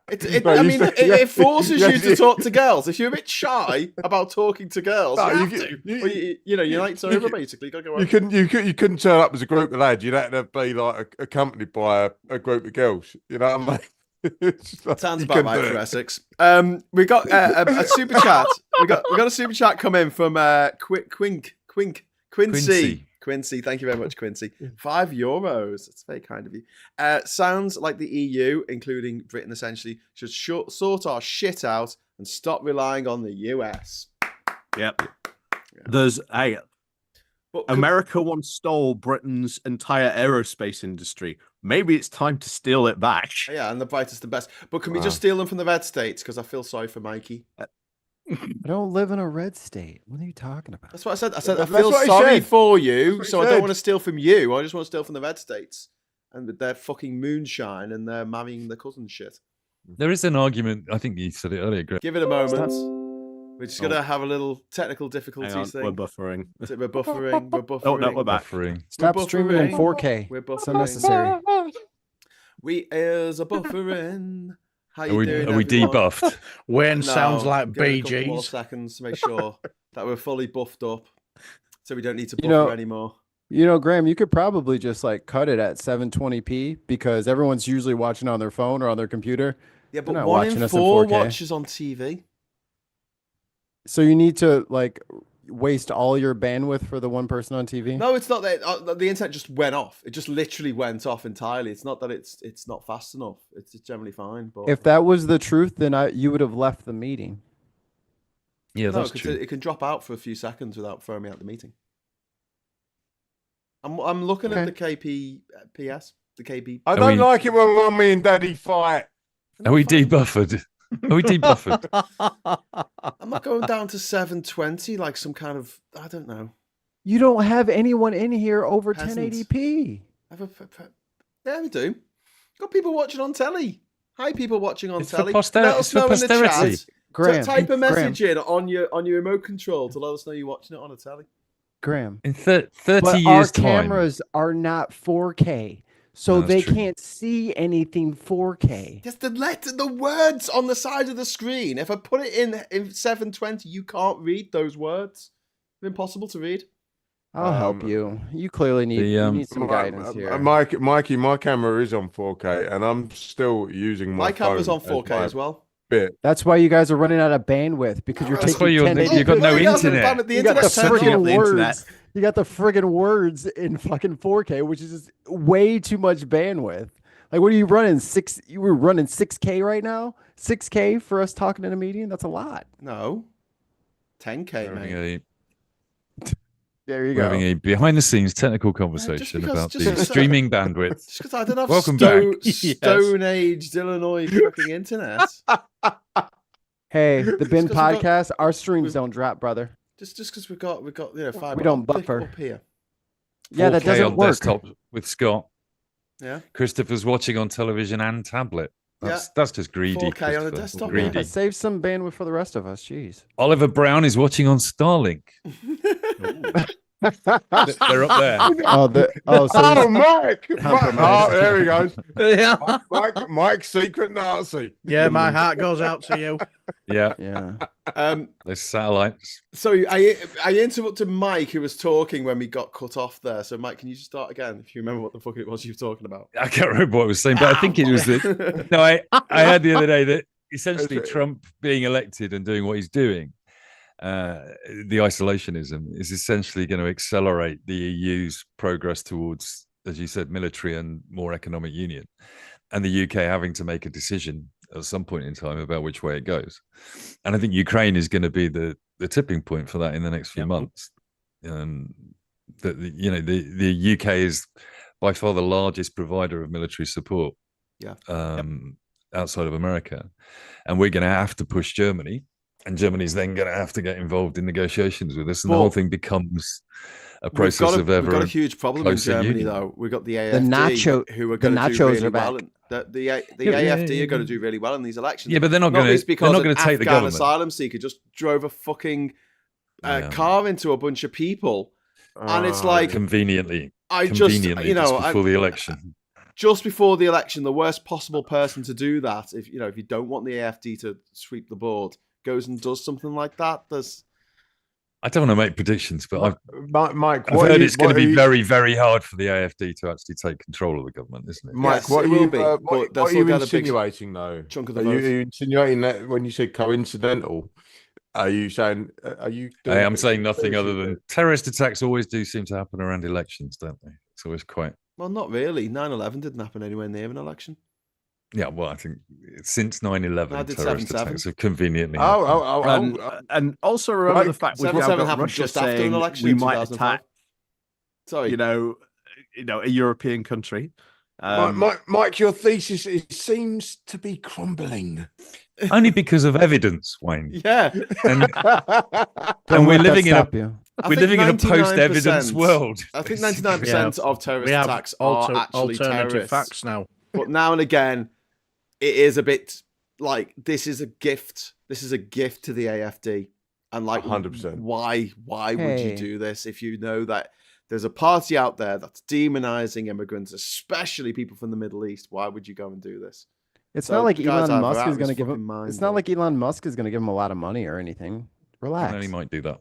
It forces you to talk to girls. If you're a bit shy about talking to girls, your night's over. Basically, you gotta go. You couldn't turn up as a group of lads. You'd have to be like accompanied by a group of girls. You know what I mean? Sounds about right for Essex. We got a super chat. We got a super chat come in from Quincy, thank you very much, Quincy. €5. That's very kind of you. Sounds like the EU, including Britain essentially, should sort our shit out and stop relying on the US. Yep. Yeah. America once stole Britain's entire aerospace industry. Maybe it's time to steal it back. Yeah, and the brightest and best. But can we just steal them from the red states? Because I feel sorry for Mikey. I don't live in a red state. What are you talking about? That's what I said. I feel sorry for you, so I don't want to steal from you. I just want to steal from the red states. and with their fucking moonshine and they're marrying their cousin shit. There is an argument. I think you said it earlier, Greg. Give it a moment. We're just gonna have a little technical difficulties thing. We're buffering. We're buffering. We're buffering. Oh no, we're back. Stop streaming in 4K. We're buffering. It's unnecessary. We is a buffering. How you Are we, doing? are we everyone? debuffed? Wayne sounds like give it a couple more BGs. seconds to make sure that we're fully buffed up, so we don't need to buffer anymore. Graham, you could probably just like cut it at 720p because everyone's usually watching on their phone or on their computer. Yeah, but They're not 1 watching in us in 4 4K. watches on TV. So you need to like waste all your bandwidth for the one person on TV? No, it's not that the internet just went off. It just literally went off entirely. It's not that it's not fast enough. It's generally fine. But If that was the truth, then you would have left the meeting. Yeah, no, that's true. it can drop out for a few seconds without throwing me out the meeting. I'm looking at the KPS, the KB. I don't like it when Mummy and Daddy fight. Are we debuffered? Are we debuffered? I'm not going down to 720 like some kind of, I don't know. You don't have anyone in here over Peasant. 1080p. Yeah, we do. Got people watching on telly. Hi, people watching on It's telly. for Let us know in the posterity. chat. Graham, Type a message in on your remote control to let us know you're watching it on a telly. Graham. In 30 but years' our time. cameras are not 4K, so No, they that's true. can't see anything 4K. Yes, the words on the side of the screen. If I put it in 720, you can't read those words. It's impossible to read. I'll help you. You clearly need, you need some guidance here. Mikey, my camera is on 4K, and I'm still using my camera's phone on 4K as well. Bit. That's why you guys are running out of bandwidth because you're That's taking why you've 1080p. got no internet. You got the friggin' words. internet. You got the friggin' words in fucking 4K, which is just way too much bandwidth. Like, what are you running? You were running 6K right now? 6K for us talking in a meeting? That's a lot. No. 10K, mate. There you We're go. having a behind-the-scenes technical conversation about the streaming bandwidth. Just because I don't have Welcome back. Stone Age Illinois fucking internet. Hey, the Bin Just 'cause we've podcast, our streams don't drop, brother. Just because we've got fiber. We don't optic buffer. up here. Yeah, that 4K doesn't on work. desktop with Scott. Yeah. Christopher's watching on television and tablet. That's just greedy. 4K on a Christopher. desktop. Greedy. Save some bandwidth for the rest of us. Jeez. Oliver Brown is watching on Starlink. They're up there. Oh, Mike! Compromise. Oh, there he goes. Yeah. Mike's secret Nazi. Yeah, my heart goes out to you. Yeah. Yeah. There's satellites. So I interrupted Mike, who was talking when we got cut off there. So Mike, can you just start again if you remember what the fuck it was you were talking about? I can't remember what I was saying, but I think it was that. No, I heard the other day that essentially Trump being elected and doing what he's doing, the isolationism is essentially going to accelerate the EU's progress towards, as you said, military and more economic union, and the UK having to make a decision at some point in time about which way it goes. And I think Ukraine is going to be the tipping point for that in the next few months. The UK is by far the largest provider of military support outside of America, and we're going to have to push Germany. And Germany's then going to have to get involved in negotiations with us, and the whole thing becomes a process of ever. We've got a huge problem in Germany, though. We've got the AFD, who are going to do really well. The AFD are going to do really well in these elections. Yeah, but they're not going to. They're not going to take the government. Asylum seeker just drove a fucking car into a bunch of people, and it's like conveniently just before the election. Just before the election, the worst possible person to do that, if you don't want the AFD to sweep the board, goes and does something like that. I don't want to make predictions, but Mike, I've heard it's going to be very, very hard for the AFD to actually take control of the government, isn't it? Mike, yes, what it are you, will be, what are you insinuating, though? Chunk of the are you insinuating that when you said coincidental? Are you saying? I'm saying nothing other than terrorist attacks always do seem to happen around elections, don't they? It's always quite. Well, not really. 9/11 didn't happen anywhere near an election. Yeah, well, I think since 9/11, terrorist attacks have conveniently. And also remember the fact we've now got Russia just after saying an election we in might 2005. attack, Sorry, a European country. Mike, your thesis seems to be crumbling. Only because of evidence, Wayne. Yeah, and we're living in We're living in a post-evidence world. I think 99% of terrorist attacks are actually alternative terrorists. facts now. But now and again, it is a bit like this is a gift. This is a gift to the AFD. And like, 100%. Why would you do this if you know that there's a party out there that's demonizing immigrants, especially people from the Middle East? Why would you go and do this? It's not like Elon Musk is going to give him. It's not like Elon Musk is going to give him a lot of money or anything. Relax. And he might do that.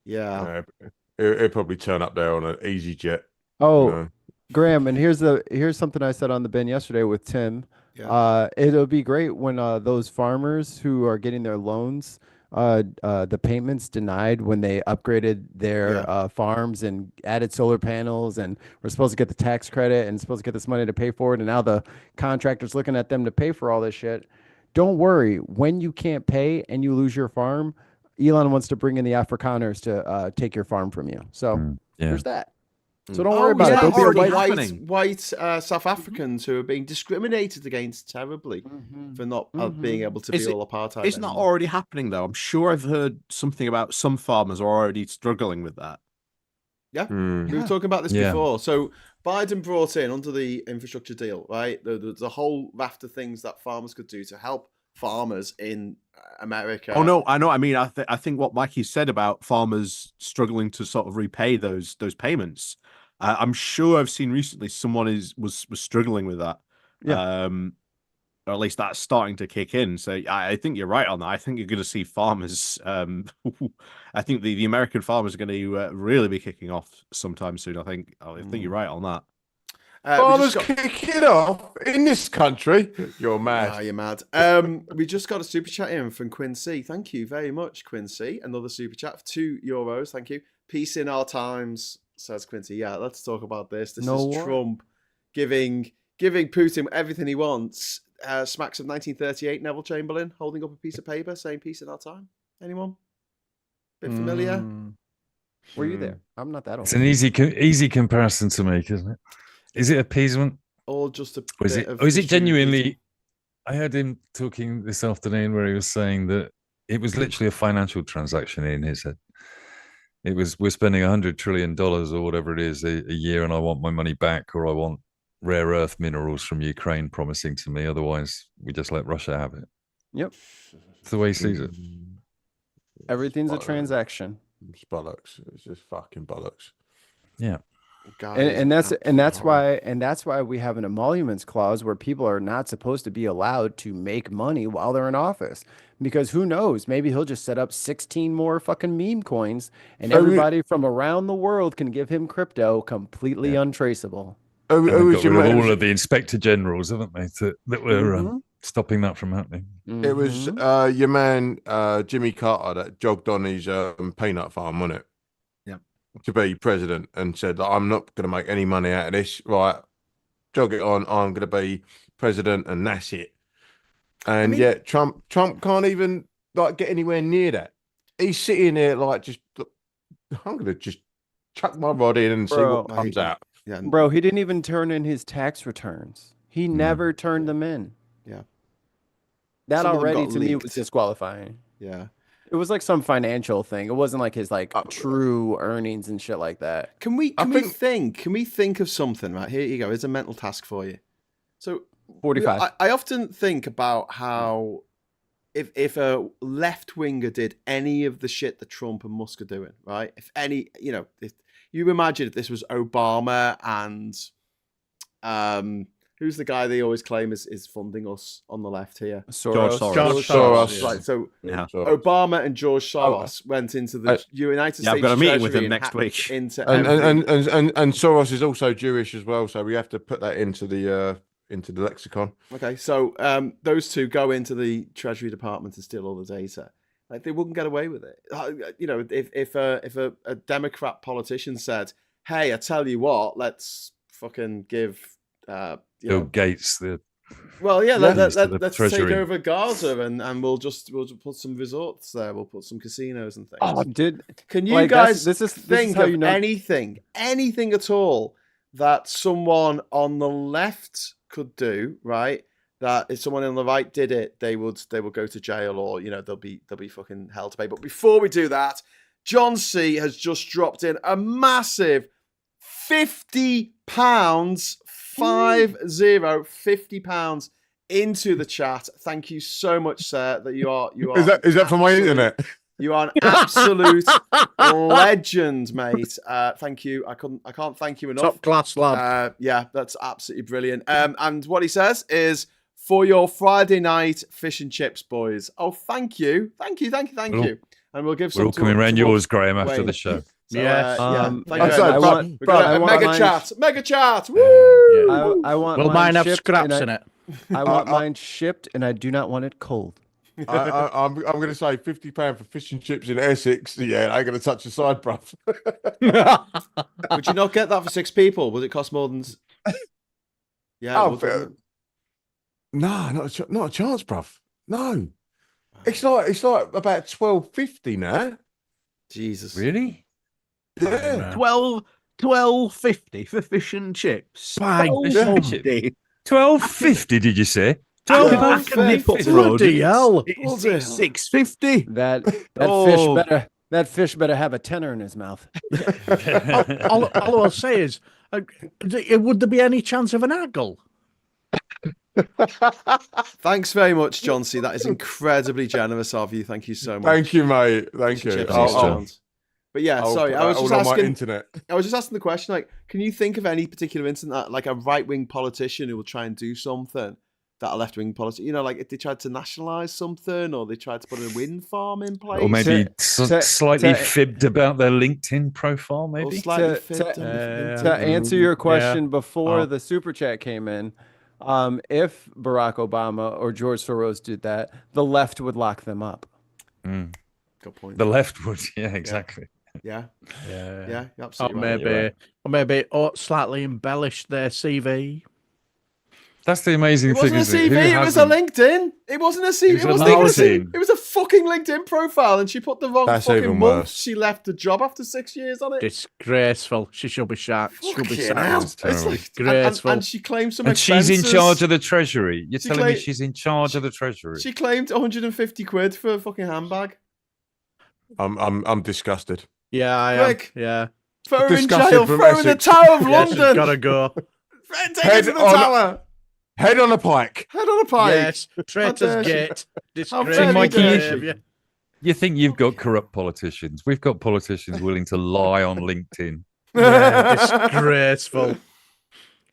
Yeah. He'll probably turn up there on an easy jet. Oh, you know? Graham, and here's something I said on the bin yesterday with Tim. Yeah. It'll be great when those farmers who are getting their loans, the payments denied when they upgraded their farms and added solar panels, and we're supposed to get the tax credit and supposed to get this money to pay for it, and now the contractor's looking at them to pay for all this shit. Don't worry, when you can't pay and you lose your farm, Elon wants to bring in the Afrikaners to take your farm from you. So there's that. So don't worry about it. There'll be white South Africans who are being discriminated against terribly for not being able to be all apartheid. It's not already happening, though. I'm sure I've heard something about some farmers are already struggling with that. Yeah, we were talking about this before. So Biden brought in under the infrastructure deal, right? There's a whole raft of things that farmers could do to help farmers in America. Oh no, I know. I mean, I think what Mikey said about farmers struggling to sort of repay those payments. I'm sure I've seen recently someone was struggling with that. Yeah. Or at least that's starting to kick in. So I think you're right on that. I think you're going to see farmers. I think the American farmers are going to really be kicking off sometime soon. I think you're right on that. Farmers kicking off in this country. You're mad. Oh, you're mad. We just got a super chat in from Quincy. Thank you very much, Quincy. Another super chat for €2. Thank you. Peace in our times, says Quincy. Yeah, let's talk about this. This is Trump giving Putin everything he wants. Smacks of 1938, Neville Chamberlain holding up a piece of paper saying peace in our time. Anyone? Bit familiar? Were you there? I'm not that old. It's an easy comparison to make, isn't it? Is it appeasement? Or just a or is it genuinely? I heard him talking this afternoon where he was saying that it was literally a financial transaction in his head. It was, we're spending $100 trillion or whatever it is a year, and I want my money back, or I want rare earth minerals from Ukraine promising to me. Otherwise, we just let Russia have it. Yep. It's the way he sees it. Everything's a transaction. It's bollocks. It's just fucking bollocks. Yeah. And that's why we have an emoluments clause where people are not supposed to be allowed to make money while they're in office, because who knows, maybe he'll just set up 16 more fucking meme coins and everybody from around the world can give him crypto completely untraceable. Got rid of all of the inspector generals, haven't they, that were stopping that from happening. It was your man Jimmy Carter that jogged on his peanut farm, wasn't it? To be president, and said, I'm not going to make any money out of this. Right, jog it on. I'm going to be president, and that's it. And yet, Trump can't even like get anywhere near that. He's sitting there like, I'm going to just chuck my rod in and see what comes out. Yeah, bro, he didn't even turn in his tax returns. He never turned them in. Yeah, that already to me was disqualifying. Yeah. It was like some financial thing. It wasn't like his true earnings and shit like that. Can we think of something? Right, here you go. Here's a mental task for you. So 45. I often think about how if a left winger did any of the shit that Trump and Musk are doing, right? If any, if you imagine if this was Obama and who's the guy they always claim is funding us on the left here? George Soros. Right. So Obama and George Soros went into the United States. I've got a meeting with him next week. And Soros is also Jewish as well, so we have to put that into the lexicon. Okay, so those two go into the Treasury Department to steal all the data. Like, they wouldn't get away with it. If a Democrat politician said, "Hey, I tell you what, let's fucking give." Bill Gates, let's take over Gaza and we'll put some resorts there. We'll put some casinos and things. Can you guys think of anything at all that someone on the left could do, right? that if someone on the right did it, they will go to jail, or they'll be fucking hell to pay. But before we do that, John C has just dropped in a massive £50, £50 into the chat. Thank you so much, sir. That you are. Is that for my internet? You are an absolute legend, mate. Thank you. I can't thank you enough. Top class lad. Yeah, that's absolutely brilliant. And what he says is, for your Friday night fish and chips, boys. Oh, thank you. And we'll give some. We're all coming around yours, Graham, after the show. So, yes. Thank you. I want mega chat. Woo! Yeah. I want. Well, mine have shipped, scraps in it. I want mine shipped, and I do not want it cold. I'm going to say £50 for fish and chips in Essex. Yeah, I ain't going to touch the side, bruv. Would you not get that for 6 people? Would it cost more than? Yeah. No, not a chance, bruv. No, it's like about £12.50 now. Jesus, really? Yeah, $12.50 for fish and chips. £12.50? Did you say? Bloody hell! $6.50. That fish better have a tenner in his mouth. all I'll say is, would there be any chance of an haggle? Thanks very much, John C. That is incredibly generous of you. Thank you so much. Thank you, mate. Thank you. But yeah, sorry, I was just on my asking. internet. I was just asking the question, like, can you think of any particular incident that, like, a right-wing politician who will try and do something that a left-wing politician, like if they tried to nationalise something, or they tried to put a wind farm in place, or maybe slightly fibbed about their LinkedIn profile, maybe. To answer your question before the super chat came in, if Barack Obama or George Soros did that, the left would lock them up. Mm. Good point. The left would, yeah, exactly. Yeah, absolutely. Or maybe slightly embellished their CV. That's the amazing thing. It wasn't a CV, it was a LinkedIn. It wasn't a CV. It wasn't even a CV. It was a fucking LinkedIn profile, and she put the wrong fucking month. She left the job after 6 years on it. Disgraceful. She should be sacked. Disgraceful. And she claimed some and expenses. She's in charge of the treasury. You're telling me she's in charge of the treasury? She claimed 150 quid for a fucking handbag. I'm disgusted. Yeah, I am. Quick. Yeah. Throw her in jail. Throw her in the Tower of London. She's gotta go. Take her to the tower. Head on a pike. Yes. Traitor's Gate. Disgraceful. You think you've got corrupt politicians? We've got politicians willing to lie on LinkedIn. Yeah, disgraceful.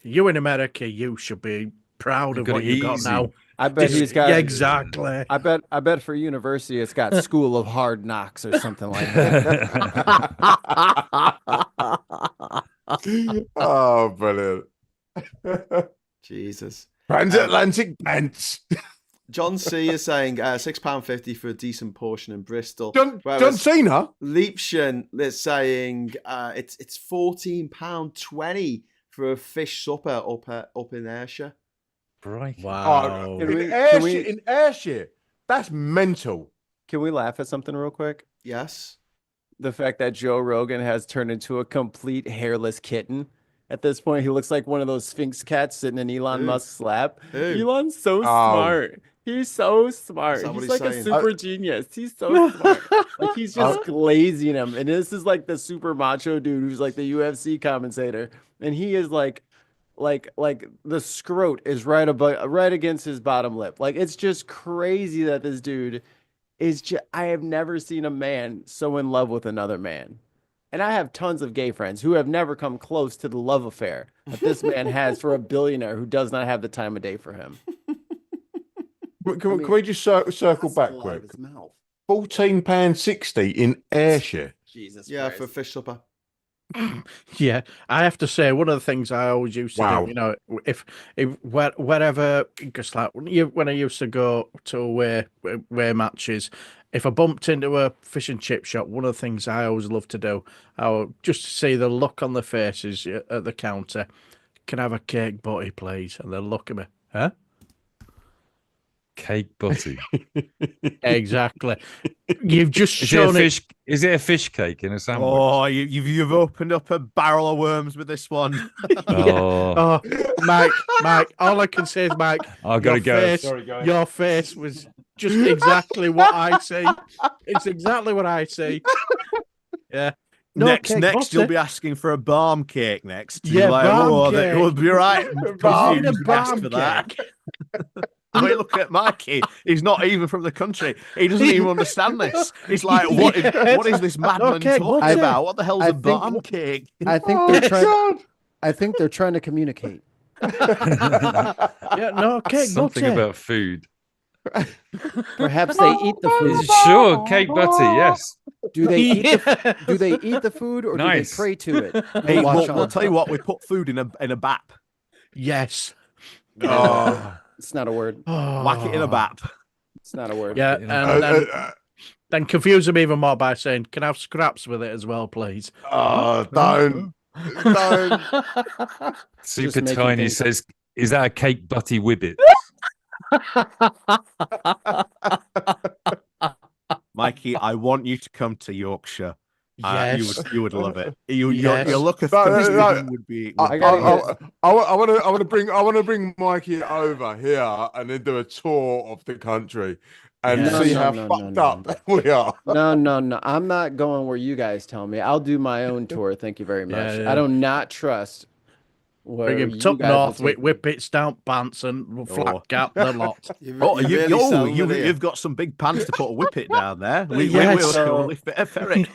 You in America, you should be proud of what you got now. I bet he's got. Yeah, exactly. I bet for university it's got School of Hard Knocks or something like that. Oh, brilliant. Jesus. Transatlantic pants. John C is saying £6.50 for a decent portion in Bristol. John Cena? Leapshin is saying it's £14.20 for a fish supper up in Ayrshire. Right. Wow. In Ayrshire? That's mental. Can we laugh at something real quick? Yes. The fact that Joe Rogan has turned into a complete hairless kitten. At this point, he looks like one of those Sphinx cats sitting in Elon Musk's lap. Elon's so smart. He's so smart. He's like a super genius. He's so smart. Like he's just glazing him. And this is like the super macho dude who's like the UFC commentator. And he is like the scrot is right against his bottom lip. Like it's just crazy that this dude is just, I have never seen a man so in love with another man. And I have tons of gay friends who have never come close to the love affair that this man has for a billionaire who does not have the time of day for him. Can we just circle back quick? £14.60 in Ayrshire. Jesus. Yeah, Christ. for fish supper. Yeah, I have to say one of the things I always used to do, if wherever, just like when I used to go to away matches, if I bumped into a fish and chip shop, one of the things I always love to do, I would just see the look on the faces at the counter. Can I have a cake butty, please? And they'll look at me, huh? Cake butty. Exactly. You've just Is it a shown it. fish? Is it a fish cake in a sandwich? Oh, you've opened up a barrel of worms with this one. Oh, Mike. All I can say is, Mike, I've got to go. face, Sorry, guys. your face was just exactly what I see. It's exactly what I see. Yeah. No next, cake, next, you'll butter. be asking for a barm cake next. Yeah, You're like, barm oh, cake. that would be right. Barm Confused and asked cake. for that. I mean, look at Mikey. He's not even from the country. He doesn't even understand this. He's like, what is this madman cake, talking butter. about? What the hell's I a think- barm cake? I think they're trying. I think they're trying to communicate. Yeah, no cake, Something butter. about food. Perhaps they eat the food. Sure, cake butter. Yes. Do they eat Yeah. do they eat the food or Nice. do they pray to it? Hey, And watch we'll on? tell you what. We put food in a bap. Yes. Oh. It's not a word. Whack it in a bap. It's not a word. Yeah, and then confuse them even more by saying, "Can I have scraps with it as well, please?" Oh, don't. Super making Tiny things- says, "Is that a cake butty whibbit?" Mikey, I want you to come to Yorkshire. Yes. You would love it. Yes. Your look of No, Thanksgiving would be. I gotta I want to bring Mikey over here and then do a tour of the country and Yeah. see No, how no, fucked no, up we are. No. I'm not going where you guys tell me. I'll do my own tour. Thank you very much. Yeah. I do not trust where Bring him you top guys north will with take me. whippets, stout pants, and flat cap the lot. You've got some big pants to put a whippet down there. We Yes. will lift it a ferret.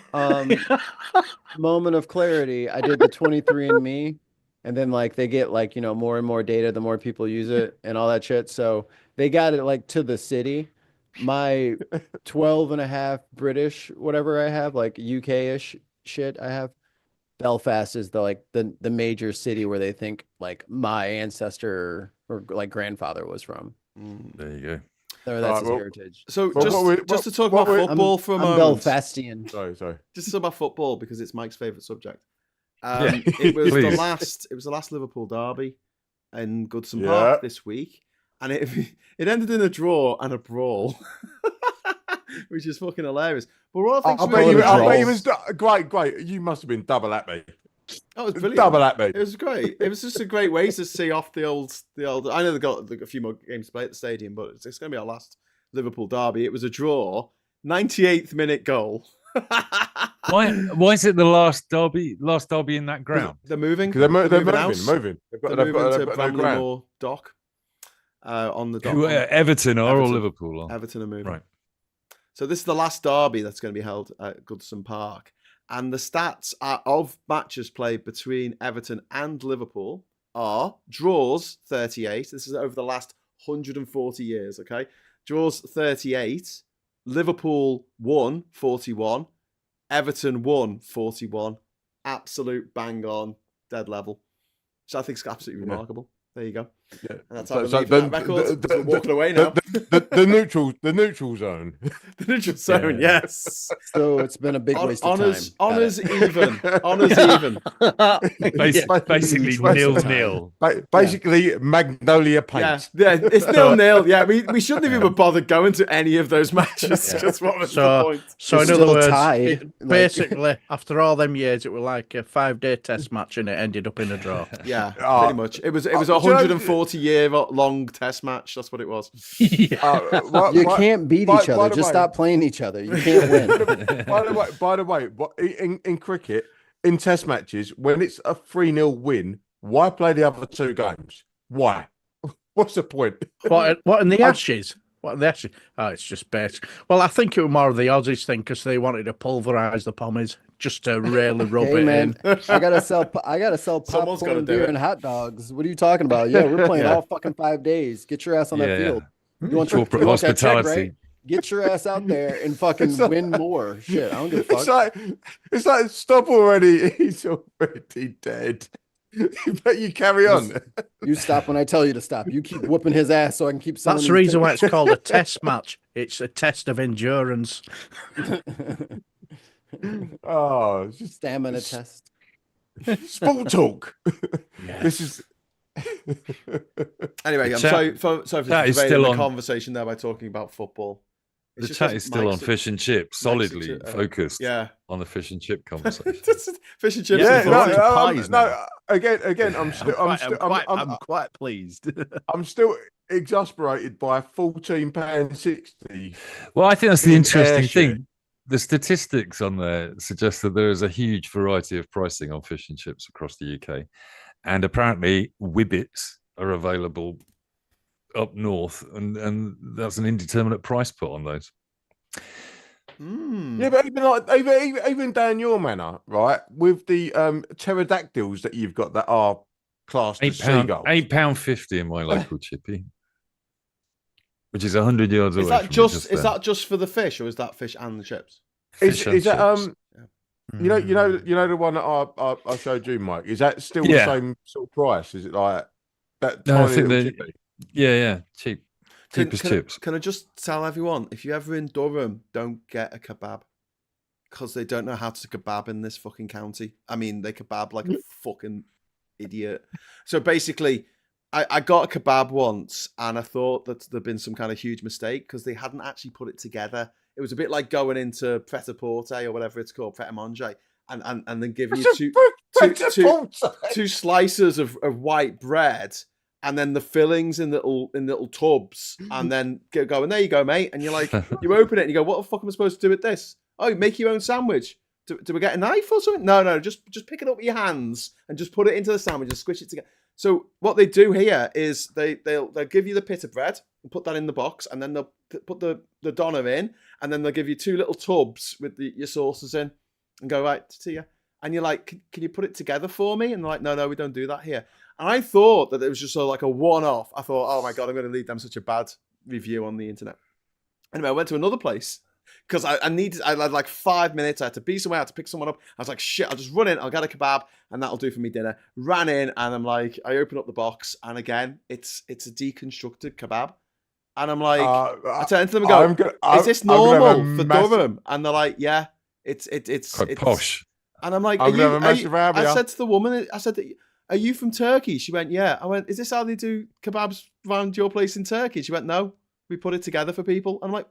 Moment of clarity. I did the 23andMe, and then like they get like more and more data the more people use it and all that shit. So they got it like to the city. My 12 and a half British whatever I have, like UK-ish shit I have. Belfast is the major city where they think like my ancestor or like grandfather was from. There you go. Or that's his well, heritage. So Well, just to talk what about we- football for a I'm moment. Belfastian. Sorry. Just to talk about football because it's Mike's favourite subject. Yeah, It was please. the last Liverpool derby in Goodson Yeah. Park this week, and it ended in a draw and a brawl, which is fucking hilarious. But what I I think bet you was great. You must have been double at me. that was brilliant. Double at me. It was great. It was just a great way to see off the old. I know they've got a few more games to play at the stadium, but it's going to be our last Liverpool derby. It was a draw, 98th minute goal. Why is it the last derby in that ground? They're moving. Because they're house. moving. They're They've moving got to no Bramley ground. Moor Dock. On the dock. Who, Everton are or Everton. Liverpool are? Everton are moving. Right. So this is the last derby that's going to be held at Goodson Park. And the stats of matches played between Everton and Liverpool are draws 38. This is over the last 140 years, okay? Draws 38. Liverpool won 41. Everton won 41. Absolute bang on, dead level. Which I think is absolutely remarkable. There you go. Yeah. And that's how we're leaving that record. We're walking away now. The neutral zone. The neutral zone, Yeah. yes. So it's been a big waste of time. Honors even. Honors even. Basically nil-nil. Basically, Magnolia paint. Yeah, it's 0-0. Yeah, we shouldn't have even bothered going to any of those matches. Just what was the point? So in It's other still words, tied. basically, after all them years, it was like a 5-day test match, and it ended up in a draw. Yeah, Oh. pretty much. It was a 140-year long test match. That's what it was. You can't beat each other. Just stop playing each other. You can't win. By the way, in cricket, in test matches, when it's a 3-0 win, why play the other two games? Why? What's the point? What in the Ashes? What in the Ashes? Oh, it's just basic. Well, I think it was more of the Aussies thing because they wanted to pulverise the pommies just to really rub Hey it man, in. I gotta sell Someone's gotta popcorn, do beer, it. and hot dogs. What are you talking about? Yeah, we're playing Yeah. all fucking 5 days. Get your ass on that Yeah. field. You want, Corporate you want that check, hospitality. right? Get your ass out there and fucking win more. Shit, I don't give a fuck. It's like stop already. He's already dead. But you carry on. You stop when I tell you to stop. You keep whooping his ass so I can keep selling. That's the reason why it's called a test match. It's a test of endurance. Oh, it's just Stamina test. sport talk. This is Anyway, I'm Chat- sorry for Chat is invading still the on. conversation there by talking about football. The chat is still on fish and chips, solidly focused on the fish and chip conversation. Fish and chips. Again, I'm quite pleased. I'm still exasperated by £14.60. Well, I think that's the interesting thing. The statistics on there suggest that there is a huge variety of pricing on fish and chips across the UK, and apparently Wibbits are available up north, and that's an indeterminate price put on those. Yeah, but even down your manor, right, with the pterodactyls that you've got that are classed as seagulls. £8.50 in my local chippy, which is 100 yards away. Is that just for the fish, or is that fish and the chips? Is that you know the one that I showed you, Mike? Is that still the same sort of price? Is it like that tiny little chippy? Yeah, cheap. Cheapest chips. Can I just tell everyone, if you're ever in Durham, don't get a kebab, because they don't know how to kebab in this fucking county. I mean, they kebab like a fucking idiot. So basically, I got a kebab once, and I thought that there'd been some kind of huge mistake because they hadn't actually put it together. It was a bit like going into pret-a-porter or whatever it's called, pret-a-manger, and then giving you two slices of white bread, and then the fillings in little tubs, and then going, there you go, mate. And you're like, you open it and you go, what the fuck am I supposed to do with this? Oh, you make your own sandwich. Do we get a knife or something? No, just pick it up with your hands and just put it into the sandwich and squish it together. So what they do here is they'll give you the pita bread and put that in the box, and then they'll put the doner in, and then they'll give you two little tubs with your sauces in, and go, right, to you. And you're like, can you put it together for me? And they're like, no, we don't do that here. And I thought that it was just sort of like a one-off. I thought, oh my God, I'm going to leave them such a bad review on the internet. Anyway, I went to another place because I had like 5 minutes. I had to be somewhere, I had to pick someone up. I was like, shit, I'll just run in, I'll get a kebab, and that'll do for me dinner. Ran in, and I'm like, I open up the box, and again, it's a deconstructed kebab. And I'm like, I turn to them and go, is this normal for Durham? And they're like, yeah, it's quite posh. And I'm like, I said to the woman, I said, are you from Turkey? She went, yeah. I went, is this how they do kebabs around your place in Turkey? She went, no, we put it together for people. And I'm like,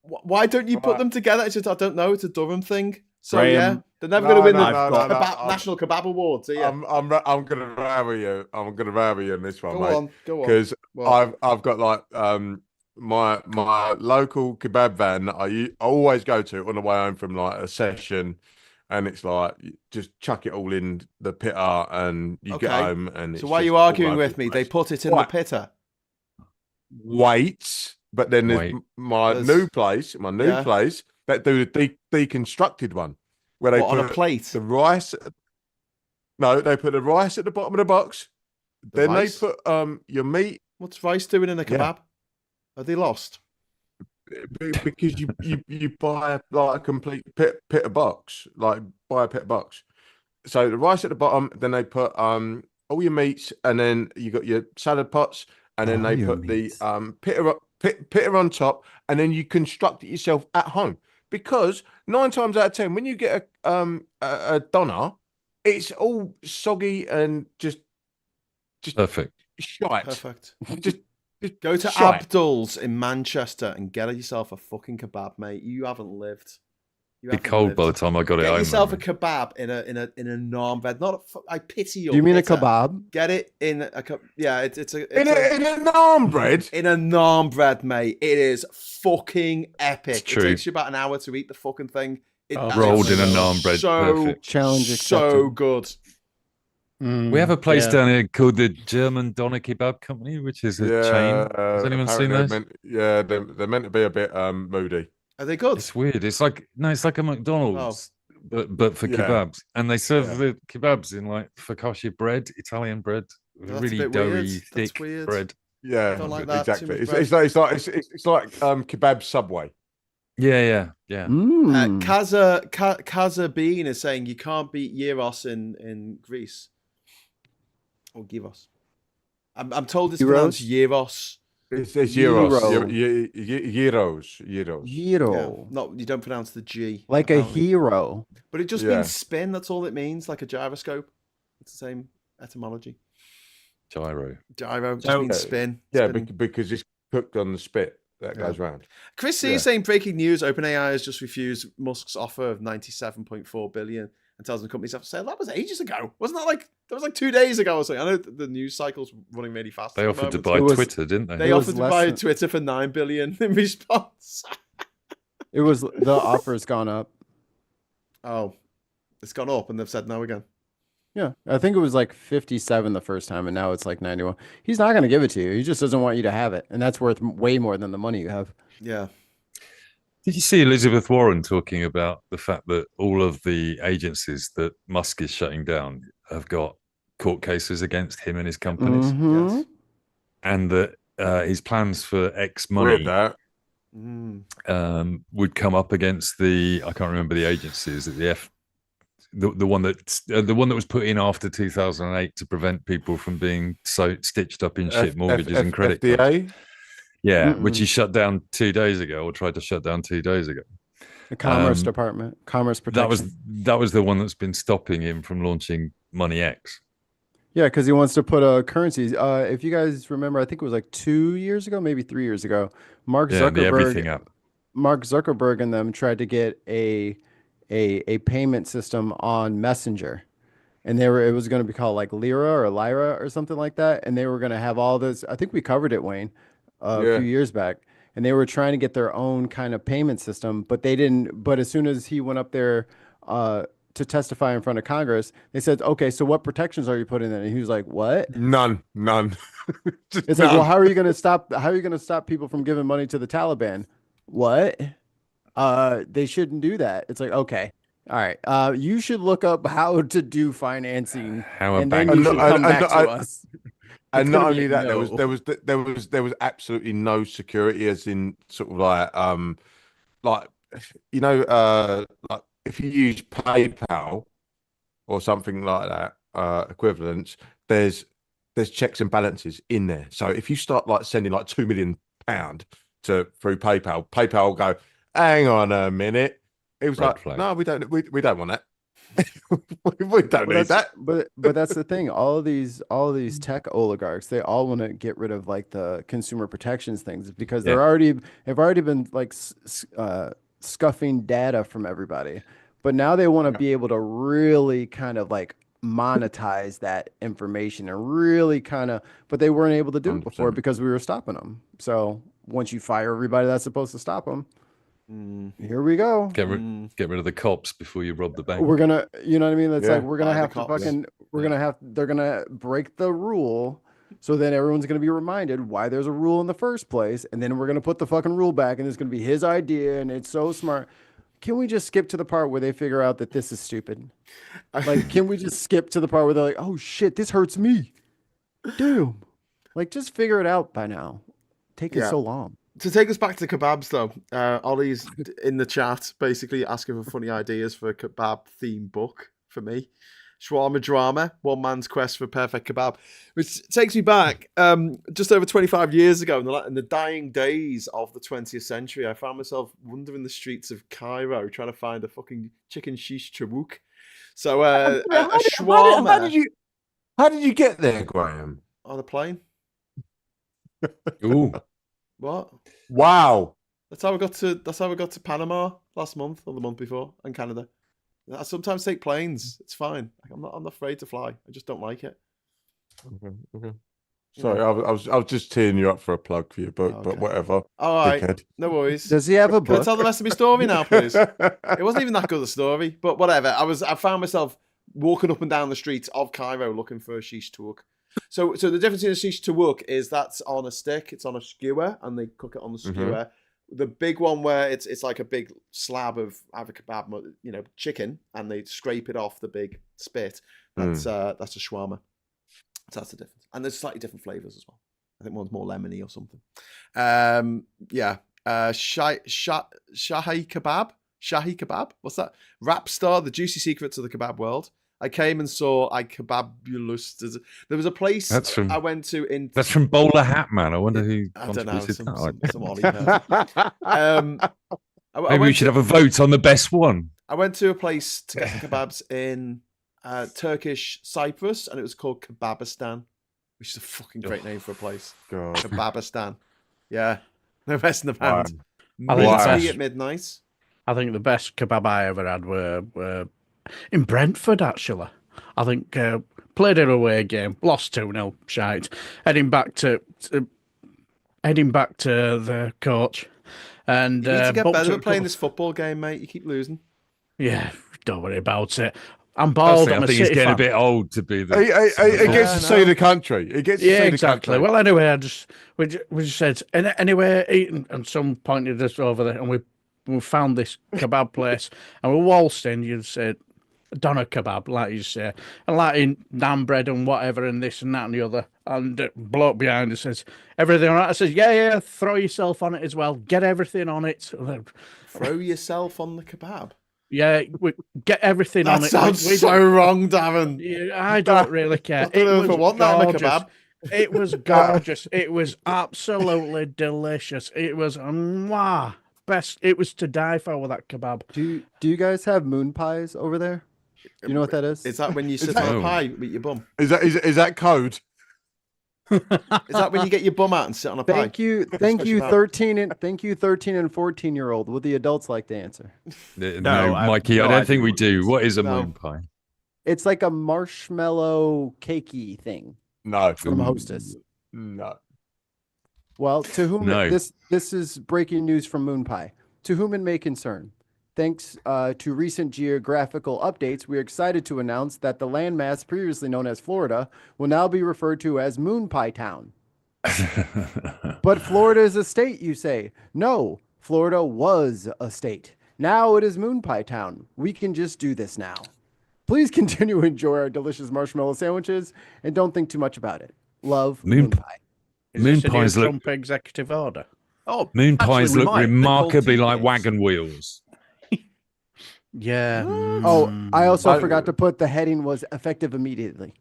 why don't you put them together? It's just, I don't know, it's a Durham thing. So Graham, they're never going to win the National Kebab Awards. So, yeah. I'm going to rather you. I'm going to rather you on this one, mate. Go on. Because I've got like my local kebab van that I always go to on the way home from like a session. And it's like, just chuck it all in the pitta and you get home. And so why are you arguing with me? They put it in the pitta. Wait. But then there's my new place that do the deconstructed one. Where they put on a plate? The rice. No, they put the rice at the bottom of the box. Then they put your meat. What's rice doing in a kebab? Yeah. Are they lost? Because you buy like a complete pitta box, like buy a pitta box. So the rice at the bottom, then they put all your meats, and then you got your salad pots, and then they put the pitta on top, and then you construct it yourself at home. Because 9 times out of 10, when you get a doner, it's all soggy and just perfect. Shite. Perfect. Just go to Abdul's in Manchester and get yourself a fucking kebab, mate. You haven't lived. Be cold by the time I got it home. Get yourself a kebab in a naan bread. I pity you. Do you mean a kebab? Get it in a yeah. It's a naan bread. In a naan bread, mate. It is fucking epic. It's true. It takes you about an hour to eat the fucking thing. Rolled in a naan bread. Perfect. Challenge accepted. So good. We have a place down here called the German Doner Kebab Company, which is a chain. Has anyone seen those? They're meant to be a bit moody. Are they good? It's weird. It's like a McDonald's, but for kebabs, and they serve the kebabs in like focaccia bread, Italian bread, really doughy, thick bread. Yeah, I don't like that. Exactly. It's like kebab Subway. Yeah. Kaza Bean is saying you can't beat gyros in Greece. Or gyros. I'm told it's pronounced gyros. It's gyros. Gyros. Gyro. Yeah. No, you don't pronounce the G. Like apparently. A hero. But it just means spin. That's all it means. Like a gyroscope. It's the same etymology. Gyro just means spin. Yeah, spinning. because it's cooked on the spit. that goes round. Chris C is saying breaking news: OpenAI has just refused Musk's offer of 97.4 billion and tells the companies have to sell. That was ages ago, wasn't that? Like that was like 2 days ago or something. I know the news cycle's running really fast. They offered to buy Twitter, didn't they? They offered to buy Twitter for 9 billion in response. It was the offer's gone up. Oh, it's gone up, and they've said no again. Yeah, I think it was like 57 the first time, and now it's like 91. He's not going to give it to you. He just doesn't want you to have it, and that's worth way more than the money you have. Yeah. Did you see Elizabeth Warren talking about the fact that all of the agencies that Musk is shutting down have got court cases against him and his companies? Yes. And that his plans for X money would come up against the, I can't remember the agencies, the one that was put in after 2008 to prevent people from being so stitched up in shit mortgages and credit cards. Yeah, which he shut down 2 days ago, or tried to shut down 2 days ago. The Commerce Department, Commerce Protection. That was the one that's been stopping him from launching Money X. Yeah, because he wants to put a currency. If you guys remember, I think it was like 2 years ago, maybe 3 years ago. Mark Zuckerberg and them tried to get a payment system on Messenger, and it was going to be called like Lyra or something like that, and they were going to have all this. I think we covered it, Wayne, a few years back, and they were trying to get their own kind of payment system, but they didn't. But as soon as he went up there to testify in front of Congress, they said, "Okay, so what protections are you putting in?" And he was like, "What? None." It's like, well, how are you going to stop people from giving money to the Taliban? What? They shouldn't do that. It's like, okay, all right. You should look up how to do financing, and then you should come back to us. And not only that, there was absolutely no security, as in sort of like like if you use PayPal or something like that equivalent, there's checks and balances in there. So if you start like sending like £2 million through PayPal will go, hang on a minute. It was like, no, we don't want that. we don't need that. But that's the thing. All of these tech oligarchs, they all want to get rid of like the consumer protections things because they've already been like scuffing data from everybody. But now they want to be able to really kind of like monetize that information and really but they weren't able to do it before because we were stopping them. So once you fire everybody that's supposed to stop them, here we go. Get rid of the cops before you rob the bank. We're gonna, you know what I mean? It's like we're gonna have to they're gonna break the rule, so then everyone's gonna be reminded why there's a rule in the first place, and then we're gonna put the fucking rule back, and it's gonna be his idea, and it's so smart. Can we just skip to the part where they figure out that this is stupid? Like, can we just skip to the part where they're like, oh shit, this hurts me. Damn. Like, just figure it out by now. Take it so long. To take us back to kebabs, though, Ollie's in the chat basically asking for funny ideas for a kebab-themed book for me. Shawarma Drama, One Man's Quest for a Perfect Kebab, which takes me back just over 25 years ago in the dying days of the 20th century. I found myself wandering the streets of Cairo trying to find a fucking chicken shish chawuk. So a shawarma. How did you get there, Graham? On a plane. Ooh. What? Wow. That's how we got to Panama last month or the month before, and Canada. I sometimes take planes. It's fine. I'm not afraid to fly. I just don't like it. Okay. Sorry, I was just teeing you up for a plug for you, but whatever. All right, dickhead. No worries. Does he have a book? Can I tell the rest of my story now, please? It wasn't even that good a story, but whatever. I found myself walking up and down the streets of Cairo looking for a shish tawuk. So the difference in a shish tawuk is that's on a stick, it's on a skewer, and they cook it on the skewer. The big one where it's like a big slab of either kebab, chicken, and they scrape it off the big spit. That's a shawarma. So that's the difference. And there's slightly different flavors as well. I think one's more lemony or something. Shahi kebab. What's that? Rap star, the juicy secrets of the kebab world. I came and saw Kebabulous. There was a place I went to in. That's from Bowler Hat Man. I wonder who. I don't know. Some Ollie person. Maybe we should have a vote on the best one. I went to a place to get kebabs in Turkish Cyprus, and it was called Kebabistan, which is a fucking great name for a place. God. Kebabistan. Yeah. No rest in the pants. I think the Meaty best- at midnight. I think the best kebab I ever had were in Brentford, actually. I think played an away game, lost 2-0, shite. Heading back to the coach. And You need to get booked better a at playing couple- this football game, mate. You keep losing. Yeah, don't worry about it. I'm Honestly, bald. I'm I a think he's City getting fan. a bit old to be the. It gets to see the country. It gets to see exactly. the country. Well, anyway, we just said anyway, eating, and some pointed us over there, and we found this kebab place, and we waltzed in. You said doner kebab, like you say, and like in naan bread and whatever, and this and that and the other. And bloke behind us says, "Everything all right?" I says, "Yeah, throw yourself on it as well. Get everything on it." Throw yourself on the kebab. Yeah, we get everything on That it. sounds We so don't- wrong, Darren. Yeah, I don't really care. I don't know if I want that in a kebab. It was gorgeous. It was absolutely delicious. It was best. It was to die for with that kebab. Do you guys have moon pies over there? You know what that is? Is that when you sit that- on a pie with your bum? Is that code? Is that when you get your bum out and sit on a pie? Thank you, Special 13 and 14-year-old. Would the adults like to answer? No, I have Mikey, no I don't idea think we what it do. is. What is a No. moon pie? It's like a marshmallow cakey thing No. from Hostess. No. Well, to whom No. this is breaking news from Moon Pie. To whom it may concern. Thanks to recent geographical updates, we are excited to announce that the landmass previously known as Florida will now be referred to as Moon Pie Town. But Florida is a state, you say? No, Florida was a state. Now it is Moon Pie Town. We can just do this now. Please continue to enjoy our delicious marshmallow sandwiches and don't think too much about it. Love, Moon Pie. Is Moon this a new pies look- Trump executive order. Oh, Moon actually, pies we look might. They're called remarkably like tea wagon wheels. Yeah. Oh, I also I- forgot to put the heading was effective immediately.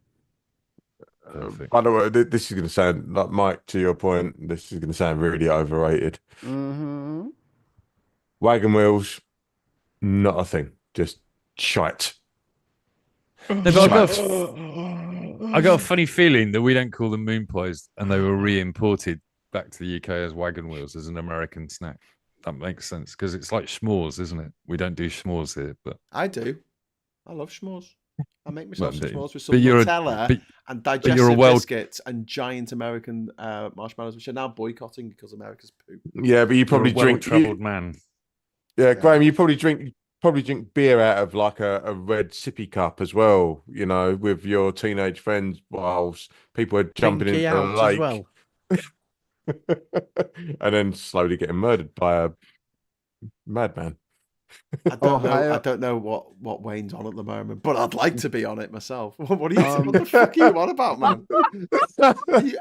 Perfect. By the way, this is going to sound like Mike. To your point, this is going to sound really overrated. Mm-hmm. Wagon wheels, not a thing. Just shite. No, but I got a funny feeling that we don't call them moon pies, and they were re-imported back to the UK as wagon wheels as an American snack. That makes sense because it's like s'mores, isn't it? We don't do s'mores here, but I do. I love s'mores. I make myself some s'mores with some but you're a- Nutella but- and you're a digestive well- biscuits and giant American marshmallows, which are now boycotting because America's poop. Yeah, but you probably you're a drink. well-travelled man. Yeah, Graham, you probably drink beer out of like a red sippy cup as well. You know, with your teenage friends, whilst people are jumping Pinky into the out lake, as well. and then slowly getting murdered by a madman. I don't know. Ohio- I don't know what Wayne's on at the moment, but I'd like to be on it myself. What are you? What the fuck are you on about, man?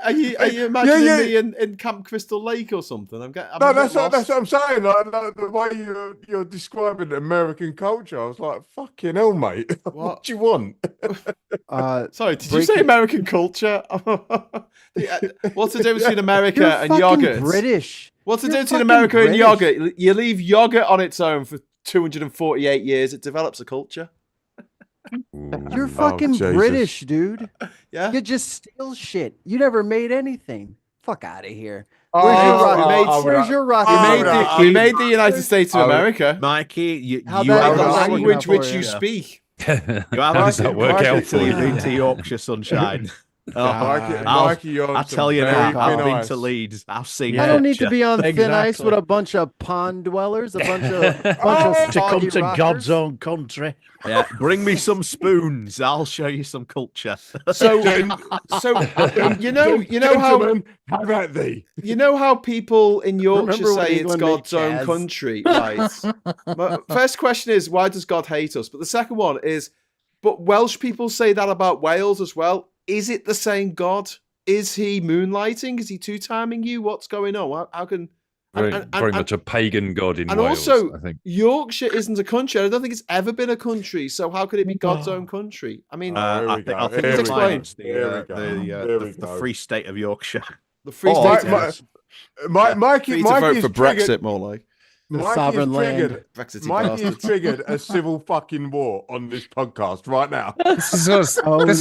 Are you imagining me in Camp Crystal Lake or something? I'm No, a bit that's what lost. I'm saying. Like the way you're describing American culture, I was like, "Fucking hell, mate! What do you want?" Sorry, did you say American culture? What's the difference between America You're and fucking yogurt? British. What's the You're difference between fucking America and British. yogurt? You leave yogurt on its own for 248 years, it develops a culture. You're fucking Jesus. British, dude. Yeah. You just steal shit. You never made anything. Fuck out of here. Oh, Where's your oh, rocket? oh, Where's your rocket? We Oh, made no, we made the United States of oh, America. Mikey, you How'd you that have The work a out language for which you? you speak. You have How does that work out for until you? you've been to Yorkshire, sunshine. Mikey, you're on I'll some tell you very now, I've thin been ice. to Leeds. I've seen. Yeah. I don't need to Yorkshire. be on thin ice Exactly. with a bunch of pond dwellers, a bunch of To come soggy to rockers. God's own country. Yeah, bring me some spoons. I'll show you some culture. So you know how Gentlemen, how about thee? you know how people in Yorkshire Remember when say it's England made God's own jazz? country, right? My first question is, why does God hate us? But the second one is, but Welsh people say that about Wales as well. Is it the same God? Is he moonlighting? Is he two-timing you? What's going on? How can Very much a pagan god in and Wales, also I think. Yorkshire isn't a country. I don't think it's ever been a country. So how could it be God's own country? I mean, Here we I think go. I think Here it's we go. explained the, Here we go. Here we the go. free state of Yorkshire. the Free Oh, State. Mikey, Free to vote is for triggered. Brexit, more like. sovereign land. Mikey has triggered a civil fucking war on this podcast right now. This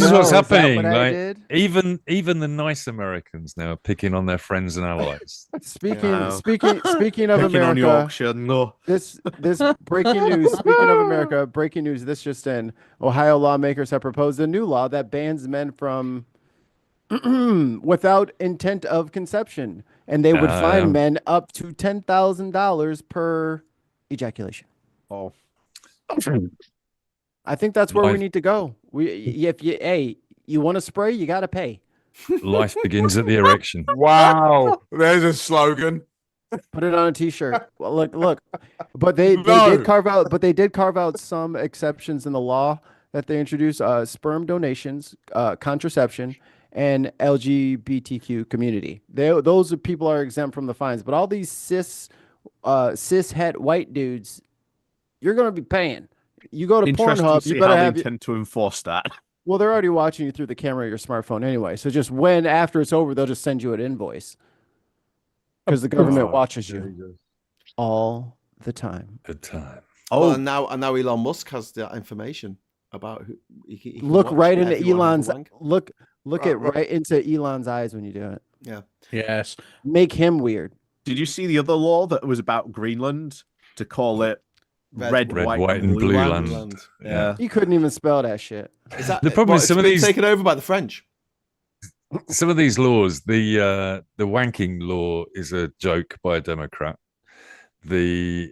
is what's happening. Like, even the nice Americans now are picking on their friends and allies. Speaking of America, Yorkshire, no. This breaking news. Speaking of America, breaking news. This just in: Ohio lawmakers have proposed a new law that bans men from without intent of conception, and they would fine men up to $10,000 per ejaculation. Oh, I think that's where we need to go. If you want to spray, you got to pay. Life begins at the erection. Wow, there's a slogan. Put it on a T-shirt. Well, look. But they did carve out some exceptions in the law that they introduced: sperm donations, contraception, and LGBTQ community. Those people are exempt from the fines. But all these cis het white dudes, you're going to be paying. You go to Pornhub, you better have. Intend to enforce that. Well, they're already watching you through the camera of your smartphone anyway. So just after it's over, they'll just send you an invoice. Because the government watches you all the time. Good time. Oh, and now Elon Musk has that information about who. He look right into Elon's look right into Elon's eyes when you do it. Yeah. Yes. Make him weird. Did you see the other law that was about Greenland to call it red, white, and blue land? Yeah. He couldn't even spell that shit. Is that the problem? Some of these taken over by the French. Some of these laws, the wanking law is a joke by a Democrat. The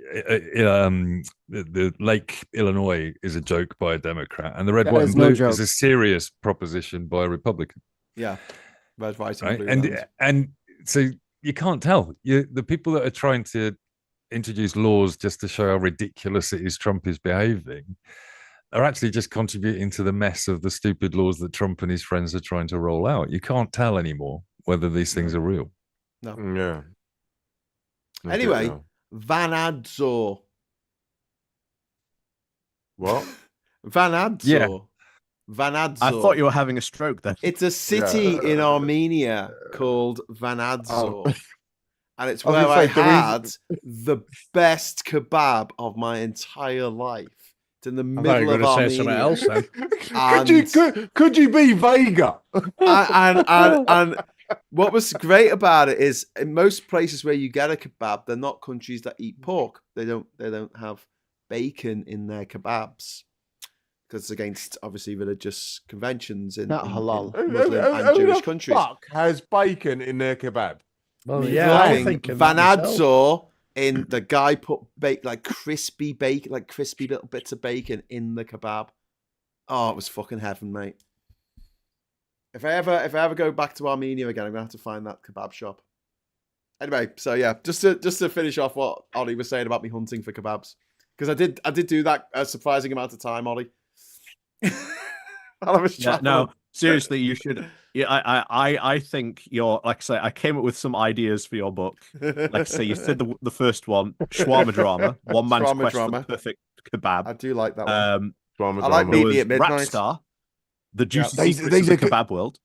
Lake Illinois is a joke by a Democrat, and the red, white, and blue is a serious proposition by a Republican. Yeah, red, white, and right? blue. And so you can't tell. The people that are trying to introduce laws just to show how ridiculous it is Trump is behaving are actually just contributing to the mess of the stupid laws that Trump and his friends are trying to roll out. You can't tell anymore whether these things are real. No. Yeah. Anyway, Van Adzor. What? Van Adzor. Yeah. Van Adzor. I thought you were having a stroke then. It's a city in Armenia called Van Adzor. And it's where I had the best kebab of my entire life. It's in the middle of Armenia. Say something else, then. Could you be Vega? and what was great about it is in most places where you get a kebab, they're not countries that eat pork. They don't have bacon in their kebabs because it's against obviously religious conventions in Muslim and Jewish countries. Fuck has bacon in their kebab. Well, yeah, Van Adzor in the guy put crispy bacon, like crispy little bits of bacon in the kebab. Oh, it was fucking heaven, mate. If I ever go back to Armenia again, I'm gonna have to find that kebab shop. Anyway, so yeah, just to finish off what Ollie was saying about me hunting for kebabs, because I did do that a surprising amount of time, Ollie. I was no, seriously, you should. Yeah, I think you're like I say. I came up with some ideas for your book. Like I say, you said the first one, shawarma drama, one man's quest for the perfect kebab. I do like that one. I like Meet Me at Midnight. Rat Star, the juicy secrets of the kebab world.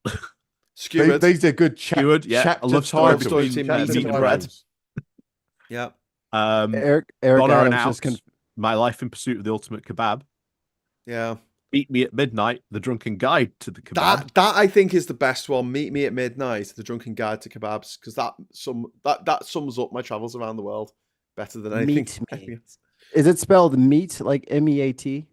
Skewered. These are good Skewered, yeah. I love story between meat and bread. Yeah. Eric Honor and Adams Out, My Life in Pursuit of the Ultimate Kebab. Yeah. Meet Me at Midnight, The Drunken Guide to the Kebab. That I think is the best one. Meet Me at Midnight, The Drunken Guide to Kebabs, because that sums up my travels around the world better than anything. Meat. Is it spelled meat like MEAT?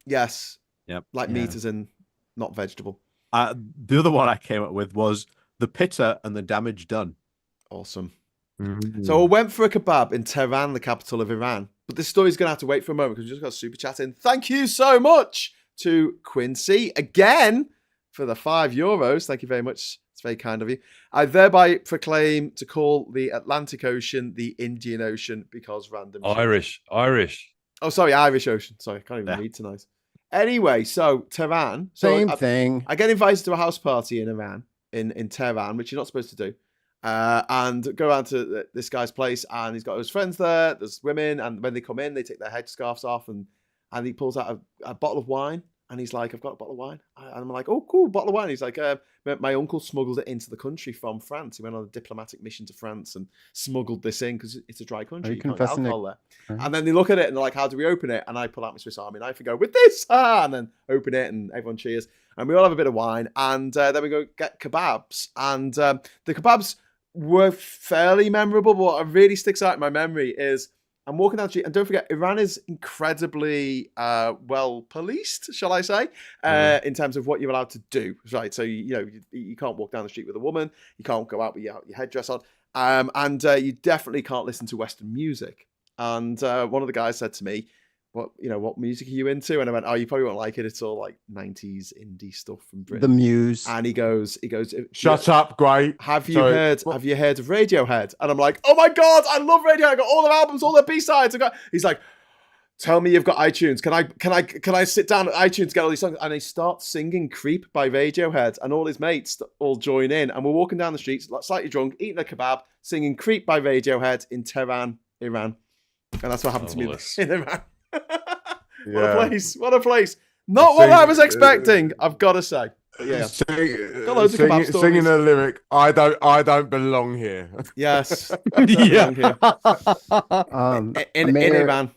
Yes. Yep. Like meat as in not vegetable. The other one I came up with was The Pitta and the Damage Done. Awesome. Mm-hmm. So I went for a kebab in Tehran, the capital of Iran. But this story's going to have to wait for a moment because we just got a super chat in. Thank you so much to Quincy again for the €5. Thank you very much. It's very kind of you. I thereby proclaim to call the Atlantic Ocean the Indian Ocean because random. Irish. Oh, sorry, Irish Ocean. Sorry, I can't even read tonight. Anyway, so Tehran. Same thing. I get invited to a house party in Iran, in Tehran, which you're not supposed to do. And go around to this guy's place, and he's got his friends there. There's women, and when they come in, they take their headscarves off, and he pulls out a bottle of wine, And he's like, I've got a bottle of wine. And I'm like, oh, cool, bottle of wine. He's like, my uncle smuggled it into the country from France. He went on a diplomatic mission to France and smuggled this in because it's a dry country. You can't get alcohol there. Right. And then they look at it and they're like, how do we open it? And I pull out my Swiss Army knife and go, with this, and then open it and everyone cheers. And we all have a bit of wine. And then we go get kebabs. And the kebabs were fairly memorable, but what really sticks out in my memory is I'm walking down the street, and don't forget, Iran is incredibly well policed, shall I say, in terms of what you're allowed to do. Right, so you can't walk down the street with a woman, you can't go out with your headdress on, and you definitely can't listen to Western music. And one of the guys said to me, what music are you into? And I went, oh, you probably won't like it. It's all like 90s indie stuff from Britain. The Muse. And he goes, shut up, great. Have you heard of Radiohead? And I'm like, oh my God, I love Radiohead. I got all their albums, all their B-sides. He's like, tell me you've got iTunes. Can I sit down at iTunes, get all these songs? And he starts singing Creep by Radiohead, and all his mates all join in. And we're walking down the streets, slightly drunk, eating a kebab, singing Creep by Radiohead in Tehran, Iran. And that's what happened to me in Iran. What a place. Not what I was expecting, I've got to say. Yeah. Singing a lyric, I don't belong here. Yes. Yeah. In Iran.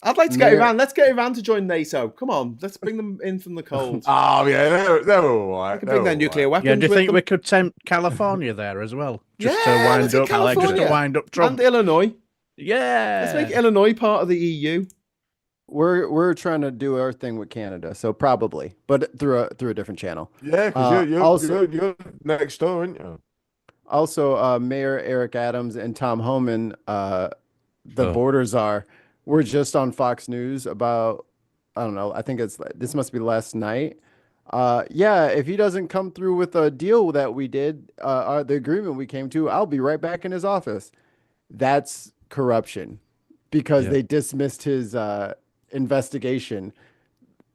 I'd like to get Iran. Let's get Iran to join NATO. Come on, let's bring them in from the cold. Oh yeah, they're all right. They can bring their nuclear weapons. Yeah, do you think them? we could tempt California there as well? Just to wind up Trump. And Illinois. Yeah. Let's make Illinois part of the EU. We're trying to do our thing with Canada, so probably, but through a different channel. Yeah, because you're next door, aren't you? Also, Mayor Eric Adams and Tom Homan, the borders were just on Fox News about, I don't know, I think this must be last night. If he doesn't come through with a deal that we did, the agreement we came to, I'll be right back in his office. That's corruption because they dismissed his investigation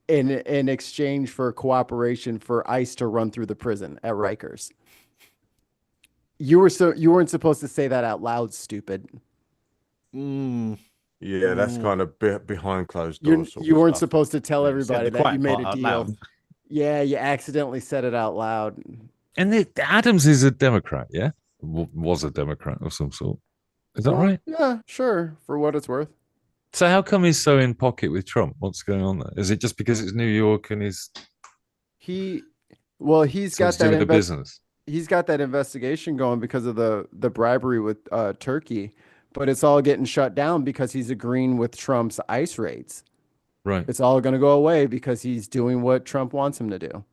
in exchange for cooperation for ICE to run through the prison at Rikers. You weren't supposed to say that out loud, stupid. Yeah, that's kind of behind closed doors. You weren't supposed to tell everybody that you made a deal. Yeah, you accidentally said it out loud. And Adams is a Democrat, yeah? Was a Democrat of some sort. Is that right? Yeah, sure, for what it's worth. So how come he's so in pocket with Trump? What's going on there? Is it just because it's New York and he's got that business? He's got that investigation going because of the bribery with Turkey, but it's all getting shut down because he's agreeing with Trump's ICE raids. Right. It's all going to go away because he's doing what Trump wants him to do.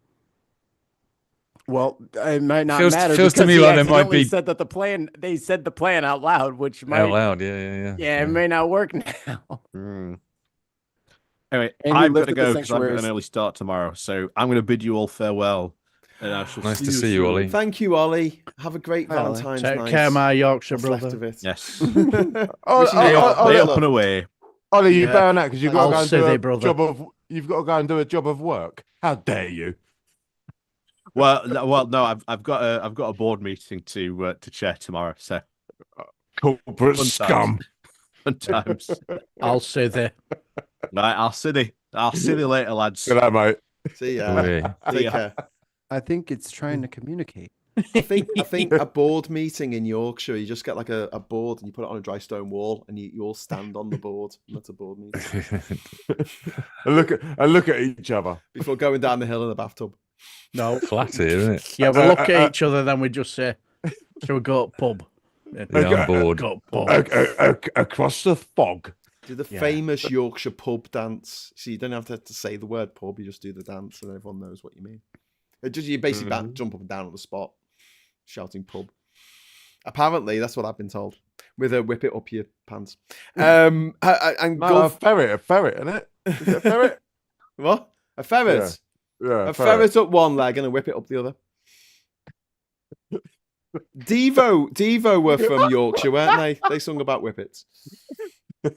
Well, it might not matter feels because to me he like there might be said that the plan. They said the plan out loud, which might out loud. Yeah. Yeah, it may not work now. Anyway, I'm going to go because I've got an early start tomorrow. So I'm going to bid you all farewell. And I shall nice to see you, Ollie. Thank you, Ollie. Have a great Valentine's night. Take care, my Yorkshire brother. Left of it. Yes. Stay up and away. Ollie, you better not because you've got to go and do a job of. You've got to go and do a job of work. How dare you? Well, no. I've got a board meeting to chair tomorrow. So, corporate scum. Fun times. I'll see there. Right, I'll see you later, lads. Good night, mate. See ya. Take care. I think it's trying to communicate. I think a board meeting in Yorkshire, you just get like a board and you put it on a dry stone wall and you all stand on the board. And that's a board meeting. and look at each other before going down the hill in the bathtub. No, flat here, isn't it? Yeah, we look at ech other, then we just say, "Shall we go to pub?" Yeah, I'm bored. Go to pub. Across the fog. Do the famous Yorkshire pub dance. So you don't have to say the word pub, you just do the dance and everyone knows what you mean. You basically jump up and down on the spot, shouting pub. Apparently, that's what I've been told. With a whip it up your pants. And a ferret, isn't it? Is it a ferret? What? A ferret? Yeah, a ferret up one leg and a whip it up the other. Devo were from Yorkshire, weren't they? They sung about whippets. In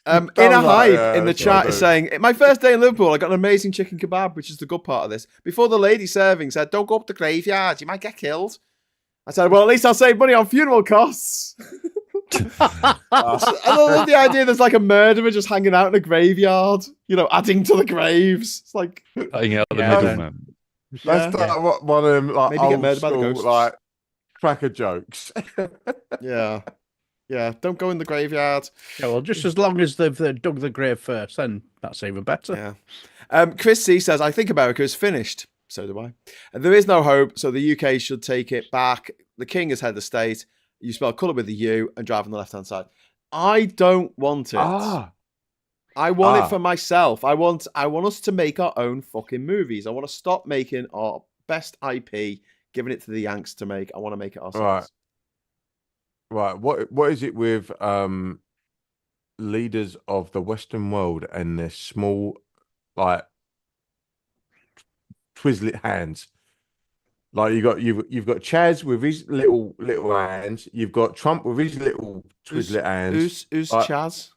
a Hype in the chat is saying, my first day in Liverpool, I got an amazing chicken kebab, which is the good part of this. Before the lady serving said, don't go up the graveyard, you might get killed. I said, well, at least I'll save money on funeral costs. I love the idea there's like a murderer just hanging out in a graveyard, adding to the graves. It's like cutting out the middleman. That's like one of them like maybe get old murdered by the school ghosts. like cracker jokes. Yeah. Don't go in the graveyard. Yeah, well, just as long as they've dug the grave first, then that's even better. Yeah. Chris C says, I think America is finished. So do I. And there is no hope, so the UK should take it back. The king is head of state. You spell colour with a U and drive on the left-hand side. I don't want it. I want it for myself. I want us to make our own fucking movies. I want to stop making our best IP, giving it to the Yanks to make. I want to make it ourselves. Right. What is it with leaders of the Western world and their small, like, twizzlet hands? Like you've got Chaz with his little hands. You've got Trump with his little twizzlet hands. Who's Chaz?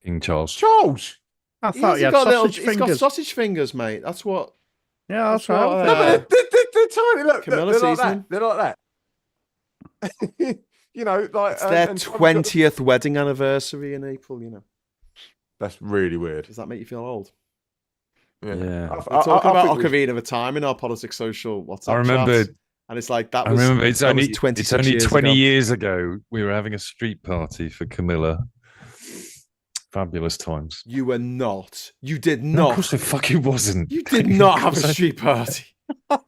King Charles. Charles. I thought he had sausage fingers. He's got sausage fingers, mate. That's what. Yeah, that's right. No, but they're tiny. Look, Camilla they're like seasoning. that. They're like that. Like it's their 20th wedding anniversary in April. That's really weird. Does that make you feel old? Yeah. We're talking about Ocarina of Time in our politics social WhatsApp. I remember, chats, and it's like that. I remember it's only 20 years ago. We were having a street party for Camilla. Fabulous times. You were not. You did not. No, of course, it fucking wasn't. You did not have a street party. Of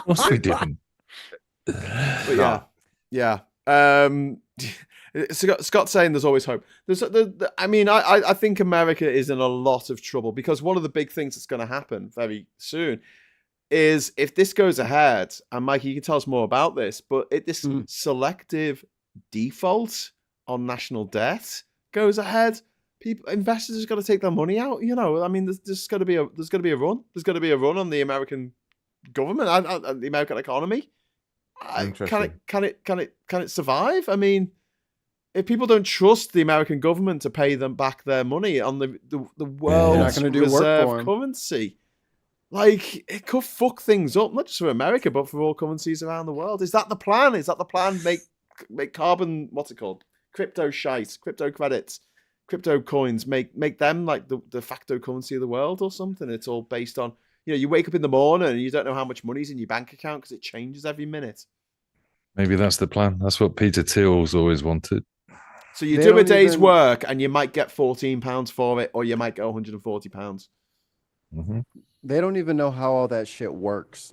course, we didn't. But yeah. Scott's saying there's always hope. I think America is in a lot of trouble because one of the big things that's going to happen very soon is if this goes ahead, and Mike, you can tell us more about this, but this selective default on national debt goes ahead, investors have got to take their money out. There's going to be a run. There's going to be a run on the American government and the American economy. Can it survive? I mean, if people don't trust the American government to pay them back their money on the world's reserve currency, like it could fuck things up, not just for America, but for all currencies around the world. Is that the plan? Is that the plan? Make carbon, what's it called? Crypto credits, crypto coins, make them like the de facto currency of the world or something. It's all based on, you wake up in the morning and you don't know how much money's in your bank account because it changes every minute. Maybe that's the plan. That's what Peter Thiel's always wanted. So you do a day's work and you might get £14 for it, or you might get £140. Mm-hmm. They don't even know how all that shit works.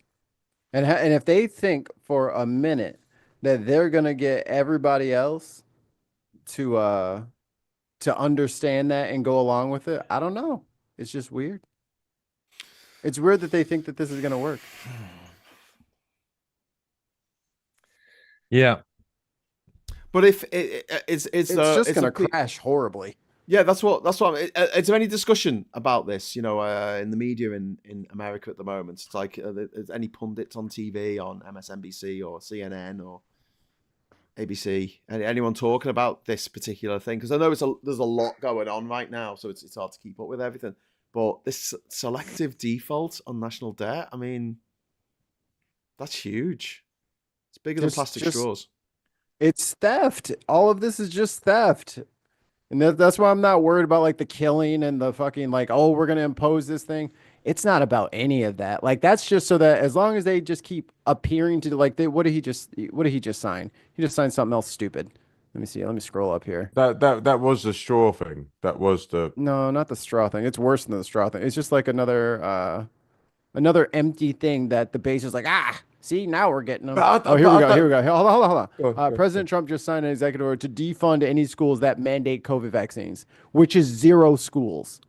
And if they think for a minute that they're going to get everybody else to understand that and go along with it, I don't know. It's just weird. It's weird that they think that this is going to work. Yeah. But if it's just going to crash horribly. Yeah, that's what. Is there any discussion about this? In the media in America at the moment, it's like is any pundits on TV on MSNBC or CNN or ABC? Anyone talking about this particular thing? Because I know there's a lot going on right now, so it's hard to keep up with everything. But this selective default on national debt, I mean, that's huge. It's bigger than plastic straws. It's theft. All of this is just theft. And that's why I'm not worried about like the killing and the fucking like, oh, we're going to impose this thing. It's not about any of that. Like, that's just so that as long as they just keep appearing to like, what did he just sign? He just signed something else stupid. Let me see. Let me scroll up here. That was the straw thing. That was the... No, not the straw thing. It's worse than the straw thing. It's just like another empty thing that the base is like, see, now we're getting them. Here we go. Hold on. President Trump just signed an executive order to defund any schools that mandate COVID vaccines, which is 0 schools.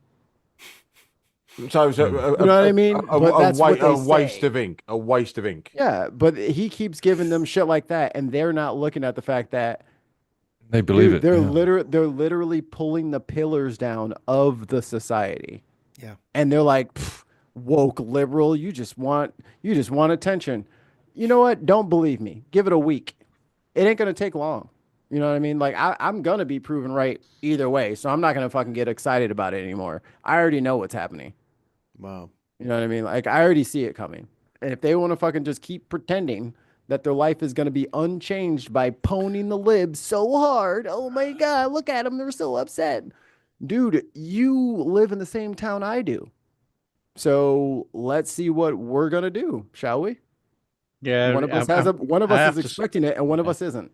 So you know what I mean? A waste of ink. A waste of ink. Yeah, but he keeps giving them shit like that, and they're not looking at the fact that they believe it. They're literally pulling the pillars down of the society. Yeah, and they're like, woke liberal. You just want attention. You know what? Don't believe me. Give it a week. It ain't gonna take long. You know what I mean? Like I'm gonna be proven right either way, so I'm not gonna fucking get excited about it anymore. I already know what's happening. Wow. You know what I mean? Like I already see it coming. And if they want to fucking just keep pretending that their life is going to be unchanged by poning the libs so hard. Oh my God, look at them. They're so upset. Dude, you live in the same town I do. So let's see what we're going to do, shall we? Yeah. One of us is expecting it and one of us isn't.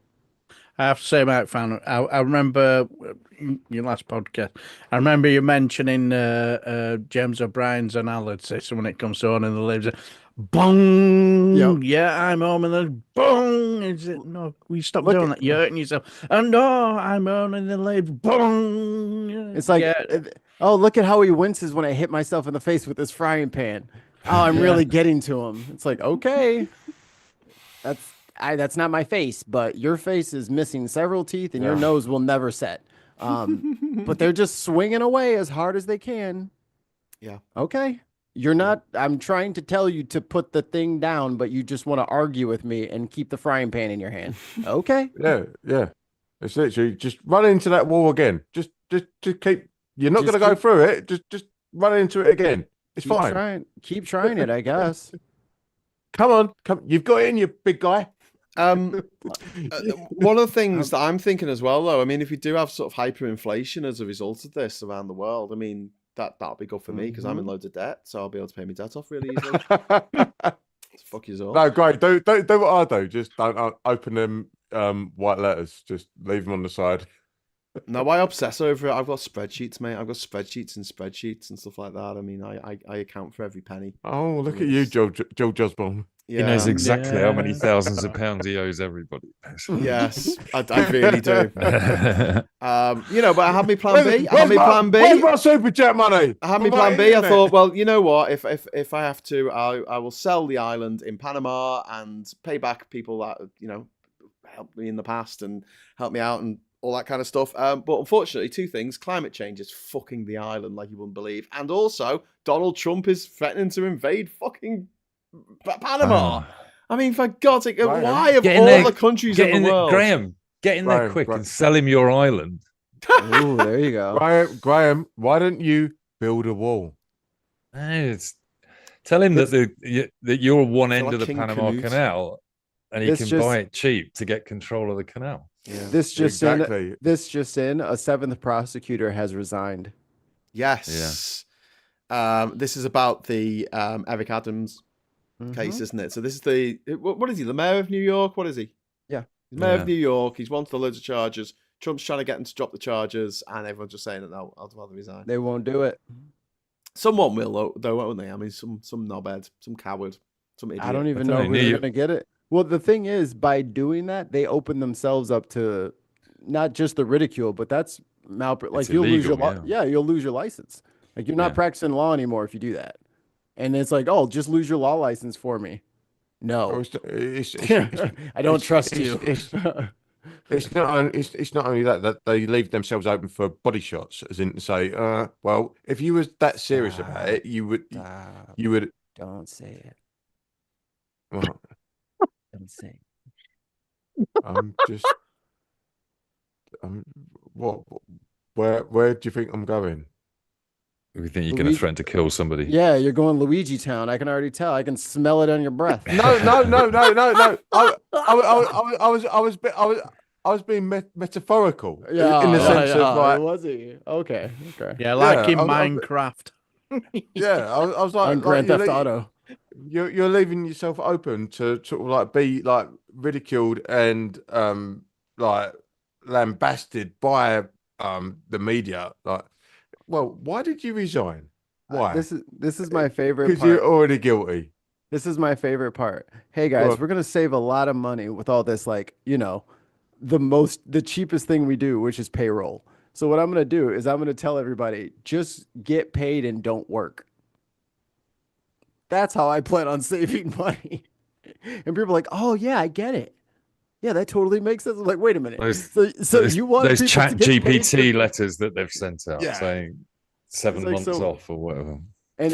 I have to say about fan. I remember your last podcast. I remember you mentioning James O'Brien's analysis when it comes to owning the libs. Bong. Yep. Yeah, I'm owning the bong. Is it no? We stop doing that. You're hurting yourself. Oh no, I'm owning the libs. Bong. It's like, oh, look at how he winces when I hit myself in the face with this frying pan. Oh, I'm really getting to him. It's like, okay, that's not my face, but your face is missing several teeth and your nose will never set. But they're just swinging away as hard as they can. Yeah. Okay. You're not, I'm trying to tell you to put the thing down, but you just want to argue with me and keep the frying pan in your hand. Okay. Yeah. It's literally just run into that wall again. Just keep, you're not going to go through it. Just run into it again. It's fine. Keep trying it, I guess. Come on. You've got it in, you big guy. One of the things that I'm thinking as well, though, I mean, if we do have sort of hyperinflation as a result of this around the world, I mean, that'll be good for me because I'm in loads of debt, so I'll be able to pay my debt off really easily. Fuck you all. No, great. Do what I do. Just don't open them white letters. Just leave them on the side. No, I obsess over it. I've got spreadsheets, mate. I've got spreadsheets and stuff like that. I mean, I account for every penny. Oh, look at you, Joe Osborne. Yeah. He knows exactly how many thousands of pounds he owes everybody. Yes, I really do. But I had my plan B. Where's my super chat money? I had my plan B. I thought, well, you know what? If I have to, I will sell the island in Panama and pay back people that helped me in the past and helped me out and all that kind of stuff. But unfortunately, two things: climate change is fucking the island like you wouldn't believe, and also Donald Trump is threatening to invade fucking Panama. I mean, for God's sake, why of all the countries in the world? Graham, get in there quick and sell him your island. Oh, there you go. Graham, why don't you build a wall? Tell him that you're one end of the Panama Canal and he can buy it cheap to get control of the canal. Yeah. This just in, a seventh prosecutor has resigned. Yes. Yeah. This is about the Eric Adams case, isn't it? So this is what is he? The mayor of New York? What is he? Yeah. He's mayor of New York. He's wanted loads of charges. Trump's trying to get him to drop the charges, and everyone's just saying that no, I'd rather resign. They won't do it. Someone will, though, won't they? I mean, some knobhead, some coward, some idiot. I don't even know who's going to get it. Well, the thing is, by doing that, they open themselves up to not just the ridicule, but that's like you'll lose your you'll lose your license. Like you're not practicing law anymore if you do that. And it's like, oh, just lose your law license for me. No, I don't trust you. It's not only that they leave themselves open for body shots, as in to say, well, if you was that serious about it, you would. Don't say it. Well, don't say it. Where do you think I'm going? We think you're going to threaten to kill somebody. Yeah, you're going Luigi Town. I can already tell. I can smell it on your breath. No. I was being metaphorical. Yeah, in the sense of like, was he? Okay. Yeah, like in Minecraft. I was like, on Grand Theft Auto. You're leaving yourself open to sort of like be like ridiculed and like lambasted by the media. Like, well, why did you resign? Why? This is my favorite part. Because you're already guilty. This is my favorite part. Hey guys, we're gonna save a lot of money with all this, like, the cheapest thing we do, which is payroll. So what I'm gonna do is I'm gonna tell everybody, just get paid and don't work. That's how I plan on saving money. And people are like, oh yeah, I get it. Yeah, that totally makes sense. I'm like, wait a minute. You want those chat GPT letters that they've sent out saying 7 months off or whatever. And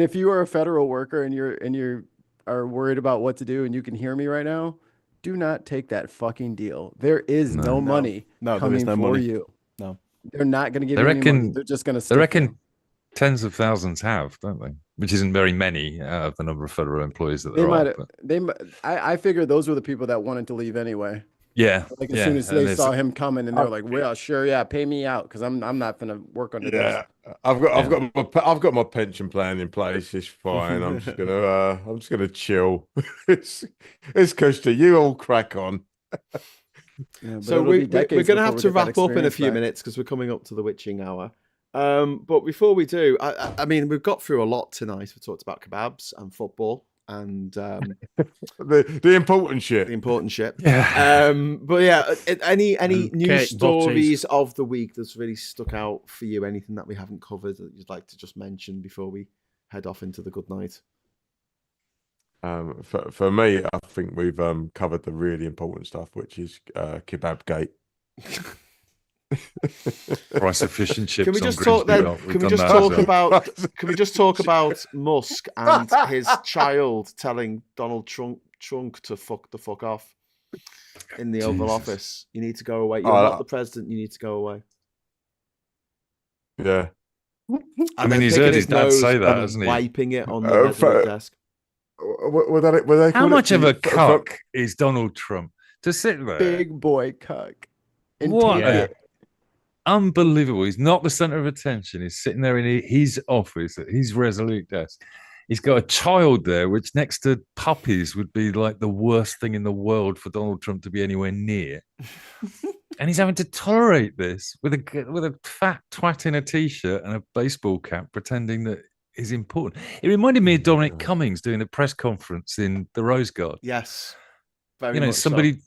if you are a federal worker and you are worried about what to do and you can hear me right now, do not take that fucking deal. There is no money coming for you. No. They're not going to give you any money. They're just going to They reckon tens of thousands have, don't they? which isn't very many out of the number of federal employees that They there might. are. But... I figured those were the people that wanted to leave anyway. Yeah, like as soon as they saw him coming, and they're like, "Well, sure, yeah, pay me out because I'm not gonna work under this." I've got my pension plan in place. It's fine. I'm just gonna chill. It's cushy. You all crack on. So we're going to have to wrap up in a few minutes because we're coming up to the witching hour. But before we do, I mean, we've got through a lot tonight. We talked about kebabs and football and the important shit. The important shit. Yeah. But yeah, any news stories of the week that's really stuck out for you? Anything that we haven't covered that you'd like to just mention before we head off into the good night? For me, I think we've covered the really important stuff, which is kebab gate. Price efficient chips. Can we just talk then? Can we just talk about Musk and his child telling Donald Trump to fuck the fuck off in the Oval Office? You need to go away. You're not the president. You need to go away. Yeah. I mean, he's heard his dad say that, hasn't he? Wiping it on the desk. Were they How much of a cuck is Donald Trump to sit there? Big boy cuck. What? Unbelievable. He's not the center of attention. He's sitting there in his office at his Resolute desk. He's got a child there, which next to puppies would be like the worst thing in the world for Donald Trump to be anywhere near. And he's having to tolerate this with a fat twat in a t-shirt and a baseball cap, pretending that is important. It reminded me of Dominic Cummings doing the press conference in the Rose Garden. Yes. Somebody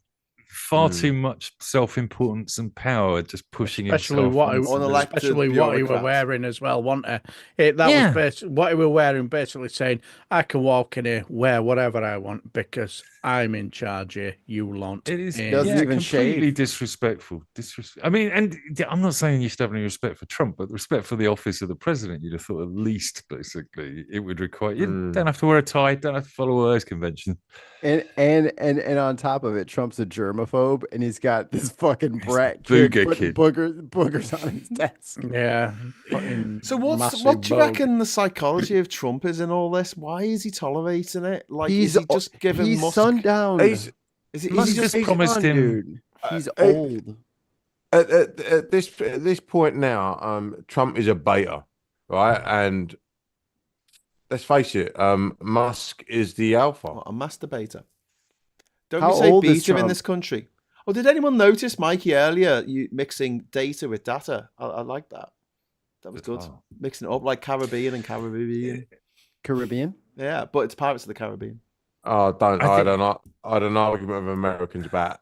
far too much self-importance and power just pushing especially himself. Especially what he were wearing as well, wasn't it? Was what he were wearing, basically saying, I can walk in here, wear whatever I want because I'm in charge here, you lot. It is doesn't even completely shave. disrespectful. I mean, and I'm not saying you should have any respect for Trump, but respect for the office of the president, you'd have thought at least, basically, it would require you don't have to wear a tie, don't have to follow all those conventions. And on top of it, Trump's a germaphobe, and he's got this fucking brat kid boogers on his desk. Yeah. So what do you reckon the psychology of Trump is in all this? Why is he tolerating it? Like is he just giving Musk sundown? He's just promised him. Dude. He's old. At this point now, Trump is a beta, right? And let's face it, Musk is the alpha. What, a masturbator. Don't we say beta in this country? Oh, did anyone notice, Mikey, earlier, you mixing data with data? I like that. That was good. Mixing it up like Caribbean and Caribbean. Caribbean? Yeah, but it's Pirates of the Caribbean. Oh, I don't know argument with Americans about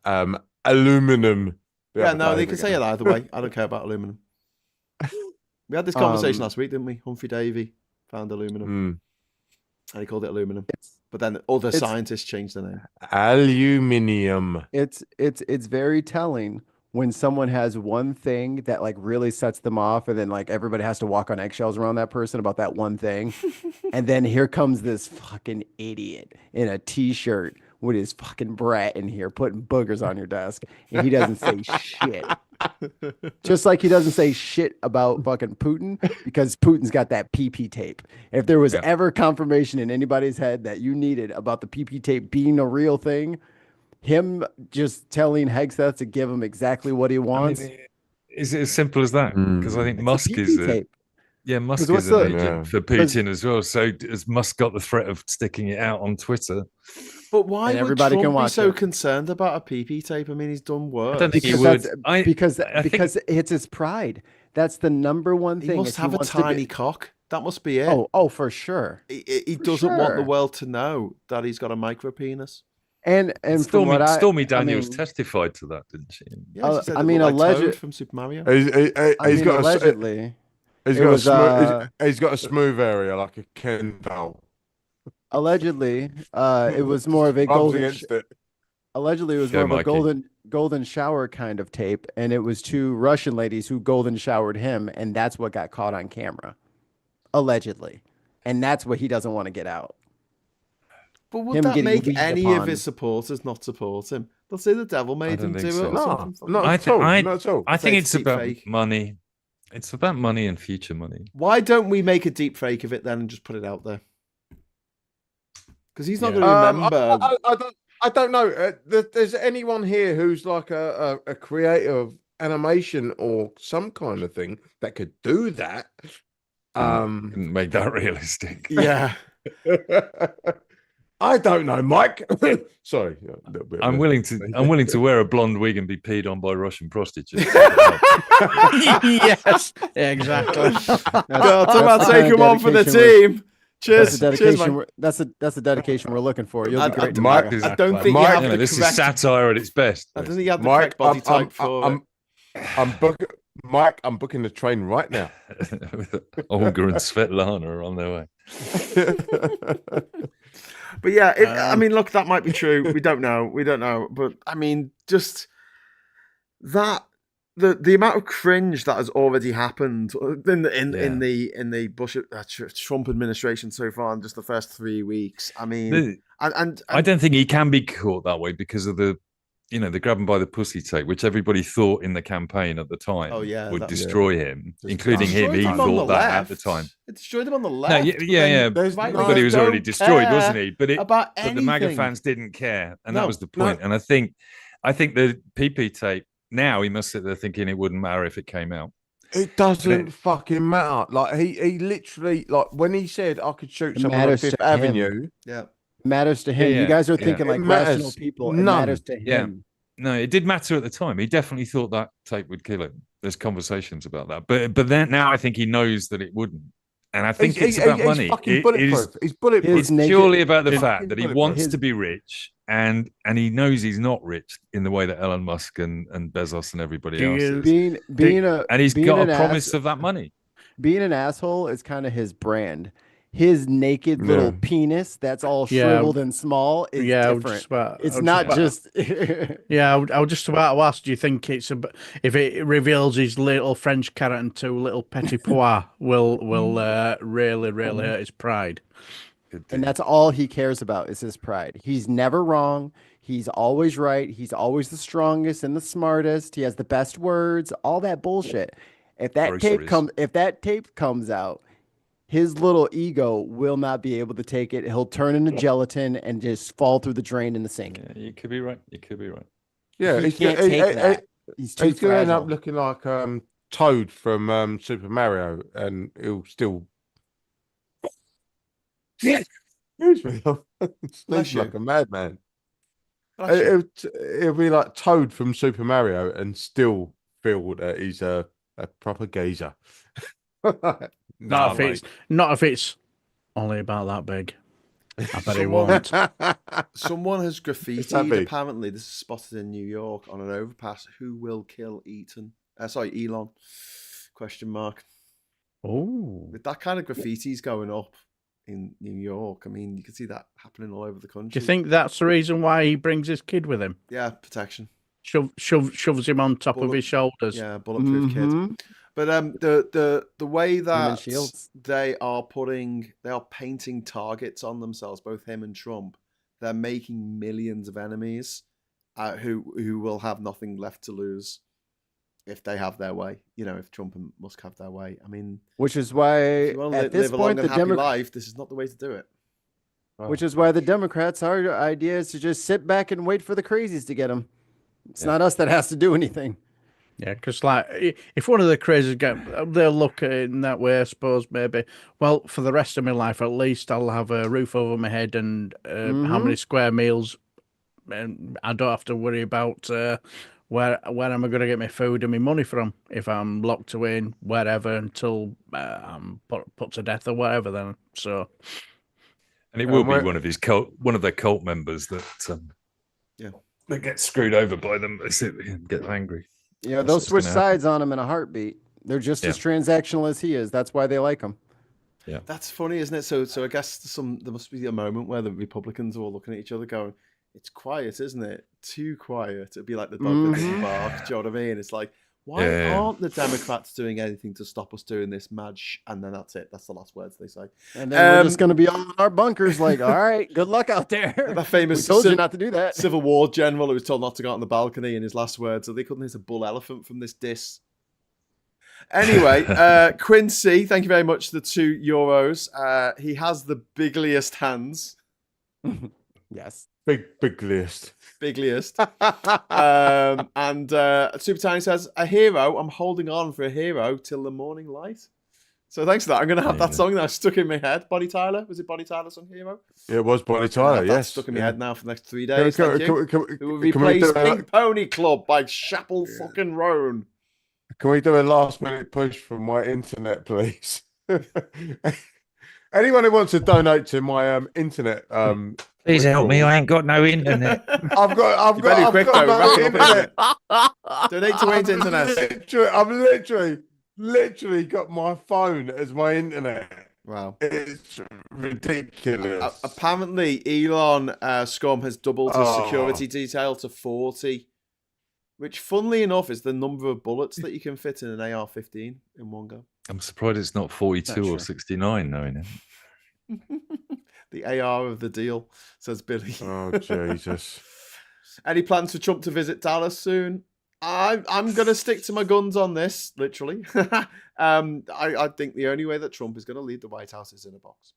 aluminum. Yeah, no, they can say it either way. I don't care about aluminum. We had this conversation last week, didn't we? Humphrey Davy found aluminum. And he called it aluminum. But then other scientists changed the name. Aluminium. It's very telling when someone has one thing that like really sets them off, and then like everybody has to walk on eggshells around that person about that one thing. And then here comes this fucking idiot in a t-shirt with his fucking brat in here putting boogers on your desk, and he doesn't say shit. Just like he doesn't say shit about fucking Putin, because Putin's got that PP tape. If there was ever confirmation in anybody's head that you needed about the PP tape being a real thing, him just telling Hegseth to give him exactly what he wants. Is it as simple as that? Because I think Musk is Musk is an agent for Putin as well. So has Musk got the threat of sticking it out on Twitter? But why would Trump be so concerned about a PP tape? I mean, he's done worse. I don't think he would. Because it's his pride. That's the number one thing. He must have a tiny cock. That must be it. Oh, for sure. He doesn't want the world to know that he's got a micro penis. And Stormy Daniels testified to that, didn't she? Yeah, she said allegedly from Super Mario. He's got allegedly. He's got a smooth area like a Ken doll. Allegedly, it was more of a golden. Allegedly, it was more of a golden shower kind of tape, and it was two Russian ladies who golden showered him, and that's what got caught on camera. Allegedly, and that's what he doesn't want to get out. But would that make any of his supporters not support him? They'll say the devil made him do it. Not at all. I think it's about money. It's about money and future money. Why don't we make a deep fake of it then and just put it out there? Because he's not going to remember. I don't know. There's anyone here who's like a creator of animation or some kind of thing that could do that? Couldn't make that realistic. Yeah. I don't know, Mike. Sorry, I'm willing to wear a blonde wig and be peed on by Russian prostitutes. Yes, exactly. Talk about taking one for the team. Cheers. That's the dedication we're looking for. You'll be great. Mike, I don't think you have the this correct... is satire at its best. I don't think you have the correct body type for Mike, I'm booking the train right now. Olga and Svetlana are on their way. But yeah, I mean, look, that might be true. We don't know. But I mean, just that the amount of cringe that has already happened in the Bush Trump administration so far in just the first 3 weeks. I mean, and I don't think he can be caught that way because of the grabbing by the pussy tape, which everybody thought in the campaign at the time would destroy him, including him. He thought that at the time. It destroyed him on the left. No, but he was already destroyed, wasn't he? But but the MAGA fans didn't care, and that was the point. And I think the PP tape, now he must sit there thinking it wouldn't matter if it came out. It doesn't fucking matter. Like he literally, like when he said I could shoot someone on Fifth Avenue. Yeah. Matters to him. You guys are thinking like rational people. It matters to him. Yeah. No, it did matter at the time. He definitely thought that tape would kill him. There's conversations about that, but then now I think he knows that it wouldn't, and I think it's about money. He's bulletproof. It's purely about the fact that he wants to be rich, and he knows he's not rich in the way that Elon Musk and Bezos and everybody else is. And he's got a promise of that money. Being an asshole is kind of his brand. His naked little penis that's all shriveled and small is different. It's not just I was just about to ask, do you think it's if it reveals his little French carrot and two little petit pois will really hurt his pride? And that's all he cares about is his pride. He's never wrong. He's always right. He's always the strongest and the smartest. He has the best words, all that bullshit. If that tape comes out, his little ego will not be able to take it. He'll turn into gelatin and just fall through the drain in the sink. Yeah, you could be right. Yeah, he can't take that. He's too going to end up fragile. looking like Toad from Super Mario, and he'll still. Yeah, sneaks like a madman. It'll be like Toad from Super Mario, and still feel that he's a proper geezer. Not if it's only about that big. I bet he won't. Someone has graffitied, apparently, this is spotted in New York on an overpass, "Who will kill Elon? Question mark. Oh. With that kind of graffiti's going up in New York, I mean, you can see that happening all over the country. Do you think that's the reason why he brings his kid with him? Yeah, protection. Shoves him on top of his shoulders. Yeah, bulletproof kid. But the way that they are painting targets on themselves, both him and Trump, they're making millions of enemies who will have nothing left to lose if they have their way. If Trump and Musk have their way. I mean, which is why if you want to live a long and happy life, this is not the way to do it. Which is why the Democrats, our idea is to just sit back and wait for the crazies to get them. It's not us that has to do anything. Yeah, because if one of the crazies they'll look at it in that way, I suppose, maybe. Well, for the rest of my life, at least I'll have a roof over my head and how many square meals, and I don't have to worry about where am I going to get my food and my money from if I'm locked away in wherever until I'm put to death or whatever. Then and it will be one of their cult members that get screwed over by them. They get angry. Yeah, they'll switch sides on him in a heartbeat. They're just as transactional as he is. That's why they like him. Yeah, that's funny, isn't it? So I guess there must be a moment where the Republicans are all looking at each other, going, "It's quiet, isn't it? Too quiet." It'd be like the dog that doesn't bark. Do you know what I mean? It's like, why aren't the Democrats doing anything to stop us doing this mad and then that's it. That's the last words they say. And then we're just going to be all in our bunkers like, all right, good luck out there. That famous we told you not to do that. Civil War general who was told not to go out on the balcony in his last words, so they couldn't hit a bull elephant from this diss. Anyway, Quincy, thank you very much for the €2. He has the bigliest hands. Yes. Bigliest. And Super Tiny says, a hero. I'm holding on for a hero till the morning light. So thanks for that. I'm going to have that song now stuck in my head. Bonnie Tyler. Was it Bonnie Tyler song Hero? Yeah, it was Bonnie Tyler, yes. Stuck in my head now for the next 3 days. It will replace Pink Pony Club by Chapel fucking Roan. Can we do a last minute push from my internet, please? Anyone who wants to donate to my internet, please help me. I ain't got no internet. I've got no internet. Donate to Wayne's internet. I've literally got my phone as my internet. Wow, it's ridiculous. Apparently, Elon Scum has doubled his security detail to 40, which, funnily enough, is the number of bullets that you can fit in an AR-15 in one go. I'm surprised it's not 42 or 69, knowing it. The AR of the deal, says Billy. Oh, Jesus. Any plans for Trump to visit Dallas soon? I'm going to stick to my guns on this, literally. I think the only way that Trump is going to leave the White House is in a box.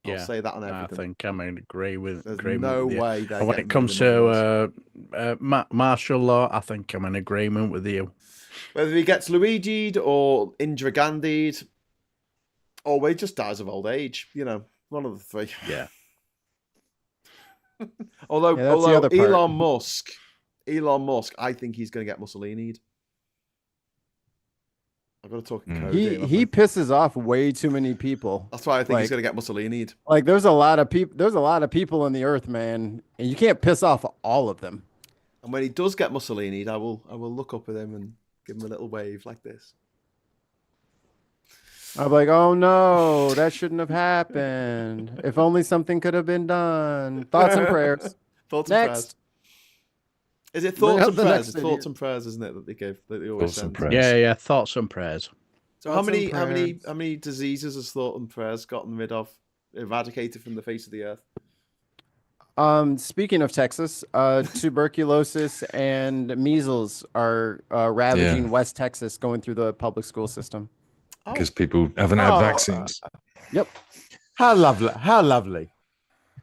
I'll say that on everything. I think I'm in agreement. There's no way. And when it comes to martial law, I think I'm in agreement with you. Whether he gets Luigi'd or Indira Gandhi'd, or he just dies of old age, one of the three. Yeah. although Elon Musk, I think he's going to get Mussolini'd. I've got to talk in code. He pisses off way too many people. That's why I think he's going to get Mussolini'd. Like, there's a lot of people. There's a lot of people on the earth, man, and you can't piss off all of them. And when he does get Mussolini'd, I will look up at him and give him a little wave like this. I'm like, oh no, that shouldn't have happened. If only something could have been done. Thoughts and prayers. Thoughts and prayers. Is it thoughts and prayers? It's thoughts and prayers, isn't it? That they give, that they always send. Yeah, thoughts and prayers. So how many diseases has thought and prayers gotten rid of, eradicated from the face of the earth? Speaking of Texas, tuberculosis and measles are ravaging West Texas, going through the public school system. Because people haven't had vaccines. Yep. How lovely! How lovely.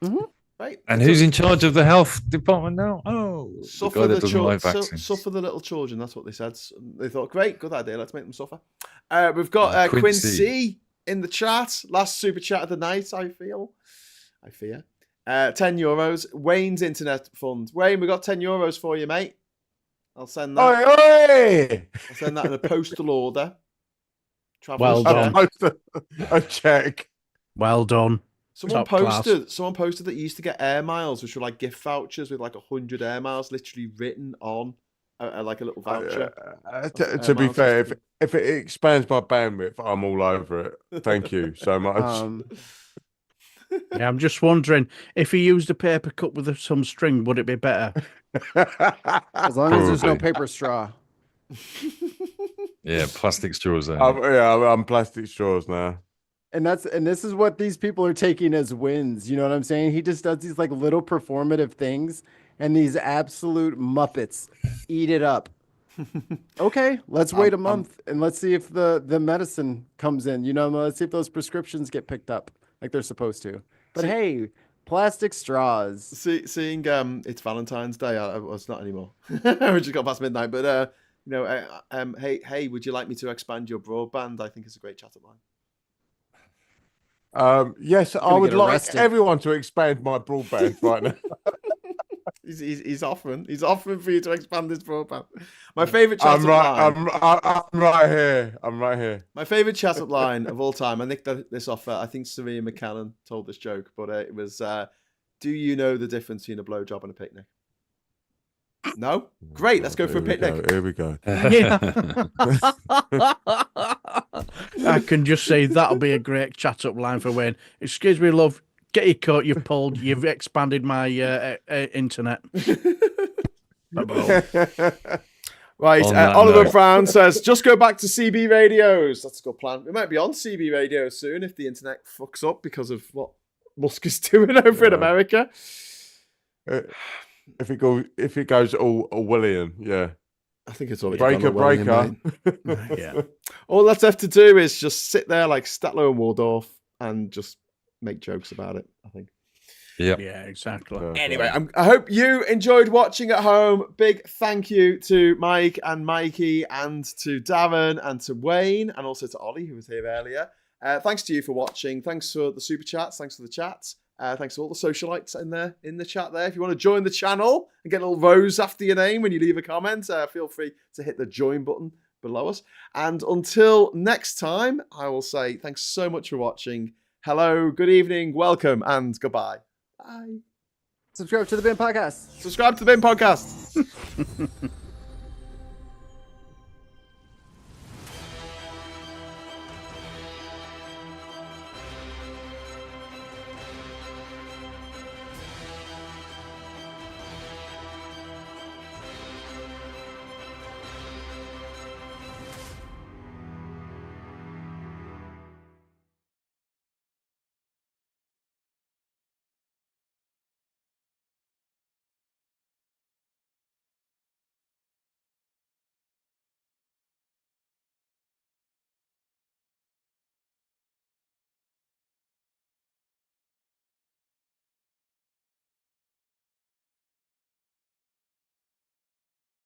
Mm-hmm. Right. And who's in charge of the health department now? Oh, suffer the little children. That's what they said. They thought, great, good idea. Let's make them suffer. We've got Quincy in the chat. Last super chat of the night. I fear. €10. Wayne's internet fund. Wayne, we got €10 for you, mate. I'll send that. Oi! I'll send that in a postal order. Well done. A check. Well done. Someone posted that you used to get air miles, which were like gift vouchers with like 100 air miles literally written on like a little voucher. To be fair, if it expands my bandwidth, I'm all over it. Thank you so much. Yeah, I'm just wondering, if you used a paper cup with some string, would it be better? As long as there's no paper straw. Yeah, plastic straws. I'm plastic straws now. And this is what these people are taking as wins. You know what I'm saying? He just does these like little performative things, and these absolute muppets eat it up. Okay, let's wait a month and let's see if the medicine comes in. Let's see if those prescriptions get picked up like they're supposed to. But hey, plastic straws. Seeing it's Valentine's Day. Well, it's not anymore. We just got past midnight. But hey, would you like me to expand your broadband? I think it's a great chat-up line. Yes, I would like everyone to expand my broadband right now. He's offering for you to expand this broadband. My favorite chat-up line. I'm right here. My favorite chat-up line of all time. I nicked this off. I think Serena McCannon told this joke, but it was, "Do you know the difference between a blowjob and a picnic?" No? Great, let's go for a picnic. Here we go. Yeah. I can just say that'll be a great chat-up line for Wayne. Excuse me, love. Get your coat, you've pulled. You've expanded my internet. Right, Oliver Brown says, just go back to CB radios. That's a good plan. We might be on CB radios soon if the internet fucks up because of what Musk is doing over in America. If it goes all William, yeah. I think it's all breaker. Yeah. All that's left to do is just sit there like Statler and Waldorf and just make jokes about it, I think. Yeah. Yeah, exactly. Anyway, I hope you enjoyed watching at home. Big thank you to Mike and Mikey and to Darren and to Wayne and also to Ollie, who was here earlier. Thanks to you for watching. Thanks for the super chats. Thanks for the chats. Thanks to all the socialites in the chat there. If you want to join the channel and get a little rose after your name when you leave a comment, feel free to hit the join button below us. And until next time, I will say thanks so much for watching. Hello, good evening, welcome, and goodbye. Bye. Subscribe to the Bin Podcast. Subscribe to the Bin Podcast.